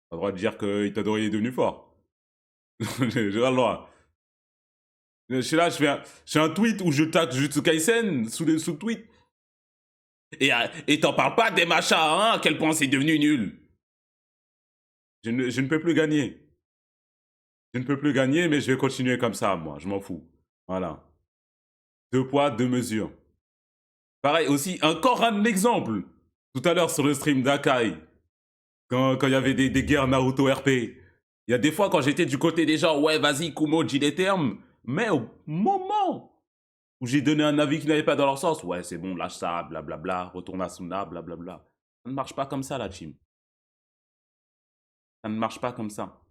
Pas le droit de dire qu'il t'a il est devenu fort. J'ai pas le droit. Je suis là, je fais un tweet où je tag Jujutsu Kaisen sous le tweet. Et t'en parles pas des machins, hein, à quel point c'est devenu nul. Je ne peux plus gagner. Je ne peux plus gagner, mais je vais continuer comme ça, moi. Je m'en fous. Voilà. 2 poids, 2 mesures. Pareil, aussi, encore un exemple. Tout à l'heure sur le stream d'Akai, quand il y avait des guerres Naruto RP, il y a des fois quand j'étais du côté des gens, ouais, vas-y, Kumo, dis les termes, mais au moment où j'ai donné un avis qui n'allait pas dans leur sens, ouais, c'est bon, lâche ça, blablabla, retourne à Suna, blablabla. Ça ne marche pas comme ça, la team. Ça ne marche pas comme ça.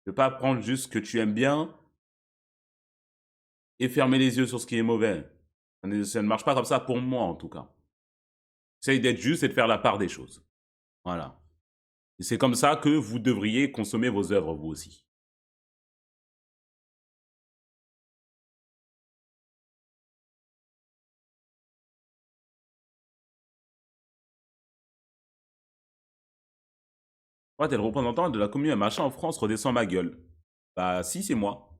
Tu ne peux pas prendre juste ce que tu aimes bien et fermer les yeux sur ce qui est mauvais. Ça ne marche pas comme ça pour moi, en tout cas. Essaye d'être juste et de faire la part des choses. Voilà. Et c'est comme ça que vous devriez consommer vos œuvres, vous aussi. Ouais, t'es le représentant de la commune machin en France, redescends ma gueule. Bah, si, c'est moi.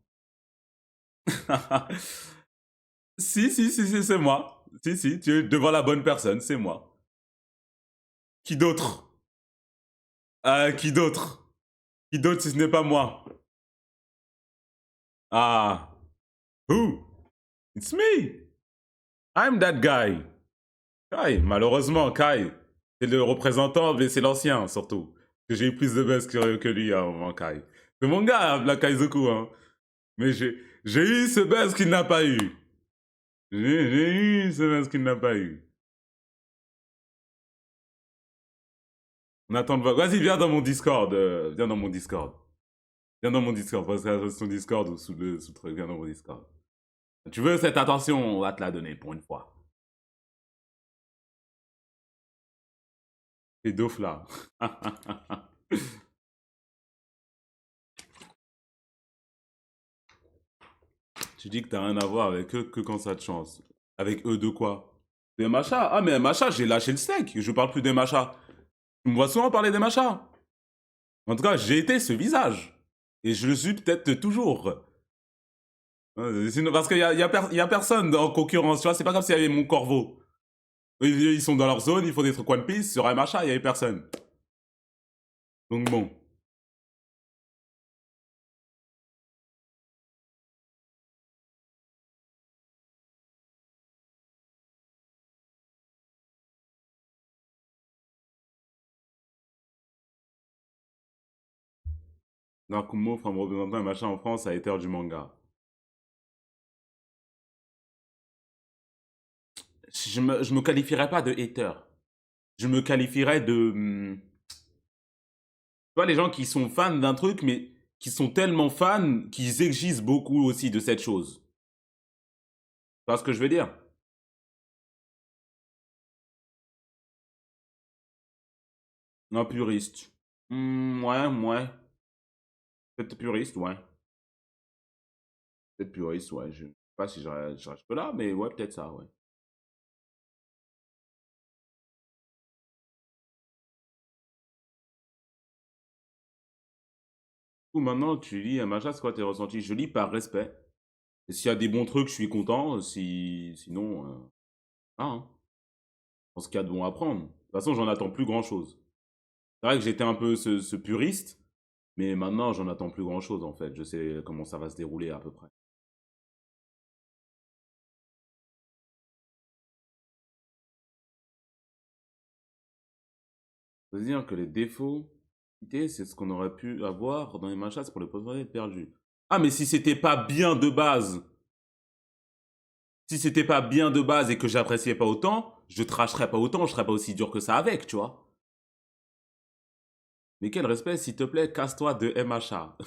Si, c'est moi. Si, tu es devant la bonne personne, c'est moi. Qui d'autre? Qui d'autre? Qui d'autre si ce n'est pas moi? Ah. Who? It's me. I'm that guy. Kai, malheureusement, Kai. C'est le représentant, mais c'est l'ancien, surtout. Que j'ai eu plus de buzz que lui, à un moment, Kai. C'est mon gars, Black Kaizoku, hein. Mais j'ai eu ce buzz qu'il n'a pas eu. J'ai eu ce buzz qu'il n'a pas eu. On attend le vote. Vas-y, viens dans mon Discord. Viens dans mon Discord. Viens dans mon Discord. Parce que sur ton Discord ou sous le truc. Viens dans mon Discord. Tu veux cette attention, on va te la donner pour une fois. C'est Dof là. Tu dis que t'as rien à voir avec eux que quand ça te chance. Avec eux de quoi? Des machas? Ah mais machas, j'ai lâché le steak. Je parle plus des machas. Tu me vois souvent parler des machas. En tout cas, j'ai été ce visage. Et je le suis peut-être toujours. Sinon, parce qu'il y a personne en concurrence, tu vois. C'est pas comme s'il y avait mon corbeau. Ils sont dans leur zone, ils font des trucs One Piece. Sur un machin, il y avait personne. Donc bon. Nakumo fera me représenter un machin en France à hater du manga. Je me qualifierais pas de hater. Je me qualifierais de... Tu vois, les gens qui sont fans d'un truc, mais qui sont tellement fans qu'ils exigent beaucoup aussi de cette chose. Tu vois ce que je veux dire? Un puriste. Ouais, ouais. Peut-être puriste, ouais. Peut-être puriste, ouais. Je sais pas si je reste là, mais ouais, peut-être ça, ouais. Du coup, maintenant, tu lis un machin, c'est quoi tes ressentis? Je lis par respect. Et s'il y a des bons trucs, je suis content. Sinon, ah, hein. Je pense qu'il y a de bons à prendre. De toute façon, j'en attends plus grand-chose. C'est vrai que j'étais un peu ce puriste, mais maintenant, j'en attends plus grand-chose, en fait. Je sais comment ça va se dérouler à peu près. Faut se dire que les défauts, c'est ce qu'on aurait pu avoir dans les machas pour le potentiel perdu. Ah, mais si c'était pas bien de base et que j'appréciais pas autant, je tracherais pas autant, je serais pas aussi dur que ça avec, tu vois. Mais quel respect, s'il te plaît, casse-toi de MHA.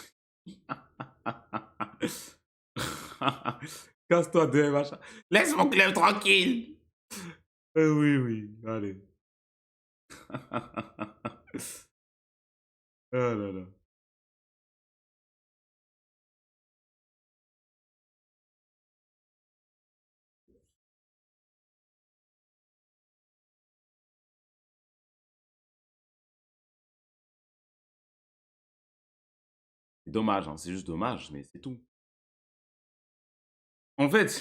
Casse-toi de MHA. Laisse mon club tranquille. Oui, oui, allez. Oh là là. C'est dommage, hein, c'est juste dommage, mais c'est tout. En fait, je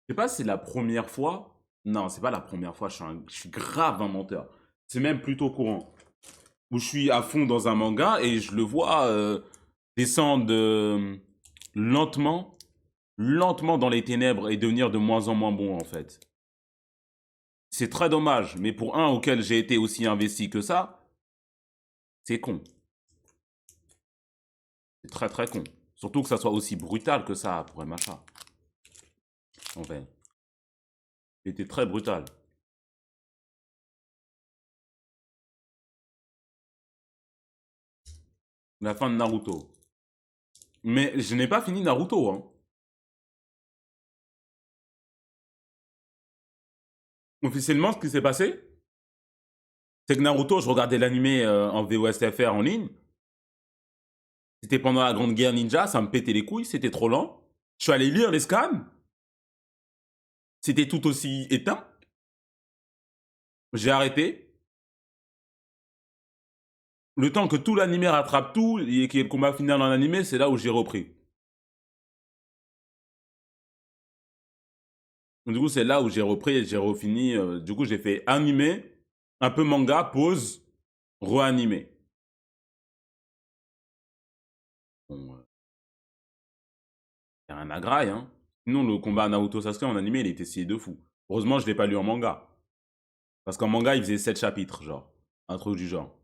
sais pas si c'est la première fois. Non, c'est pas la première fois, je suis grave un menteur. C'est même plutôt courant. Où je suis à fond dans un manga et je le vois descendre lentement, lentement dans les ténèbres et devenir de moins en moins bon en fait. C'est très dommage, mais pour un auquel j'ai été aussi investi que ça, c'est con. C'est très très con. Surtout que ça soit aussi brutal que ça pour MHA. En fait, c'était très brutal. La fin de Naruto. Mais je n'ai pas fini Naruto, hein. Officiellement, ce qui s'est passé, c'est que Naruto, je regardais l'animé en VOSTFR en ligne. C'était pendant la Grande Guerre Ninja, ça me pétait les couilles, c'était trop lent. Je suis allé lire les scans, c'était tout aussi éteint. J'ai arrêté. Le temps que tout l'animé rattrape tout et qu'il y ait le combat final en animé, c'est là où j'ai repris. Du coup, c'est là où j'ai repris et j'ai refini. Du coup, j'ai fait animé, un peu manga, pause, re-animé. Bon, y a rien à graille, hein. Sinon, le combat Naruto Sasuke en animé, il était scié de fou. Heureusement, je l'ai pas lu en manga. Parce qu'en manga, il faisait 7 chapitres, genre. Un truc du genre.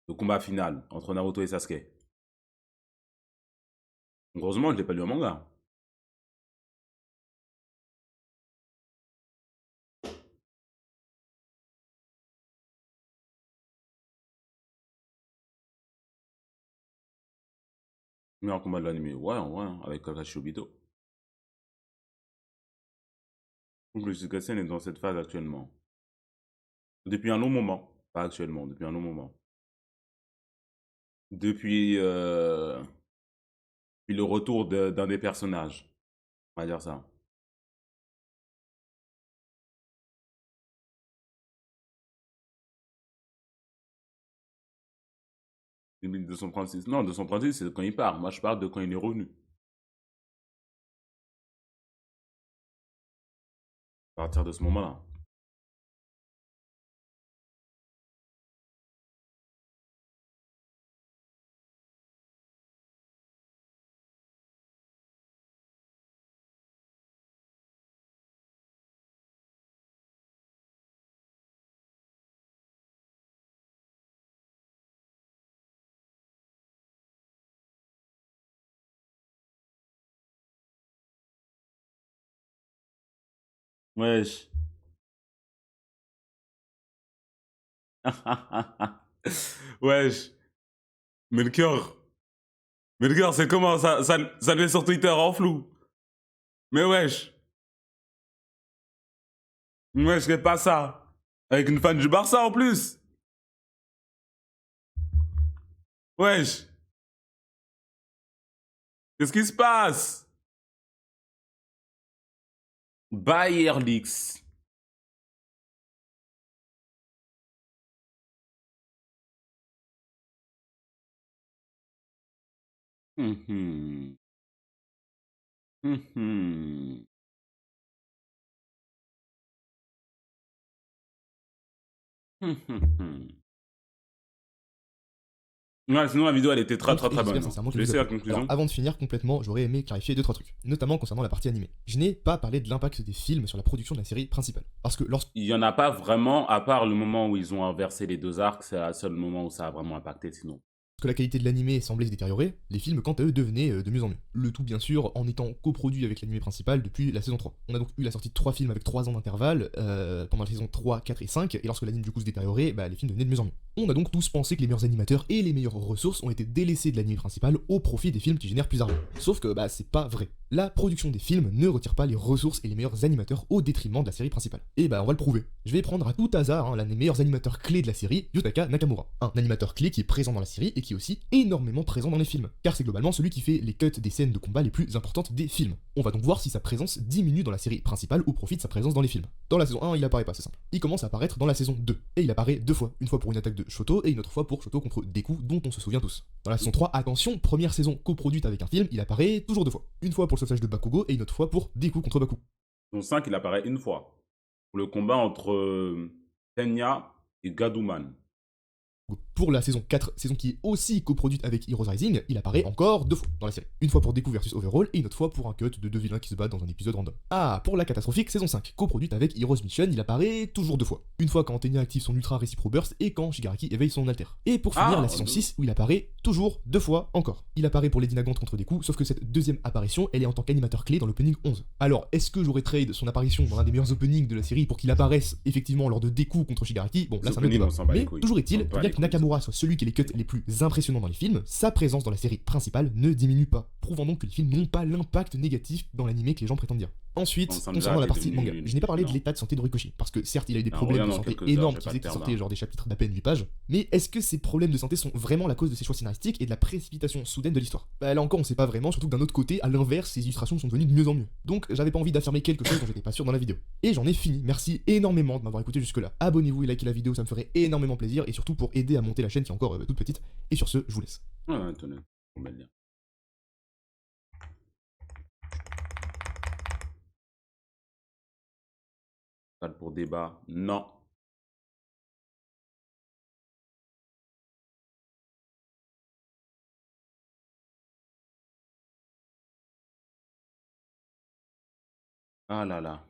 Le combat final entre Naruto et Sasuke. Heureusement, je l'ai pas lu en manga. Meilleur combat de l'anime. Ouais, ouais, avec Kakashi Obito. Donc le Suikasen est dans cette phase actuellement. Depuis un long moment. Pas actuellement, depuis un long moment. Depuis, depuis le retour d'un des personnages. On va dire ça. 2236. Non, 236, c'est quand il part. Moi, je parle de quand il est revenu. À partir de ce moment-là. Wesh. Wesh. Melchior. Melchior, c'est comment ça le met sur Twitter en flou. Mais wesh. Wesh, c'est pas ça. Avec une fan du Barça en plus. Wesh. Qu'est-ce qui se passe? Bayer Leaks. Mhm. Mhm. Mhm. Ouais, sinon la vidéo elle était très Contre, très et très j'espère bonne, hein. sincèrement Je que vais vous essayer la avez plu. Alors, conclusion. avant de finir complètement, j'aurais aimé clarifier 2-3 trucs, notamment concernant la partie animée. Je n'ai pas parlé de l'impact des films sur la production de la série principale. Parce que lorsque Il y en a pas vraiment, à part le moment où ils ont inversé les deux arcs, c'est le seul moment où ça a vraiment impacté sinon. la qualité de l'animé semblait se détériorer, les films quant à eux devenaient de mieux en mieux. Le tout bien sûr en étant coproduit avec l'animé principal depuis la saison 3. On a donc eu la sortie de 3 films avec 3 ans d'intervalle pendant la saison 3, 4 et 5, et lorsque l'anime du coup se détériorait, bah, les films devenaient de mieux en mieux. On a donc tous pensé que les meilleurs animateurs et les meilleures ressources ont été délaissés de l'anime principal au profit des films qui génèrent plus d'argent. Sauf que bah c'est pas vrai. La production des films ne retire pas les ressources et les meilleurs animateurs au détriment de la série principale. Et bah on va le prouver. Je vais prendre à tout hasard l'un des meilleurs animateurs clés de la série, Yutaka Nakamura. Un animateur clé qui est présent dans la série et qui est aussi énormément présent dans les films. Car c'est globalement celui qui fait les cuts des scènes de combat les plus importantes des films. On va donc voir si sa présence diminue dans la série principale au profit de sa présence dans les films. Dans la saison 1, il apparaît pas, c'est simple. Il commence à apparaître dans la saison 2. Et il apparaît 2 fois. Une fois pour une attaque de Shoto et une autre fois pour Shoto contre Deku, dont on se souvient tous. Dans la saison 3, attention, première saison coproduite avec un film, il apparaît toujours 2 fois. Une fois pour le sauvetage de Bakugo et une autre fois pour Deku contre Baku. Dans 5, il apparaît une fois. Pour le combat entre Tenya et Gaduman. Pour la saison 4, saison qui est aussi coproduite avec Heroes Rising, il apparaît encore 2 fois dans la série. Une fois pour Deku versus Overall et une autre fois pour un cut de 2 vilains qui se battent dans un épisode random. Ah, pour la catastrophique saison 5, coproduite avec Heroes Mission, il apparaît toujours 2 fois. Une fois quand Tenya active son Ultra Recipro Burst et quand Shigaraki éveille son Alter. Et pour finir la saison 6 où il apparaît toujours 2 fois encore. Il apparaît pour Lady Nagant contre Deku, sauf que cette deuxième apparition, elle est en tant qu'animateur clé dans l'opening 11. Alors, est-ce que j'aurais trade son apparition dans l'un des meilleurs openings de la série pour qu'il apparaisse effectivement lors de Deku contre Shigaraki? Bon, là ça me débat. Mais toujours est-il, bien que Nakamura soit celui qui les cuts les plus impressionnants dans les films, sa présence dans la série principale ne diminue pas, prouvant donc que les films n'ont pas l'impact négatif dans l'animé que les gens prétendent dire. Ensuite, concernant la partie manga, je n'ai pas parlé de l'état de santé de Rikoshi, parce que certes il a eu des problèmes de santé énormes qui faisaient qu'il sortait genre des chapitres d'à peine 8 pages, mais est-ce que ces problèmes de santé sont vraiment la cause de ses choix scénaristiques et de la précipitation soudaine de l'histoire? Bah là encore on sait pas vraiment, surtout que d'un autre côté, à l'inverse, ses illustrations sont devenues de mieux en mieux. Donc j'avais pas envie d'affirmer quelque chose dont j'étais pas sûr dans la vidéo. Et j'en ai fini, merci énormément de m'avoir écouté jusque là. Abonnez-vous et likez la vidéo, ça me ferait énormément plaisir, et surtout pour aider à monter la chaîne qui est encore toute petite. Et sur ce, je vous laisse. Ouais, tenez, on va le dire. Salle pour débat, non. Ah là là.